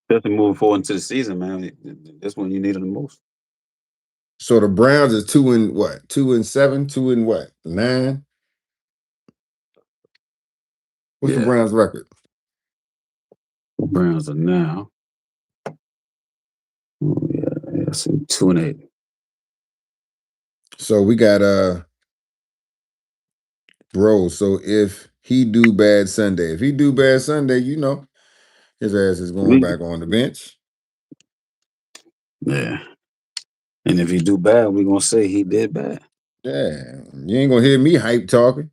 Especially moving forward into the season, man. That's when you need it the most. So the Browns is 2 and what? 2 and 7, 2 and what? 9. What's the Yeah. Browns record? The Browns are now. Oh, yeah. Yeah. So 2-8. So we got bro. So if he do bad Sunday, his ass is going We, back on the bench. yeah. And if he do bad, we gonna say he did bad. Yeah, you ain't gonna hear me hype talking.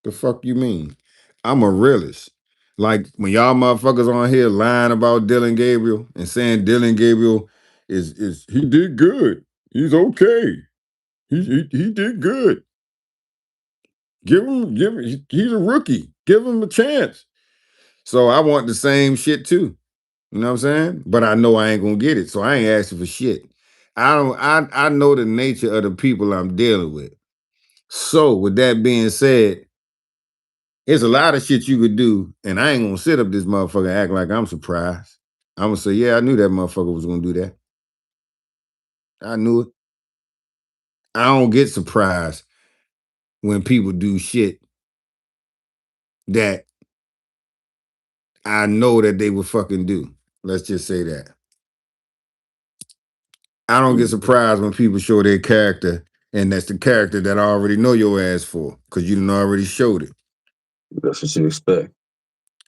The fuck you mean? I'm a realist. Like when y'all motherfuckers on here lying about Dillon Gabriel and saying Dillon Gabriel is he did good. He's okay. He did good. He's a rookie. Give him a chance. So I want the same shit too. You know what I'm saying? But I know I ain't gonna get it. So I ain't asking for shit. I know the nature of the people I'm dealing with. So with that being said, there's a lot of shit you could do, and I ain't gonna sit up this motherfucker and act like I'm surprised. I'm gonna say, yeah, I knew that motherfucker was gonna do that. I knew it. I don't get surprised when people do shit that I know that they would fucking do. Let's just say that. I don't get Mhm. surprised when people show their character, and that's the character that I already know your ass for, because you done already showed it. That's what you expect.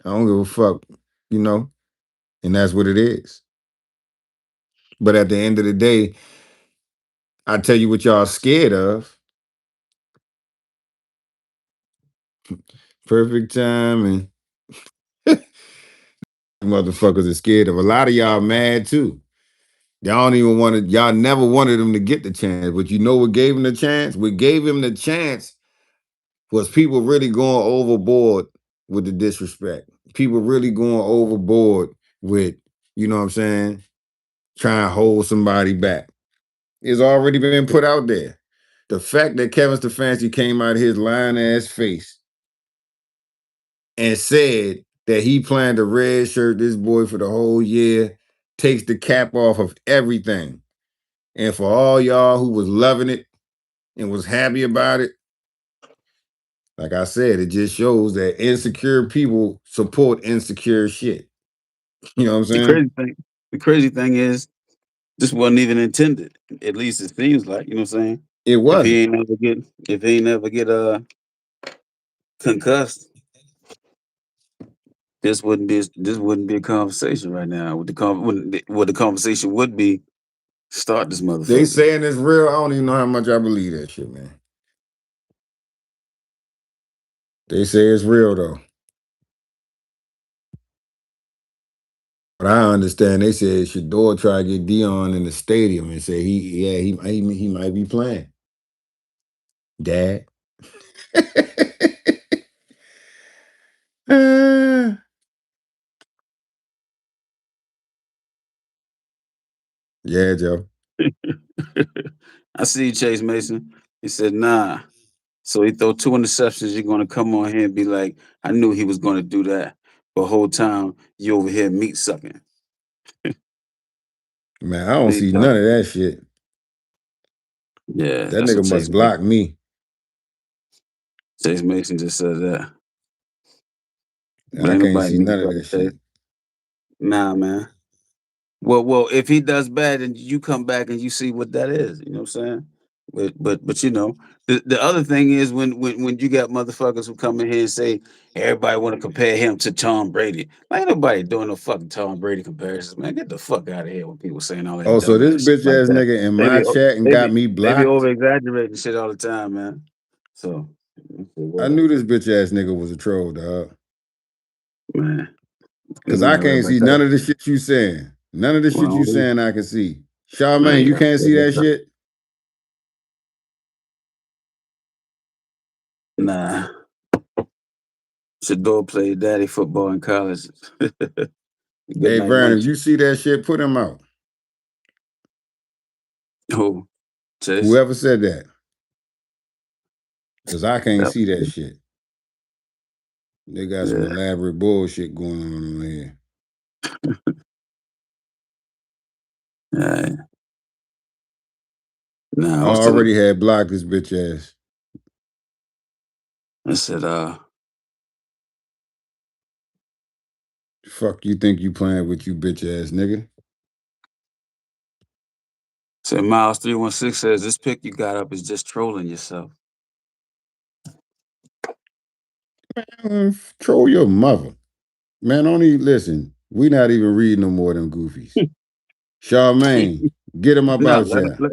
I don't give a fuck, you know, and that's what it is. But at the end of the day, I tell you what y'all scared of. Perfect time and motherfuckers are scared of. A lot of y'all mad too. Y'all don't even want to, y'all never wanted him to get the chance. But you know what gave him the chance? What gave him the chance was people really going overboard with the disrespect. People really going overboard with, you know what I'm saying, trying to hold somebody back. It's already been put out there. The fact that Kevin Stefanski came out of his lying ass face and said that he planned to red shirt this boy for the whole year takes the cap off of everything. And for all y'all who was loving it and was happy about it, like I said, it just shows that insecure people support insecure shit. You know what I'm The saying? crazy thing, the crazy thing is, this wasn't even intended. At least it seems like. You know what I'm saying? It If he wasn't. ain't ever get, if he ain't ever get concussed, this wouldn't be a conversation right now. What the conversation would be Start this They motherfucker. saying it's real. I don't even know how much I believe that shit, man. They say it's real though. But I understand they said Shedeur tried to get Dion in the stadium and said he might be playing. Dad. Uh, yeah, Joe. I see Chase Mason. He said, nah. So he throw 2 interceptions. You're gonna come on here and be like, I knew he was gonna do that. But whole time you over here meat sucking. Man, I don't What you see none talking of about? that shit. Yeah, That that's nigga what must block me. Chase Mason just said that. But I ain't can't nobody see meat none of that sucking Chase. shit. Nah, man. Well, if he does bad and you come back and you see what that is, you know what I'm saying? But you know, the other thing is when you got motherfuckers who come in here and say everybody want to compare him to Tom Brady. Ain't nobody doing no fucking Tom Brady comparisons, man. Get the fuck out of here when people saying all that Oh, so this dumbass shit bitch like ass that. nigga in They my be chat and they got be me they be blocked. over exaggerating shit all the time, man. So I whatever, knew this bitch ass nigga was a troll, dog. man. Cause You I know can't everybody see say, none of the shit you saying. None of the shit you well, saying I can see. man, Charmaine, you you gotta can't see that shit? nah. Shedeur played daddy football in college. Good Hey, night, Vern, if munch. you see that shit, put him out. Oh, Chase. Whoever said that. Cause I can't That, see that shit. They got some yeah. elaborate bullshit going on here. Yeah. Nah, I I was telling. already had blocked this bitch ass. I said, Fuck you think you playing with, you bitch ass nigga? Miles 316 says this pick you got up is just trolling yourself. Troll your mother. Man, don't even listen. We not even reading no more of them goofies. Charmaine, get him up No, out here.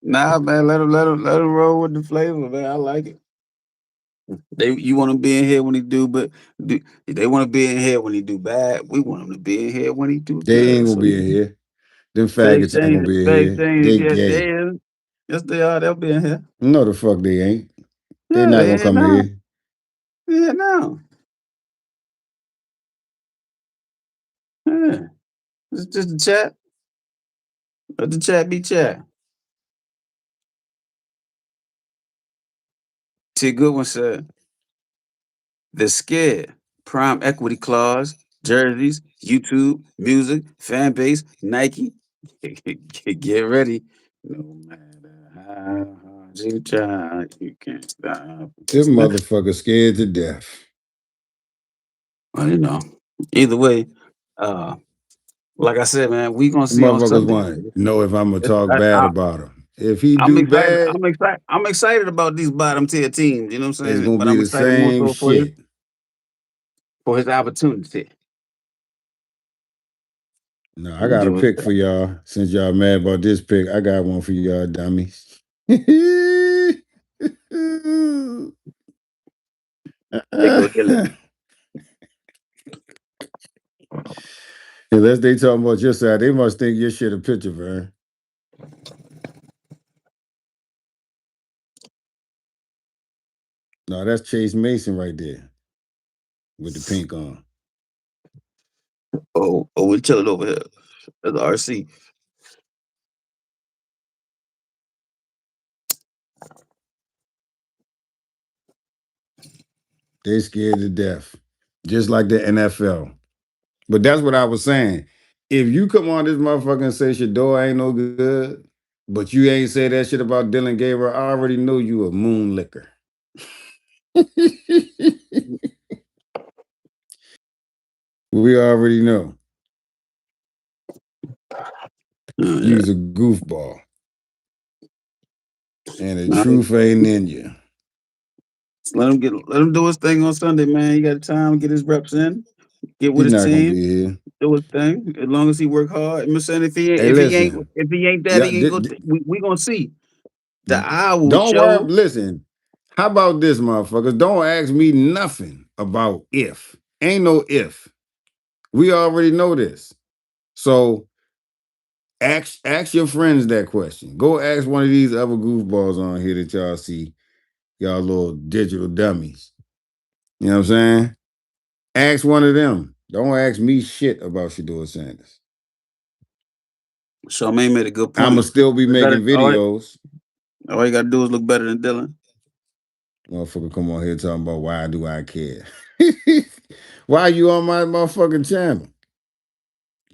nah, man, let him roll with the flavor, man. I like it. You want to be in here when he do, but they want to be in here when he do bad. We want him to be in here when he do They ain't good. gonna So be in here. Them fake faggots ain't gonna change, be in fake here. change. They Yeah, they gay. is. Yes, they are. They'll be in here. No, the fuck they ain't. They Yeah, not they gonna in here come in now. here. Yeah, now. Yeah, it's just a chat. Let the chat be chat. T. Goodwin said, they're scared. Prime equity clause, jerseys, YouTube, music, fan base, Nike. Get ready. No matter how hard you try, you can't stop. Them motherfuckers scared to death. Well, you know, either way, uh, like I said, man, we gonna Them see on motherfuckers Sunday, want man. to know if I'm gonna talk I, bad I, about him. If he I'm do excited. bad, I'm excited. I'm excited about these bottom tier teams. You know what I'm it's saying? gonna But be I'm the excited more same so shit. for his opportunity. No, I You got a do it. pick for y'all. Since y'all mad about this pick, I got one for y'all dummies. They go Dylan. Unless they talking about your side, they must think your shit a picture, man. No, that's Chase Mason right there with the pink on. Oh, we're chilling over here at the RC. They scared to death, just like the NFL. But that's what I was saying. If you come on this motherfucker and say Shedeur ain't no good, but you ain't say that shit about Dillon Gabriel, I already know you a moon liquor. We already know. Yeah. You's a goofball. And the Nah, truth ain't in you. let him do his thing on Sunday, man. He got time to get his reps in, get He's with his not gonna team. be here. do his thing as long as he work hard. I'm saying Hey, listen. if he ain't that, Yeah, he ain't go. We gonna see. The eye will don't worry. show. Listen. How about this, motherfuckers? Don't ask me nothing about if. Ain't no if. We already know this. So ask your friends that question. Go ask one of these other goofballs on here that y'all see, y'all little digital dummies. You know what I'm saying? Ask one of them. Don't ask me shit about Shedeur Sanders. Charmaine made a good I'ma point. still be Better, making videos. all you gotta do is look better than Dylan. Motherfucker come on here talking about why do I care? Why you on my motherfucking channel?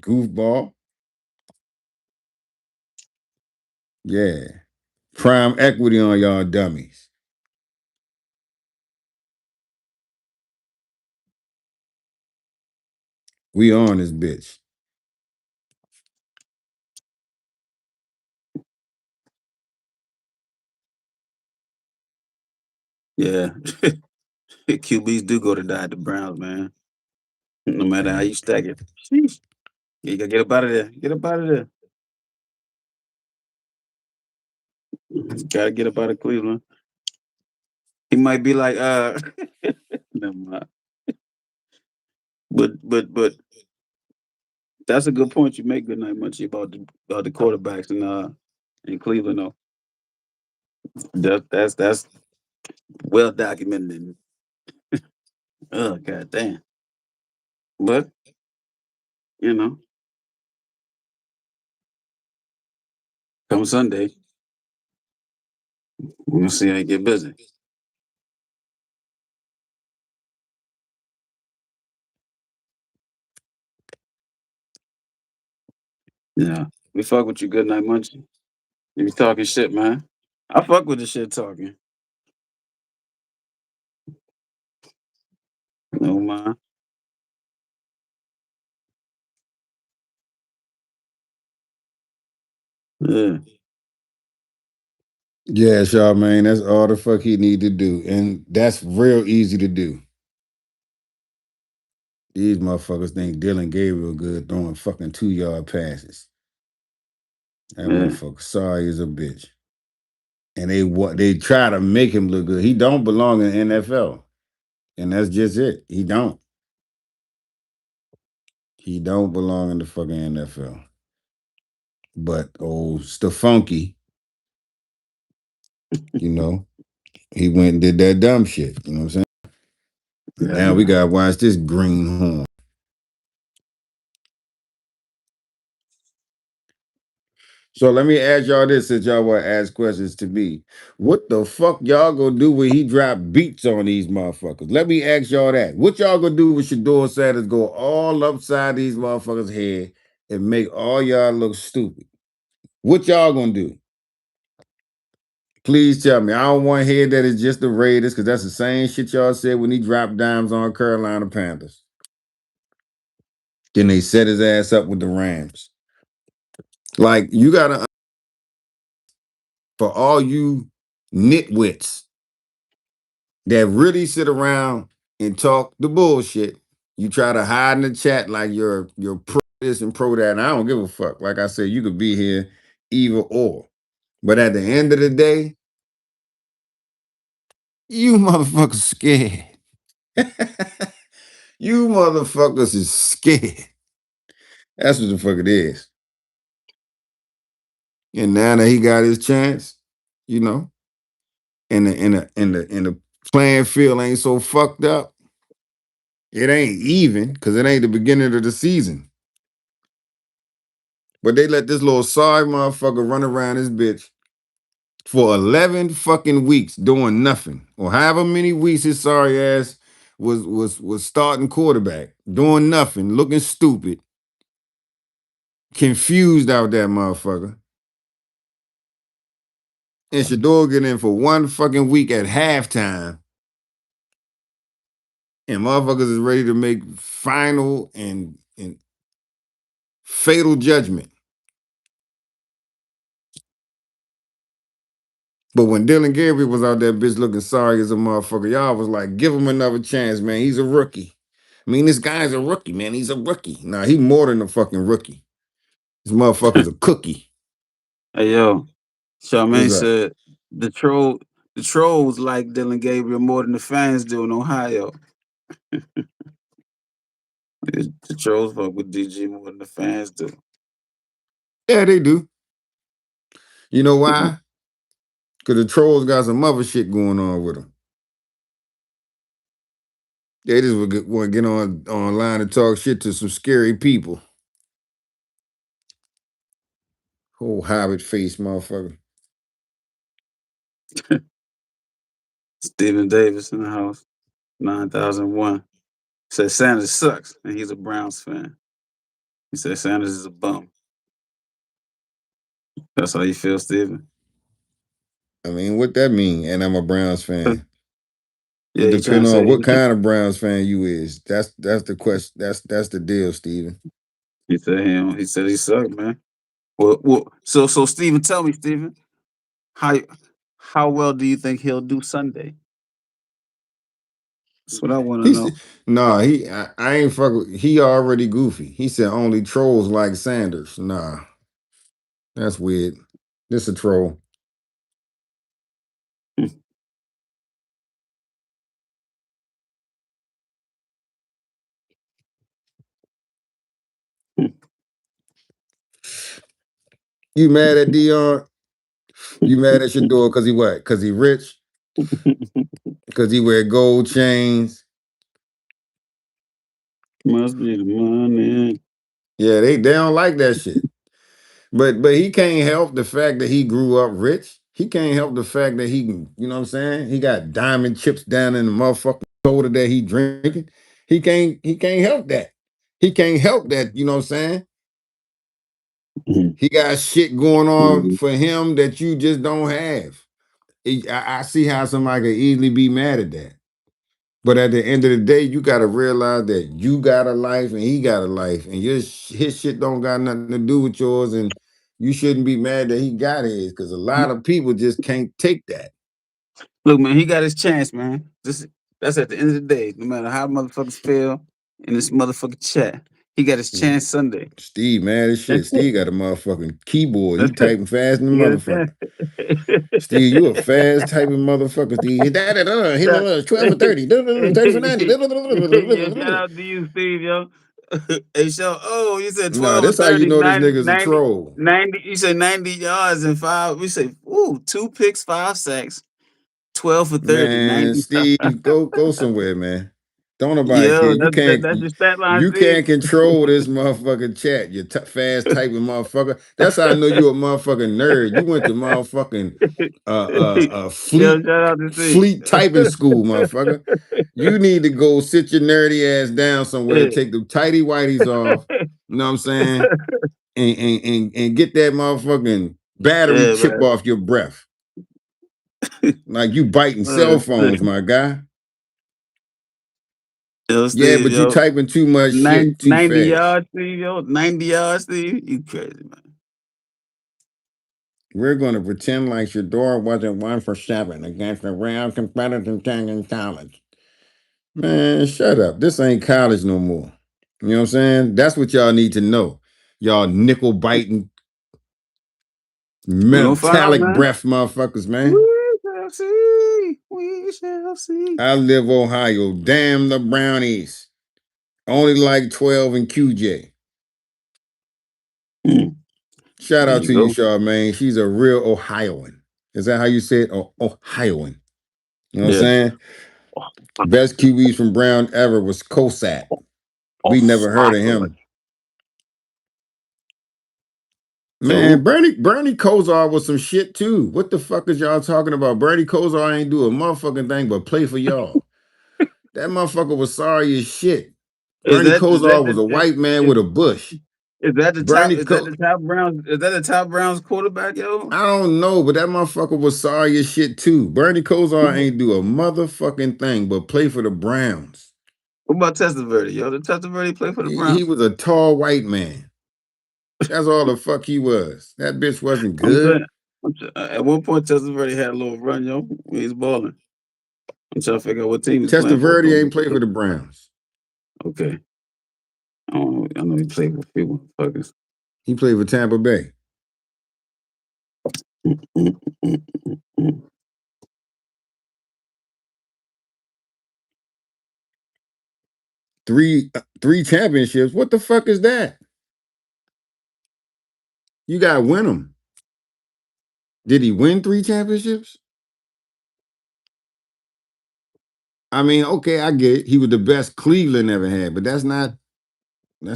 Goofball. Yeah. Prime equity on y'all dummies. We on this bitch. Yeah, QBs do go to die at the Browns, man. No matter how you stack it. Sheesh. You gotta get up out of there. Get up out of there. Gotta get up out of Cleveland. He might be like, never mind. But that's a good point you make. Good night, Munchie, about the quarterbacks in Cleveland. Though that's well documented. Oh god damn. But you know, come Sunday, we're gonna see how you get busy. Yeah, we fuck with you. Good night, Munchie. You be talking shit, man. I fuck with the shit talking. No man. Yeah. Yeah, Charmaine, that's all the fuck he need to do. And that's real easy to do. These motherfuckers think Dillon Gabriel good throwing fucking 2-yard passes. That Yeah. motherfucker sorry as a bitch. And they try to make him look good. He don't belong in the NFL. And that's just it. He don't. He don't belong in the fucking NFL. But old Stefanski, you know, he went and did that dumb shit. You know what I'm saying? And Yeah, now we man. gotta watch this greenhorn. So let me ask y'all this since y'all want to ask questions to me. What the fuck y'all gonna do when he drop beats on these motherfuckers? Let me ask y'all that. What y'all gonna do when Shedeur Sanders go all upside these motherfuckers' head and make all y'all look stupid? What y'all gonna do? Please tell me. I don't want to hear that it's just the Raiders because that's the same shit y'all said when he dropped dimes on Carolina Panthers. Then they set his ass up with the Rams. Like, you gotta, for all you nitwits that really sit around and talk the bullshit. You try to hide in the chat like you're pro this and pro that. And I don't give a fuck. Like I said, you could be here either or. But at the end of the day, you motherfuckers scared. You motherfuckers is scared. That's what the fuck it is. And now that he got his chance, you know, and the playing field ain't so fucked up. It ain't even because it ain't the beginning of the season. But they let this little sorry motherfucker run around this bitch for 11 fucking weeks doing nothing. Or however many weeks his sorry ass was starting quarterback, doing nothing, looking stupid, confused out that motherfucker. And Shedeur get in for one fucking week at halftime. And motherfuckers is ready to make final and fatal judgment. But when Dillon Gabriel was out there bitch looking sorry as a motherfucker, y'all was like, give him another chance, man. He's a rookie. I mean, this guy's a rookie, man. He's a rookie. Nah, he more than a fucking rookie. This motherfucker's a cookie. Hey yo, Charmaine What's up? said the trolls like Dillon Gabriel more than the fans do in Ohio. The trolls fuck with DG more than the fans do. Yeah, they do. You know why? Because the trolls got some other shit going on with them. They just want to get on online and talk shit to some scary people. Whole hobbit face motherfucker. Stephen Davis in the house. 9001. Said Sanders sucks, and he's a Browns fan. He said Sanders is a bum. That's how you feel, Stephen? I mean, what that mean? And I'm a Browns fan. It Yeah, he trying depends to on say what kind of Browns fan you is. That's the question. That's the deal, Steven. he said him. He said he sucked, man. So Stephen, tell me, Stephen, how how well do you think he'll do Sunday? That's what I want to He's know. nah, I ain't fuck with, he already goofy. He said only trolls like Sanders. Nah, that's weird. This a troll. You mad at Dion? You mad at Shedeur because he what? Because he rich? Because he wear gold chains? Must be the money. Yeah, they don't like that shit. But he can't help the fact that he grew up rich. He can't help the fact that he can, you know what I'm saying? He got diamond chips down in the motherfucking soda that he drinking. He can't help that. He can't help that, you know what I'm saying? Mhm. He got shit going on for him that you just don't have. I see how somebody could easily be mad at that. But at the end of the day, you got to realize that you got a life and he got a life, and his shit don't got nothing to do with yours, and you shouldn't be mad that he got his because a lot of people just can't take that. Look, man, he got his chance, man. That's at the end of the day. No matter how motherfuckers feel in this motherfucking chat, he got his Mm. chance Sunday. Steve, mad as That's shit. it. Steve got a motherfucking keyboard. He That's it. typing fast than a He got his motherfucker. Steve, you a fast typing motherfucker, Steve. He chance. 12 for 30, 30 for 90. Yeah, shout out to you, Steve, yo. Hey, show. Oh, you said Nah, 12 or this how you 30, know this 90, nigga's a 90, troll. 90. You said 90 yards and five. We say, ooh, 2 picks, 5 sacks, 12 for 30, Man, 90. Steve, go somewhere, man. Don't nobody care. Yo, that's your stat line, You Steve. can't control this motherfucking chat. You fast typing motherfucker. That's how I know you a motherfucking nerd. You went to motherfucking Yo, shout out to Steve. fleet typing school, motherfucker. You need to go sit your nerdy ass down somewhere, Yeah. take the tighty whities off. You know what I'm saying? And get that motherfucking battery Yeah, chip man. off your breath. Like you biting cell phones, Steve. my guy. Yo, Yeah, Steve, but you yo. typing too much 90, shit too 90 fast. yards, Steve, yo. 90 yards, Steve. You crazy, man. We're going to pretend like Shedeur wasn't 1 for 7 against a real competitive team in college. Man, shut up. This ain't college no more. You know what I'm saying? That's what y'all need to know. Y'all nickel biting, We're gonna find out, metallic man. breath motherfuckers, man. We shall see. We shall see. I live Ohio. Damn the Brownies. Only like 12 and QJ. Mm, Shout there out you to you, go. Charmaine. She's a real Ohioan. Is that how you say it? Ohioan. You know what I'm Yeah. saying? Best QBs from Brown ever was Kosat. We never heard of Ohio. him. So Man, Bernie Kosar was some shit too. What the fuck is y'all talking about? Bernie Kosar ain't do a motherfucking thing but play for y'all. That motherfucker was sorry as shit. is Bernie that is that Kosar was the a white man is, with a bush. is that the top Bernie is that Co- the top Browns quarterback, yo? I don't know, but that motherfucker was sorry as shit too. Bernie Kosar What ain't do a motherfucking thing but play for the Browns. about Testaverde, yo? Did Testaverde play for the He Browns? was a tall white man. That's all the fuck he was. That bitch wasn't I'm good. saying at one point Testaverde had a little run, yo. When he's balling. I'm trying to figure out what team he's playing for. Testaverde ain't play for the Browns. Okay. I know he played with a few motherfuckers. He played for Tampa Bay. Three championships. What the fuck is that? You gotta win them. Did he win 3 championships? I mean, okay, I get it. He was the best Cleveland ever had, but that's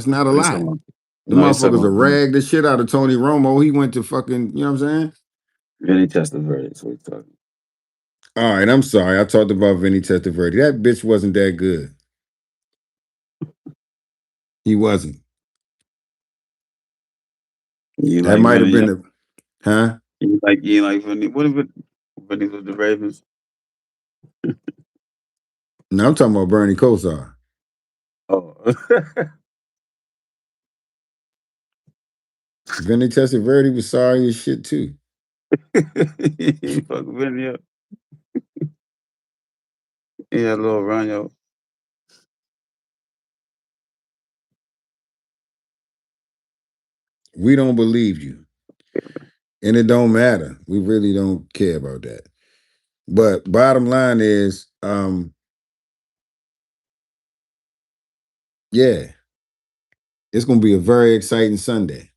not a He's lot. talking about, The no, he's talking motherfuckers are about ragged the shit out of Tony Romo. He went to fucking, you know what I'm saying? Vinny Testaverde. That's what he's talking. All right, I'm sorry. I talked about Vinny Testaverde. That bitch wasn't that good. He wasn't. You That like might have Vinny? been the, huh? You like Vinny? What if Vinny with the Ravens? No, I'm talking about Bernie Kosar. Oh, Vinny Testaverde was sorry as shit too. you fuck Vinny up. He had a little run, yo. We don't believe you. And it don't matter. We really don't care about that. But bottom line is, yeah, it's gonna be a very exciting Sunday.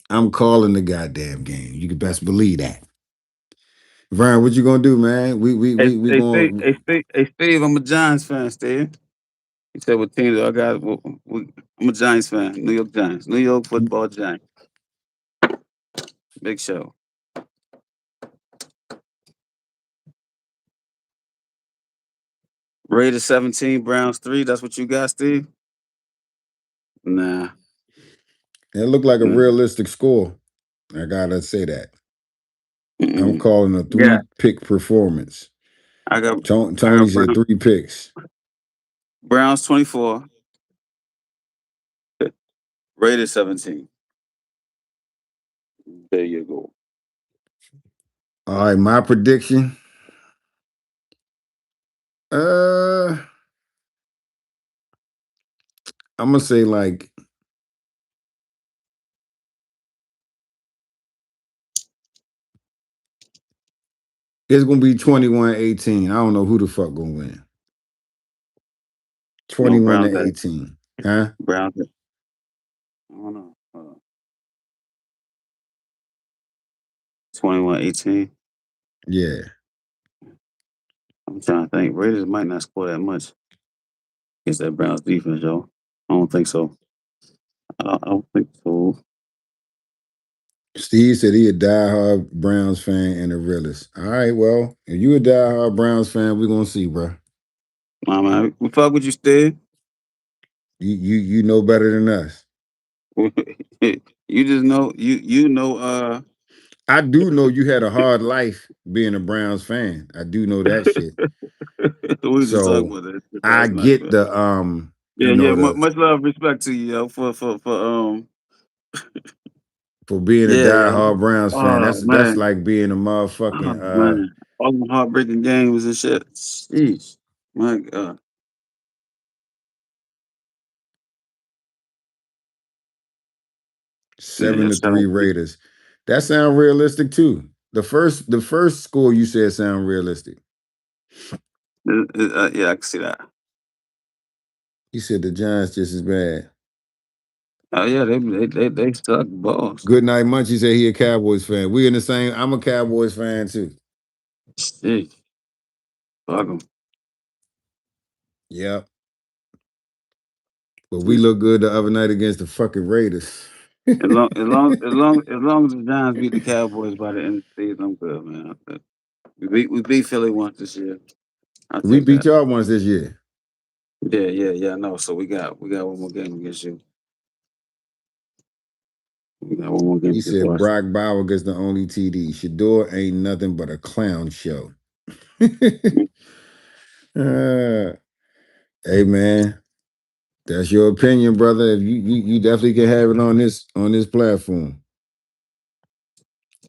I'm calling the goddamn game. You can best believe that. Vern, what you gonna do, man? We going. Hey, Steve, I'm a Giants fan, Steve. He said, "What team do I got?" I'm a Giants fan. New York Giants. New York Football Giants. Big show. Raiders 17, Browns 3. That's what you got, Steve? Nah. It looked like a Mm, realistic score. I gotta say that. I'm mm-mm. calling a Yeah, 3-pick performance. I got I Tony got said 3 picks. Browns 24, Raiders 17. There you go. All right, my prediction. Uh, I'm gonna say like it's gonna be 21-18. I don't know who the fuck gonna win. No 21 Browns to got 18. Huh? Browns. I don't know. 21-18. Yeah. I'm trying to think. Raiders might not score that much against that Browns defense, yo. I don't think so. I don't think so. Steve said he a diehard Browns fan and a realist. All right, well, if you a diehard Browns fan, we're gonna see, bro. Nah, man, we fuck with you, Steve. You know better than us. You just know you know I do know you had a hard life being a Browns fan. I do know that shit. we were just talking So about that shit I last night, get man. the Yeah, yeah. Much love, respect to you, yo, for being a yeah, yo. diehard Browns fan. Oh That's man, like being a oh motherfucking man, all them heartbreaking games and shit. Jeez, my God. Yeah, 7-3 Raiders. That sound realistic too. The first score you said sound realistic. yeah, I can see that. He said the Giants just as bad. Oh yeah, they suck balls. Good night, Munchie said he a Cowboys fan. We in the same. I'm a Cowboys fan too. Jeez, fuck 'em. Yep. But we look good the other night against the fucking Raiders. As long as the Giants beat the Cowboys by the end of the season, I'm good, man. We beat Philly once this year. I'll We take beat that. y'all once this year. Yeah. No, so we got one more game against you. We got one more game He against said Washington. Brock Bauer gets the only TD. Shedeur ain't nothing but a clown show. Uh, hey man, that's your opinion, brother. If you definitely can have it on this platform.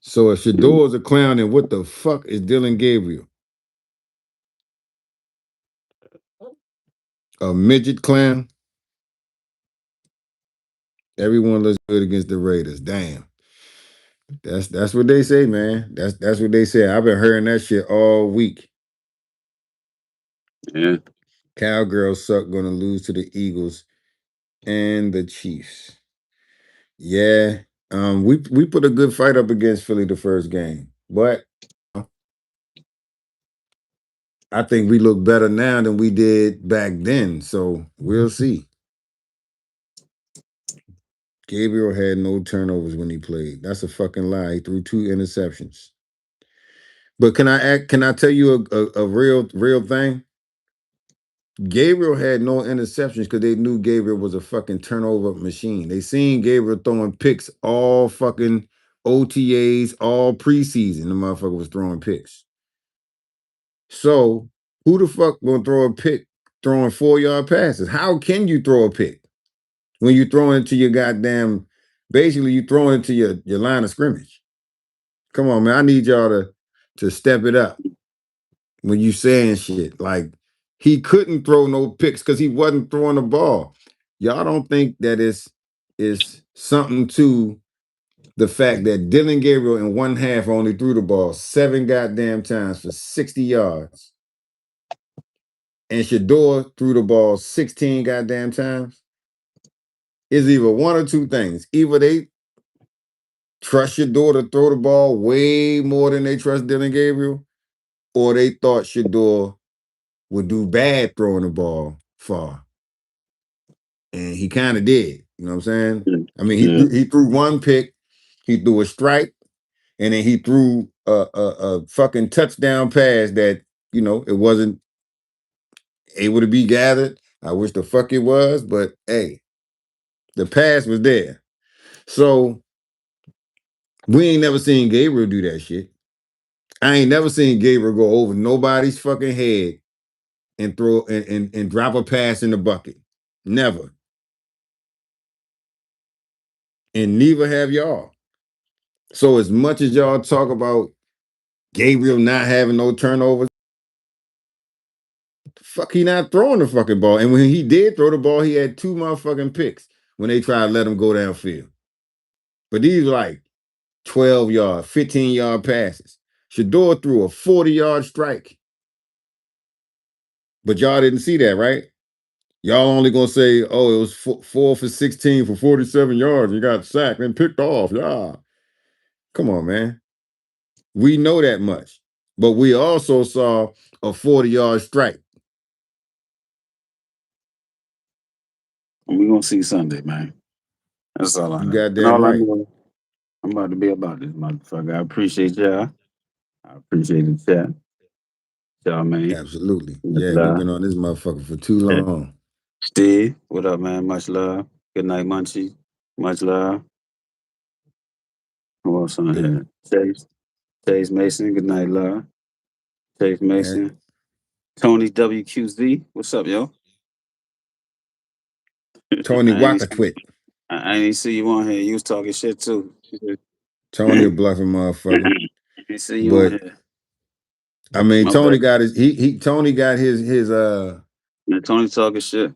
So if Shedeur is a clown, then what the fuck is Dillon Gabriel? A midget clown? Everyone looks good against the Raiders. Damn. That's what they say, man. That's what they say. I've been hearing that shit all week. Yeah. Cowgirls suck, gonna lose to the Eagles and the Chiefs. Yeah. We put a good fight up against Philly the first game. But I think we look better now than we did back then. So we'll see. Gabriel had no turnovers when he played. That's a fucking lie. He threw 2 interceptions. But can I tell you a real thing? Gabriel had no interceptions because they knew Gabriel was a fucking turnover machine. They seen Gabriel throwing picks all fucking OTAs, all preseason. The motherfucker was throwing picks. So who the fuck gonna throw a pick throwing 4-yard passes? How can you throw a pick when you throwing it to your goddamn, basically you throwing it to your line of scrimmage? Come on, man. I need y'all to step it up when you saying shit. Like, he couldn't throw no picks because he wasn't throwing the ball. Y'all don't think that it's something to the fact that Dillon Gabriel in one half only threw the ball 7 goddamn times for 60 yards. And Shedeur threw the ball 16 goddamn times. It's either one or two things. Either they trust Shedeur to throw the ball way more than they trust Dillon Gabriel, or they thought Shedeur would do bad throwing the ball far. And he kind of did. You know what I'm saying? I mean, he threw one pick, he threw a strike, and then he threw a fucking touchdown pass that, you know, it wasn't able to be gathered. I wish the fuck it was, but hey, the pass was there. So we ain't never seen Gabriel do that shit. I ain't never seen Gabriel go over nobody's fucking head and throw and drop a pass in the bucket. Never. And neither have y'all. So as much as y'all talk about Gabriel not having no turnovers, fuck, he not throwing the fucking ball. And when he did throw the ball, he had 2 motherfucking picks when they tried to let him go downfield. But these were like 12-yard, 15-yard passes. Shedeur threw a 40-yard strike. But y'all didn't see that, right? Y'all only gonna say, oh, it was 4 for 16 for 47 yards. He got sacked and picked off. Yeah. Come on, man. We know that much. But we also saw a 40-yard strike. We're gonna see Sunday, man. That's all I You know. And goddamn all I right. know, I'm about to be about this motherfucker. I appreciate y'all. I appreciate the chat. Y'all, man. Absolutely. Much Yeah, we've love. been on this motherfucker for too Yeah. long. Steve, what up, man? Much love. Good night, Munchie. Much love. Who else on Good. here? Chase Mason. Good night, love. Chase And Mason. Tony WQZ. What's up, yo? Tony I ain't see, Wackatwit. I ain't see you on here. You was talking shit too. Tony a bluffing motherfucker. I ain't see you on But here. I mean, My bad. Tony got his Tony got his Man, Tony talking shit.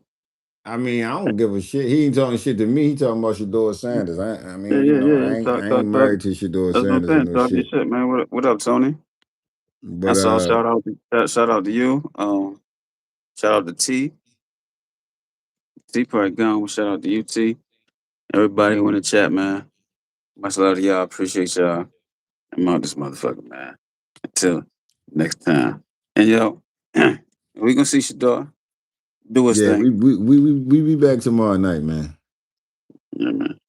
I mean, I don't give a shit. He ain't talking shit to me. He talking about Shedeur Sanders. I Yeah, mean, you yeah, know, yeah. I ain't married to Shedeur That's what I'm Sanders or saying. no Talk your shit. shit, man. What up, Tony? But That's all. Shout out to you. Shout out to T. T probably gone. Shout out to you, T. Everybody who in the chat, man. Much love to y'all. Appreciate y'all. I'm out this motherfucker, man. Until next time. And yo, we gonna see Shedeur do his yeah, thing. we be back tomorrow night, man. Yeah, man.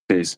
Peace.